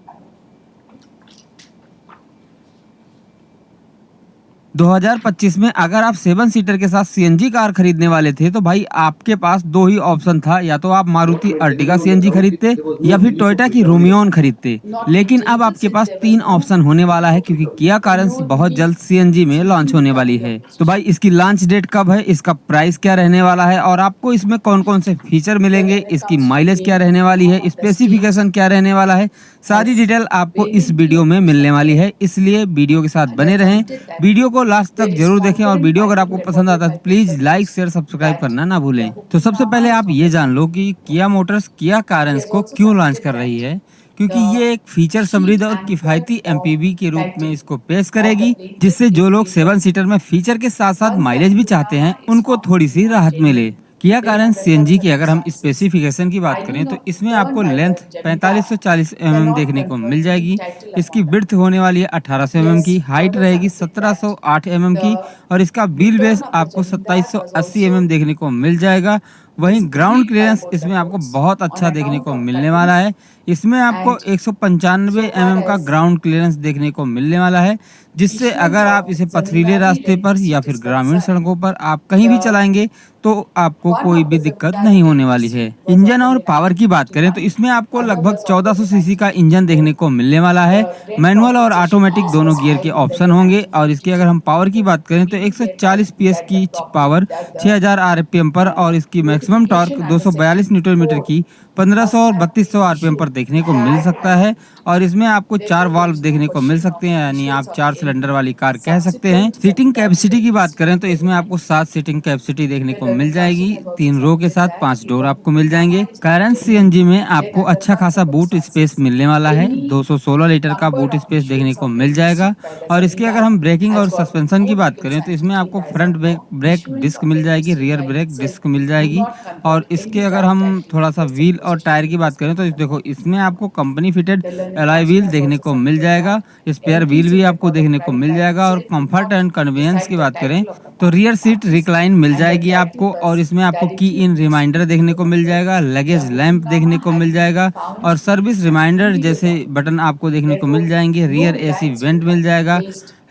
[SPEAKER 9] 2025 में अगर आप 7 seater के साथ CNG car खरीदने वाले थे तो भाई आपके पास दो ही ऑप्शन था, या तो आप मारुति अर्टिगा सीएनजी खरीदते या फिर टोयोटा की रोमियोन खरीदते। लेकिन अब आपके पास 3 ऑप्शन होने वाला है क्योंकि किया कारेंस बहुत जल्द सीएनजी में लॉन्च होने वाली है। तो भाई इसकी लॉन्च डेट कब है, इसका प्राइस क्या रहने वाला है और आपको इसमें कौन कौन से फीचर मिलेंगे, इसकी माइलेज क्या रहने वाली है, स्पेसिफिकेशन क्या रहने वाला है, सारी डिटेल आपको इस वीडियो में मिलने वाली है। इसलिए वीडियो के साथ बने रहें, वीडियो को लास्ट तक जरूर देखें और वीडियो अगर आपको पसंद आता है तो प्लीज लाइक शेयर सब्सक्राइब करना ना भूलें। तो सबसे पहले आप ये जान लो कि किया मोटर्स किया कारेंस को क्यों लॉन्च कर रही है, क्योंकि ये एक फीचर समृद्ध और किफायती एमपीवी के रूप में इसको पेश करेगी, जिससे जो लोग 7 सीटर में फीचर के साथ साथ माइलेज भी चाहते हैं उनको थोड़ी सी राहत मिले। किया कारेंस सीएनजी की अगर हम स्पेसिफिकेशन की बात करें तो इसमें आपको लेंथ 4540 mm देखने को मिल जाएगी। इसकी विड्थ होने वाली है 1800 mm की, हाइट रहेगी 1708 mm की और इसका व्हील बेस आपको 2780 mm देखने को मिल जाएगा। वहीं ग्राउंड क्लियरेंस इसमें आपको बहुत अच्छा देखने को मिलने वाला है। इसमें आपको 195 mm का ग्राउंड क्लियरेंस देखने को मिलने वाला है, जिससे अगर आप इसे पथरीले रास्ते पर या फिर ग्रामीण सड़कों पर आप कहीं भी चलाएंगे तो आपको कोई भी दिक्कत नहीं होने वाली है। इंजन और पावर की बात करें तो इसमें आपको लगभग 1400 सीसी का इंजन देखने को मिलने वाला है। मैनुअल और ऑटोमेटिक दोनों गियर के ऑप्शन होंगे और इसकी अगर हम पावर की बात करें तो 140 PS की पावर 6000 RPM पर और इसकी मैक्सिमम टॉर्क 242 न्यूटन मीटर की 1500 और 3200 RPM पर देखने को मिल सकता है। और इसमें आपको 4 वाल्व देखने को मिल सकते हैं, यानी आप 4 सिलेंडर वाली कार कह सकते हैं। सीटिंग कैपेसिटी की बात करें तो इसमें आपको 7 सीटिंग कैपेसिटी देखने को मिल जाएगी, 3 रो के साथ 5 डोर आपको मिल जाएंगे। कारेंस सीएनजी में आपको अच्छा खासा बूट स्पेस मिलने वाला है, 216 लीटर का बूट स्पेस देखने को मिल जाएगा। और इसके अगर हम ब्रेकिंग और सस्पेंशन की बात करें तो इसमें आपको फ्रंट ब्रेक डिस्क मिल जाएगी, रियर ब्रेक डिस्क मिल जाएगी। और इसके अगर हम थोड़ा सा व्हील और टायर की बात करें तो देखो इसमें आपको कंपनी फिटेड एलॉय व्हील देखने को मिल जाएगा, स्पेयर व्हील भी आपको देखने को मिल जाएगा। और कंफर्ट एंड कन्वीनियंस की बात करें तो रियर सीट रिक्लाइन मिल जाएगी आपको और इसमें आपको की इन रिमाइंडर देखने को मिल जाएगा, लगेज लैंप देखने को मिल जाएगा और सर्विस रिमाइंडर जैसे बटन आपको देखने को मिल जाएंगे। रियर एसी वेंट मिल जाएगा।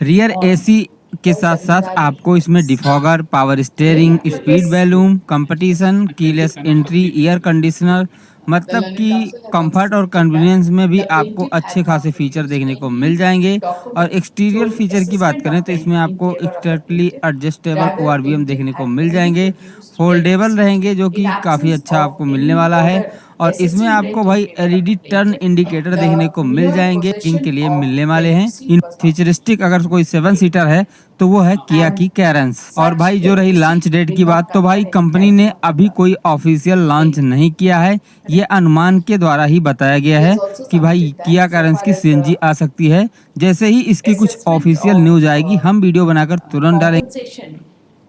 [SPEAKER 9] रियर एसी के साथ साथ आपको इसमें डिफॉगर, पावर स्टीयरिंग, स्पीड बैलूम, competition, keyless entry, air conditioner, मतलब कि कंफर्ट और कन्वीनियंस में भी आपको अच्छे खासे फीचर देखने को मिल जाएंगे। और एक्सटीरियर फीचर की बात करें तो इसमें आपको एक्सटर्नली एडजस्टेबल ओआरवीएम देखने को मिल जाएंगे, फोल्डेबल रहेंगे जो कि काफ़ी अच्छा आपको मिलने वाला है। और इसमें आपको भाई एलईडी टर्न इंडिकेटर देखने को मिल जाएंगे, इनके लिए मिलने वाले हैं। इन फ्यूचरिस्टिक अगर कोई 7 सीटर है तो वो है किया की कैरेंस। और भाई जो रही लॉन्च डेट की बात, तो भाई कंपनी ने अभी कोई ऑफिशियल लॉन्च नहीं किया है, ये अनुमान के द्वारा ही बताया गया है कि भाई किया कैरेंस की सीएनजी आ सकती है। जैसे ही इसकी कुछ ऑफिशियल न्यूज आएगी हम वीडियो बनाकर तुरंत डालेंगे।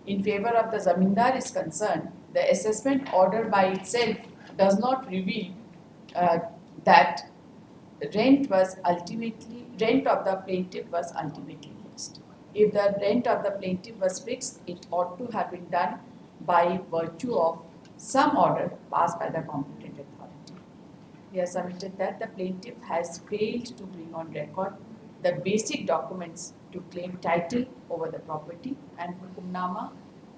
[SPEAKER 2] In favor of the zamindar is concerned, the assessment order by itself does not reveal that rent of the plaintiff was ultimately fixed. If the rent of the plaintiff was fixed, it ought to have been done by virtue of some order passed by the competent authority. he has submitted that the plaintiff has failed to bring on record the basic documents to claim title over the property, and hukumnama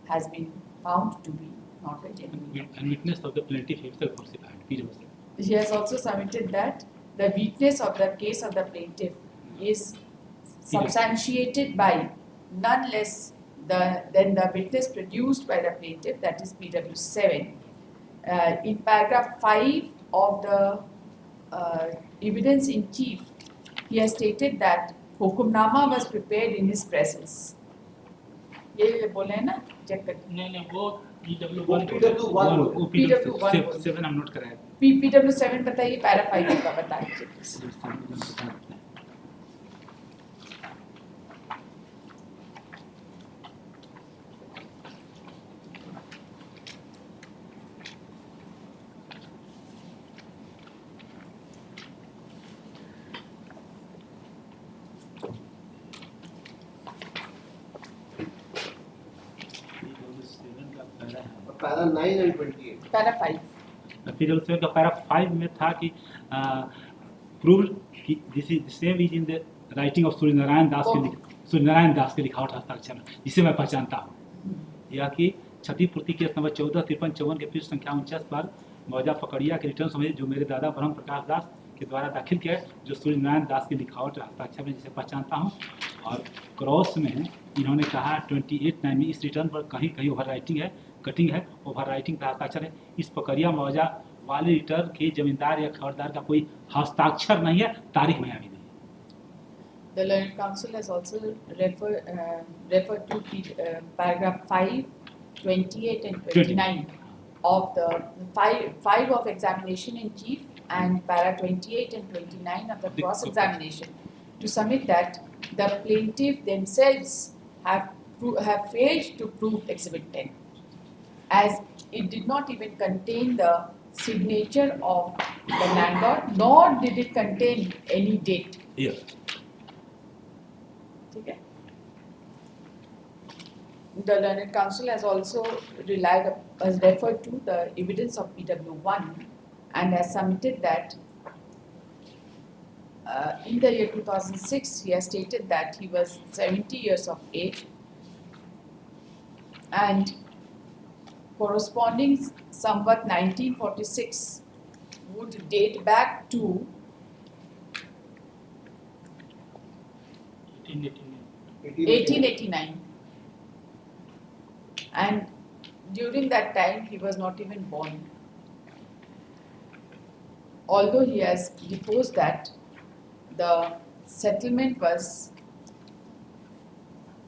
[SPEAKER 2] has been found to be not a genuine.
[SPEAKER 5] And witness of the plaintiff himself falsified. PwC.
[SPEAKER 2] He has also submitted that the weakness of the case of the plaintiff is substantiated by none less than the witness produced by the plaintiff, that is PW7. In paragraph 5 of the evidence in chief, he has stated that hukumnama was prepared in his presence. ये बोले हैं ना, check कर.
[SPEAKER 5] नहीं वो PW1
[SPEAKER 7] वो
[SPEAKER 2] PW1
[SPEAKER 5] 7 I'm not correct.
[SPEAKER 2] PW7 बताइए, para 5 का बता दीजिए please.
[SPEAKER 7] Para 9 and 28.
[SPEAKER 2] Para 5.
[SPEAKER 5] PW7 का पैरा 5 में था कि prove this is same is in the writing of Suryanarayan Das के लिखावट हस्ताक्षर में, जिसे मैं पहचानता हूँ। यह कि क्षतिपूर्ति केस नंबर 14-53-54 के पृष्ठ संख्या 49 पर मौजा फकड़िया के रिटर्न समेत जो मेरे दादा ब्रह्म प्रकाश दास के द्वारा दाखिल किया है, जो सूर्यनारायण दास की लिखावट हस्ताक्षर में जिसे पहचानता हूँ। और क्रॉस में इन्होंने कहा 28-9 में इस रिटर्न पर कहीं कहीं ओवर राइटिंग है, कटिंग है, ओवर राइटिंग का हस्ताक्षर है। इस पकड़िया मौजा वाले रिटर्न के जमींदार या खबरदार का कोई हस्ताक्षर नहीं है, तारीख में अभी नहीं।
[SPEAKER 2] The learned counsel has also referred to paragraph 5, 28 and 29 of the 5 of examination in chief and para 28 and 29 of the cross examination to submit that the plaintiff themselves have failed to prove exhibit 10, as it did not even contain the signature of the landlord, nor did it contain any date.
[SPEAKER 5] Yes.
[SPEAKER 2] Okay. The learned counsel has also referred to the evidence of PW1 and has submitted that in the year 2006 he has stated that he was 70 years of age, and corresponding somewhat 1946 would date back to 1889, and during that time he was not even born. Although he has deposed that the settlement was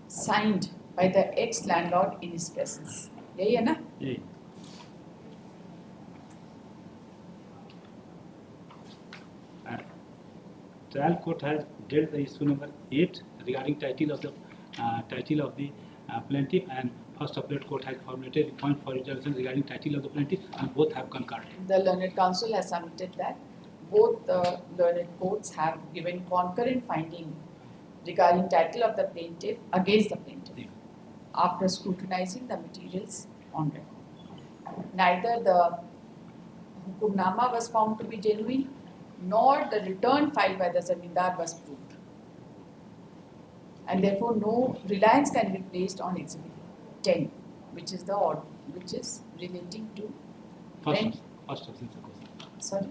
[SPEAKER 2] signed by the ex-landlord in his presence. यही है ना?
[SPEAKER 5] यही। Trial court has dealt the issue number 8 regarding title of the plaintiff, and first appellate court has formulated a point for resolution regarding title of the plaintiff, and both have concurred.
[SPEAKER 2] The learned counsel has submitted that both the learned courts have given concurrent finding regarding title of the plaintiff against the plaintiff after scrutinizing the materials on record. Neither the hukumnama was found to be genuine, nor the return filed by the zamindar was proved, and therefore no reliance can be placed on exhibit 10, which is relating to rent.
[SPEAKER 5] First of the
[SPEAKER 2] Sorry.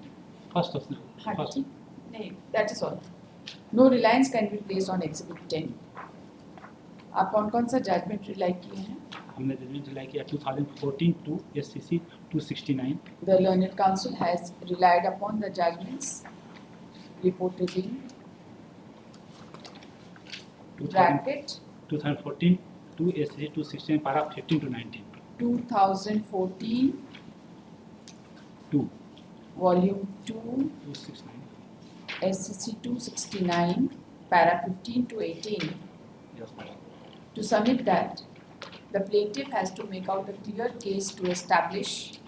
[SPEAKER 5] First of the
[SPEAKER 2] हाँ
[SPEAKER 5] first.
[SPEAKER 2] ठीक, नहीं, that is all. No reliance can be placed on exhibit 10. आप कौन कौन सा judgment rely किए हैं?
[SPEAKER 5] हमने जजमेंट रिलाई किया 2014 to SCC 269.
[SPEAKER 2] The learned counsel has relied upon the judgments reported in bracket
[SPEAKER 5] 2014 to SCC 269 para 15 to 19.
[SPEAKER 2] 2014
[SPEAKER 5] 2
[SPEAKER 2] volume 2
[SPEAKER 5] 269.
[SPEAKER 2] SCC 269 para 15 to 18
[SPEAKER 5] Yes, madam.
[SPEAKER 2] to submit that the plaintiff has to make out a clear case to establish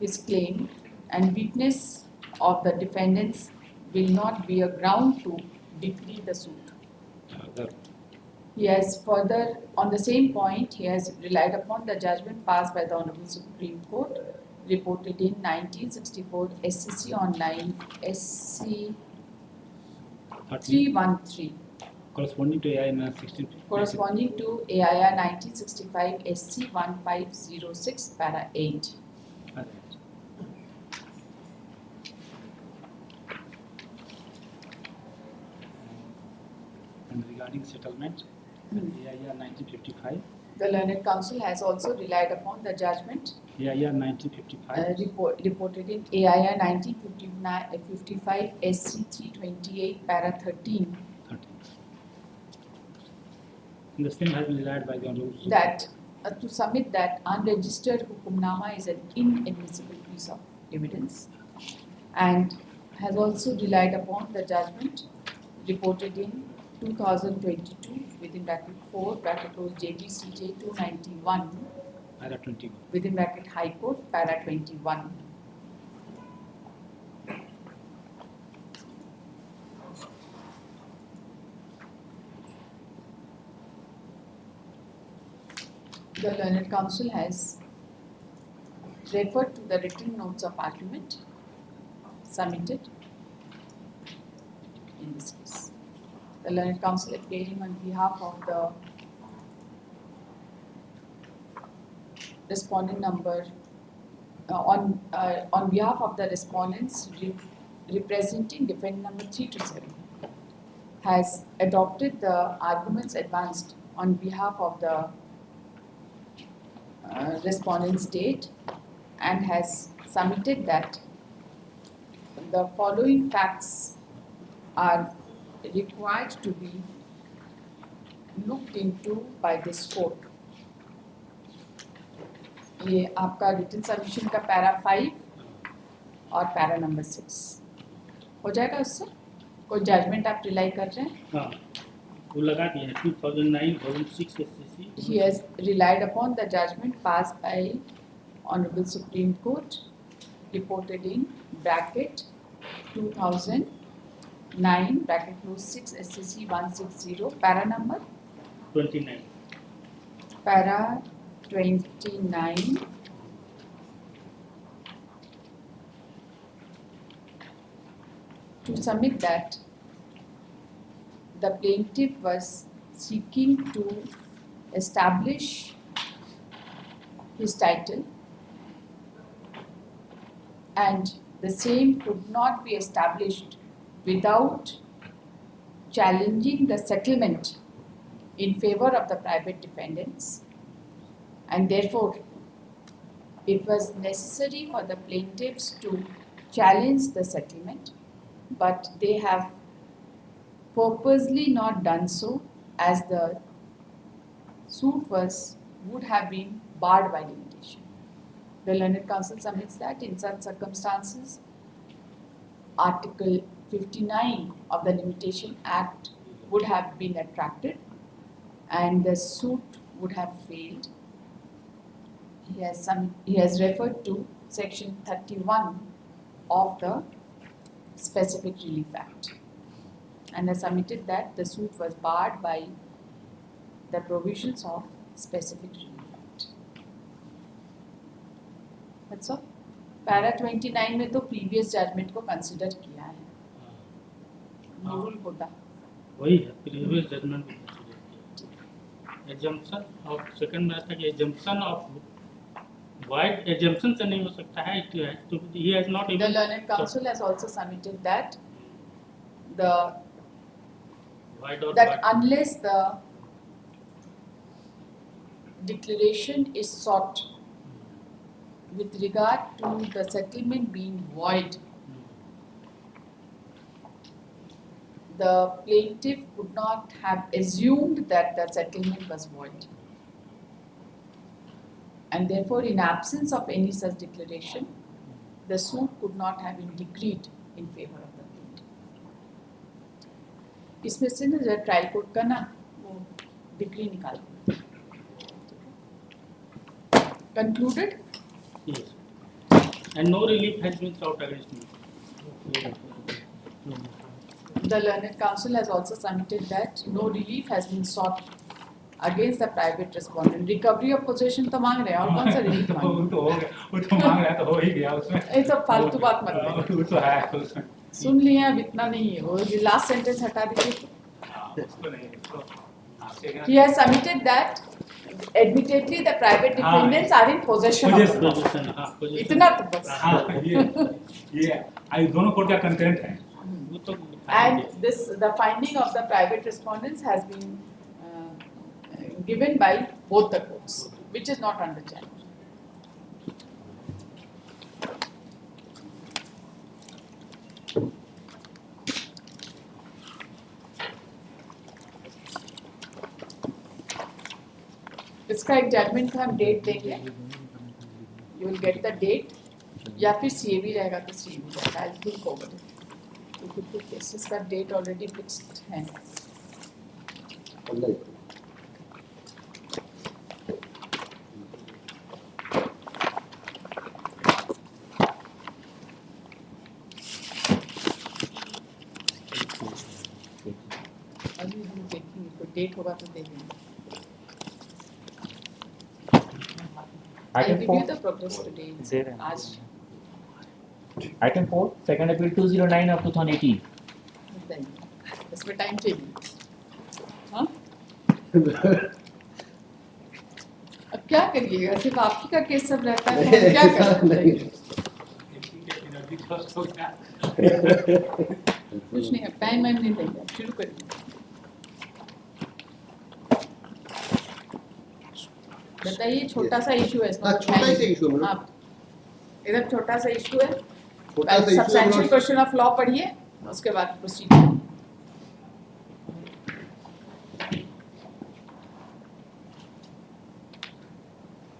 [SPEAKER 2] his claim, and weakness of the defendants will not be a ground to decree the suit.
[SPEAKER 5] The
[SPEAKER 2] He has further, on the same point, he has relied upon the judgment passed by the Honorable Supreme Court reported in 1964 SCC online SC 313
[SPEAKER 5] corresponding to AI 16.
[SPEAKER 2] corresponding to AIR 1965 SC 1506 para 8.
[SPEAKER 5] Alright. And regarding settlement, AIR 1955,
[SPEAKER 2] The Learned Council has also relied upon the judgment
[SPEAKER 5] AIR 1955,
[SPEAKER 2] reported in AIR 1955 SC 328 para 13
[SPEAKER 5] 13. And the same has been relied by the Honorable Supreme
[SPEAKER 2] that to submit that unregistered hukumnama is an inadmissible piece of evidence, and has also relied upon the judgment reported in 2022 within bracket 4 bracket close JBCJ 291
[SPEAKER 5] Para 21.
[SPEAKER 2] within bracket High Court para 21. The Learned Council has referred to the written notes of argument submitted in this case. The Learned Council appearing on behalf of the respondent number on behalf of the respondents representing defendant number 3 to 7 has adopted the arguments advanced on behalf of the respondent state and has submitted that the following facts are required to be looked into by this court. ये आपका written submission का para 5 और para number 6 हो जाएगा उससे कोई judgement आप rely कर रहे हैं?
[SPEAKER 5] हाँ, वो लगा दिए हैं 2009-2006 SCC.
[SPEAKER 2] He has relied upon the judgment passed by Honorable Supreme Court reported in bracket 2009 bracket close 6 SCC 160 para number
[SPEAKER 5] 29.
[SPEAKER 2] para 29 to submit that the plaintiff was seeking to establish his title and the same could not be established without challenging the settlement in favor of the private defendants, and therefore it was necessary for the plaintiffs to challenge the settlement, but they have purposely not done so, as the suit would have been barred by limitation. The Learned Council submits that in such circumstances, Article 59 of the Limitation Act would have been attracted and the suit would have failed. He has referred to Section 31 of the Specific Relief Act and has submitted that the suit was barred by the provisions of Specific Relief Act. That's all. Para 29 में तो previous judgment को consider किया है. No rule होता.
[SPEAKER 5] वही है previous judgment को consider किया. Assumption of second में आता है कि assumption of void assumption से नहीं हो सकता है. It has to he has not even.
[SPEAKER 2] The Learned Council has also submitted that
[SPEAKER 5] Void or
[SPEAKER 2] that
[SPEAKER 5] void.
[SPEAKER 2] unless the declaration is sought with regard to the settlement being void, the plaintiff could not have assumed that the settlement was void. And therefore, in absence of any such declaration, the suit could not have been decreed in favor of the plaintiff. इसमें से ना जब trial court का ना वो degree निकाल concluded.
[SPEAKER 5] Yes. And no relief has been sought against me.
[SPEAKER 2] The Learned Council has also submitted that no relief has been sought against the private respondent. Recovery of possession तो मांग रहे हैं और कौन सा relief मांग
[SPEAKER 5] वो तो हो गया, वो तो मांग रहा है तो हो ही गया उसमें।
[SPEAKER 2] रहे हैं? ये सब फालतू बात मत करो।
[SPEAKER 5] वो तो है उसमें।
[SPEAKER 2] सुन लिए अब इतना नहीं है, वो लास्ट सेंटेंस हटा दीजिए।
[SPEAKER 5] उसको नहीं, उसको
[SPEAKER 2] He has submitted that admittedly the private defendants are in possession of the law. इतना तो बस।
[SPEAKER 5] हाँ, ये आई दोनों कोर्ट का कंटेंट है। वो तो
[SPEAKER 2] And this, the finding of the private respondents has been given by both the courts, which is not under challenge. इसका एक जजमेंट का हम डेट देंगे, you will get the date, या फिर सीएबी रहेगा तो सीएबी रहेगा, आई थिंक ओवर क्योंकि केसेस का डेट ऑलरेडी फिक्स्ड है। अभी हम देखेंगे, कोई डेट होगा तो देखेंगे। I'll give you the progress today. आज
[SPEAKER 1] Item 4, 2nd April 2009 of 2018.
[SPEAKER 2] इसमें टाइम चाहिए। हाँ? अब क्या करिएगा, सिर्फ आप ही का केस सब रहता है, तो हम क्या करें? कुछ नहीं है, टाइम नहीं देंगे, शुरू करिए। बताइए, छोटा सा इशू है इसमें।
[SPEAKER 7] छोटा सा इशू है।
[SPEAKER 2] हाँ, इधर छोटा सा इशू है।
[SPEAKER 7] छोटा सा issue है।
[SPEAKER 2] सब्सटेंशियल क्वेश्चन ऑफ लॉ पढ़िए, उसके बाद procedure.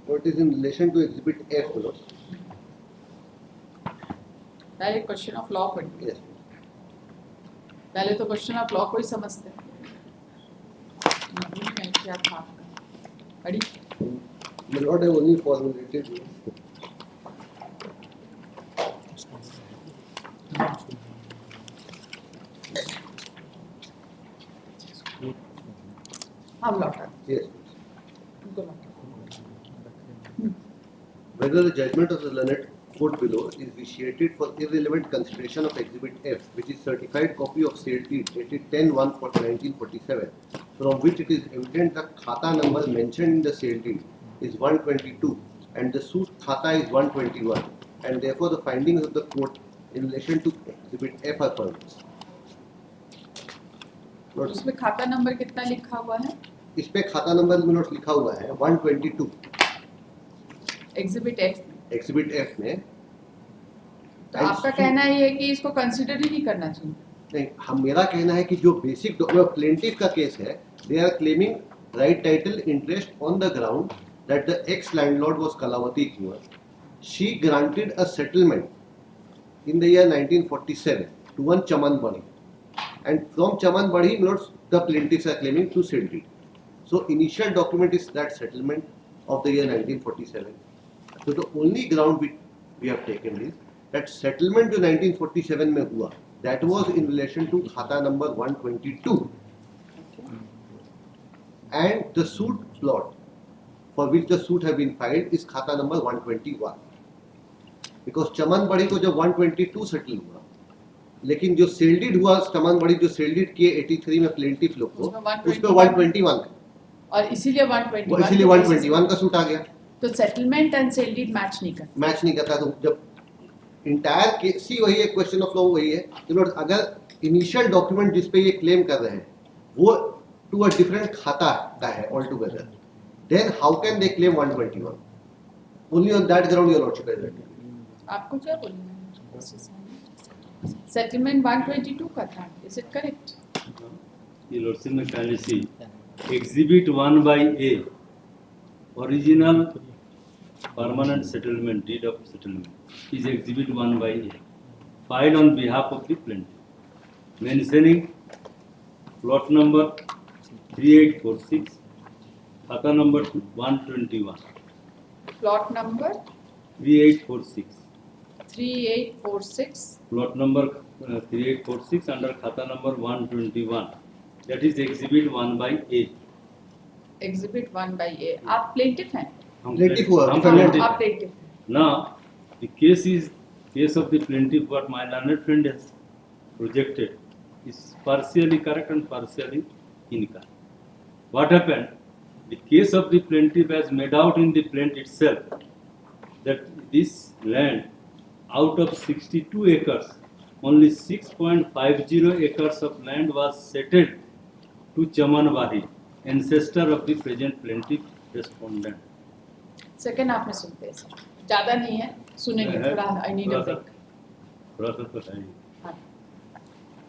[SPEAKER 7] What is in relation to exhibit F, Lord?
[SPEAKER 2] पहले क्वेश्चन ऑफ लॉ पढ़िए।
[SPEAKER 7] Yes.
[SPEAKER 2] पहले तो क्वेश्चन ऑफ लॉ को ही समझते हैं। क्या था आपका? पढ़ी?
[SPEAKER 7] My Lord, I only formulated.
[SPEAKER 2] हम लौटा।
[SPEAKER 7] Yes.
[SPEAKER 2] उनको लौटा।
[SPEAKER 7] Whether the judgment of the learned court below is vitiated for irrelevant consideration of Exhibit F, which is certified copy of sale deed dated 10/1/1947, from which it is evident that khata number mentioned in the sale deed is 122 and the suit khata is 121, and therefore the findings of the court in relation to Exhibit F are permanent.
[SPEAKER 2] उसमें खाता number कितना लिखा हुआ है?
[SPEAKER 7] इस पे खाता number में नोट लिखा हुआ है 122
[SPEAKER 2] एग्जिबिट एफ में।
[SPEAKER 7] एग्जिबिट एफ में।
[SPEAKER 2] तो आपका कहना ये है कि इसको कंसीडर ही नहीं करना चाहिए?
[SPEAKER 7] नहीं, हम मेरा कहना है कि जो बेसिक प्लेंटिफ का केस है, they are claiming right title interest on the ground that the ex landlord was Kalawati Kunwar. She granted a settlement in the year 1947 to one Chaman Badi, and from Chaman Badi, the plaintiffs are claiming to sale deed. So initial document is that settlement of the year 1947. So the only ground we have taken is that settlement जो 1947 में हुआ, that was in relation to खाता number 122, and the suit plot for which the suit have been filed is खाता number 121. Because चमन बड़ी को जब 122 settle हुआ, लेकिन जो सेल डीड हुआ चमन बड़ी जो सेल डीड किए 83 में प्लेंटिफ लोग को, उस पे 121 है,
[SPEAKER 2] और इसीलिए
[SPEAKER 7] 121 का सूट आ गया।
[SPEAKER 2] तो settlement and sale deed match नहीं करता।
[SPEAKER 7] मैच नहीं करता। तो जब इंटायर केस ही वही है, क्वेश्चन ऑफ लॉ वही है, अगर इनिशियल डॉक्यूमेंट जिस पे ये क्लेम कर रहे हैं वो टू अ डिफरेंट खाता का है all together, then how can they claim 121? Only on that ground your lordship has written.
[SPEAKER 2] आपको क्या बोलना है? सेटलमेंट 122 का था, is it correct?
[SPEAKER 10] Your Lordship may kindly see Exhibit 1/A, original permanent settlement deed of settlement is Exhibit 1/A, filed on behalf of the plaintiff, mentioning plot number 3846, खाता number 121.
[SPEAKER 2] Plot number
[SPEAKER 10] 3846.
[SPEAKER 2] 3846
[SPEAKER 10] Plot number 3846 under खाता number 121. That is Exhibit 1/A.
[SPEAKER 2] Exhibit 1 by A. आप plaintiff हैं?
[SPEAKER 7] Plaintiff हुआ,
[SPEAKER 10] हम
[SPEAKER 7] defendant
[SPEAKER 10] plaintiff.
[SPEAKER 2] आप plaintiff.
[SPEAKER 10] Now, the case of the plaintiff, what my learned friend has projected, is partially correct and partially incorrect. What happened? The case of the plaintiff has made out in the plaint itself that this land, out of 62 acres, only 6.50 acres of land was settled to Chamanwari, ancestor of the present plaintiff respondent.
[SPEAKER 2] Second आपने सुनते हैं sir. ज़्यादा नहीं है. सुनेंगे थोड़ा. I need a break.
[SPEAKER 10] थोड़ा सा तो है।
[SPEAKER 2] हाँ.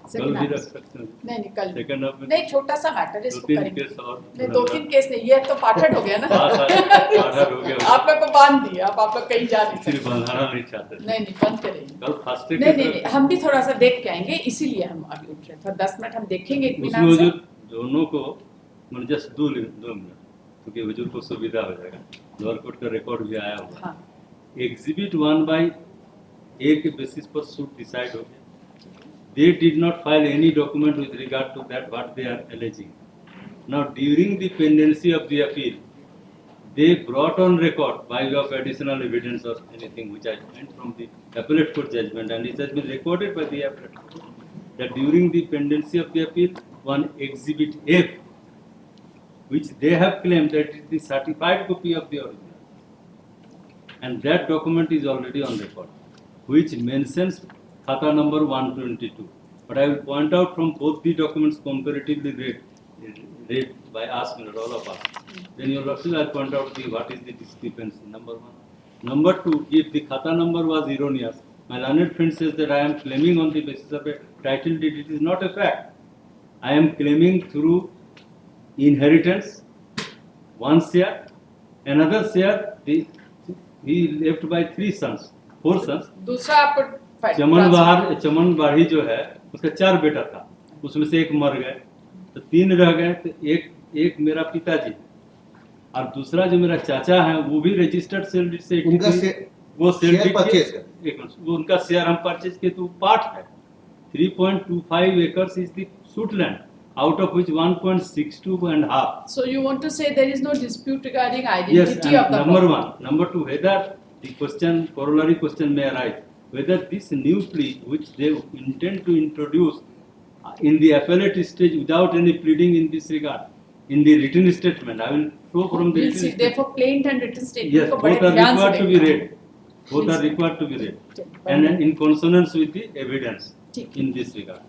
[SPEAKER 10] कल
[SPEAKER 2] Second
[SPEAKER 10] भी
[SPEAKER 2] आप.
[SPEAKER 10] रख सकते हैं।
[SPEAKER 2] नहीं कल.
[SPEAKER 10] Second आप में
[SPEAKER 2] नहीं छोटा सा मैटर
[SPEAKER 10] दो
[SPEAKER 2] इसको
[SPEAKER 10] तीन
[SPEAKER 2] करेंगे.
[SPEAKER 10] केस और
[SPEAKER 2] नहीं 2-3 केस नहीं. ये तो पाठक हो गया ना.
[SPEAKER 10] पाठक हो गया।
[SPEAKER 2] आप लोग को बांध दिया. आप लोग कहीं जा नहीं
[SPEAKER 10] सिर्फ
[SPEAKER 2] सकते.
[SPEAKER 10] बंधाना नहीं चाहते थे।
[SPEAKER 2] नहीं बंद करेंगे.
[SPEAKER 10] कल फर्स्ट
[SPEAKER 2] नहीं हम भी थोड़ा सा देख के आएंगे इसीलिए हम अभी उठ रहे थे. 10 मिनट हम देखेंगे
[SPEAKER 10] उसमें
[SPEAKER 2] इत्मीनान से.
[SPEAKER 10] दोनों को मैंने जस्ट 2 मिनट क्योंकि हुजूर को सुविधा हो जाएगा। लोअर कोर्ट का रिकॉर्ड भी आया हुआ।
[SPEAKER 2] हाँ.
[SPEAKER 10] एग्जिबिट 1 by A के बेसिस पर सूट डिसाइड हो गया। They did not file any document with regard to that what they are alleging. Now during the pendency of the appeal, they brought on record by way of additional evidence or anything which I went from the appellate court judgment, and it has been recorded by the appellate court that during the pendency of the appeal, one exhibit F, which they have claimed that it is the certified copy of the original, and that document is already on record, which mentions Khata number 122. But I will point out from both the documents comparatively read by us, all of us. Then your lordship, I will point out what is the discrepancy. Number 1. Number 2, if the Khata number was erroneous, my learned friend says that I am claiming on the basis of a title deed. It is not a fact. I am claiming through inheritance, one share, another share. He left by 3 sons, 4 sons.
[SPEAKER 2] दूसरा आप
[SPEAKER 10] चमनबाड़ी जो है उसका 4 बेटा था, उसमें से एक मर गए तो 3 रह गए। तो एक मेरा पिताजी और दूसरा जो मेरा चाचा है वो भी रजिस्टर्ड सेल डीड से वो सेल डीड वो उनका शेयर हम परचेज किए तो पार्ट है 3.25 acres is the suit land, out of which 1.62 and half.
[SPEAKER 2] So you want to say there is no dispute regarding identity of the
[SPEAKER 10] number
[SPEAKER 2] property.
[SPEAKER 10] 1. Number 2, whether the corollary question may arise, whether this new plea which they intend to introduce in the appellate stage without any pleading in this regard, in the written statement, I will show from the
[SPEAKER 2] We'll
[SPEAKER 10] written
[SPEAKER 2] see.
[SPEAKER 10] statement.
[SPEAKER 2] Therefore, plain and written statement.
[SPEAKER 10] Yes,
[SPEAKER 2] को
[SPEAKER 10] both
[SPEAKER 2] बड़े
[SPEAKER 10] are
[SPEAKER 2] ध्यान से
[SPEAKER 10] required to be
[SPEAKER 2] देखना.
[SPEAKER 10] read. Both
[SPEAKER 2] We'll
[SPEAKER 10] are
[SPEAKER 2] see.
[SPEAKER 10] required to be read.
[SPEAKER 2] ठीक.
[SPEAKER 10] And in consonance with the evidence
[SPEAKER 2] ठीक.
[SPEAKER 10] in this regard.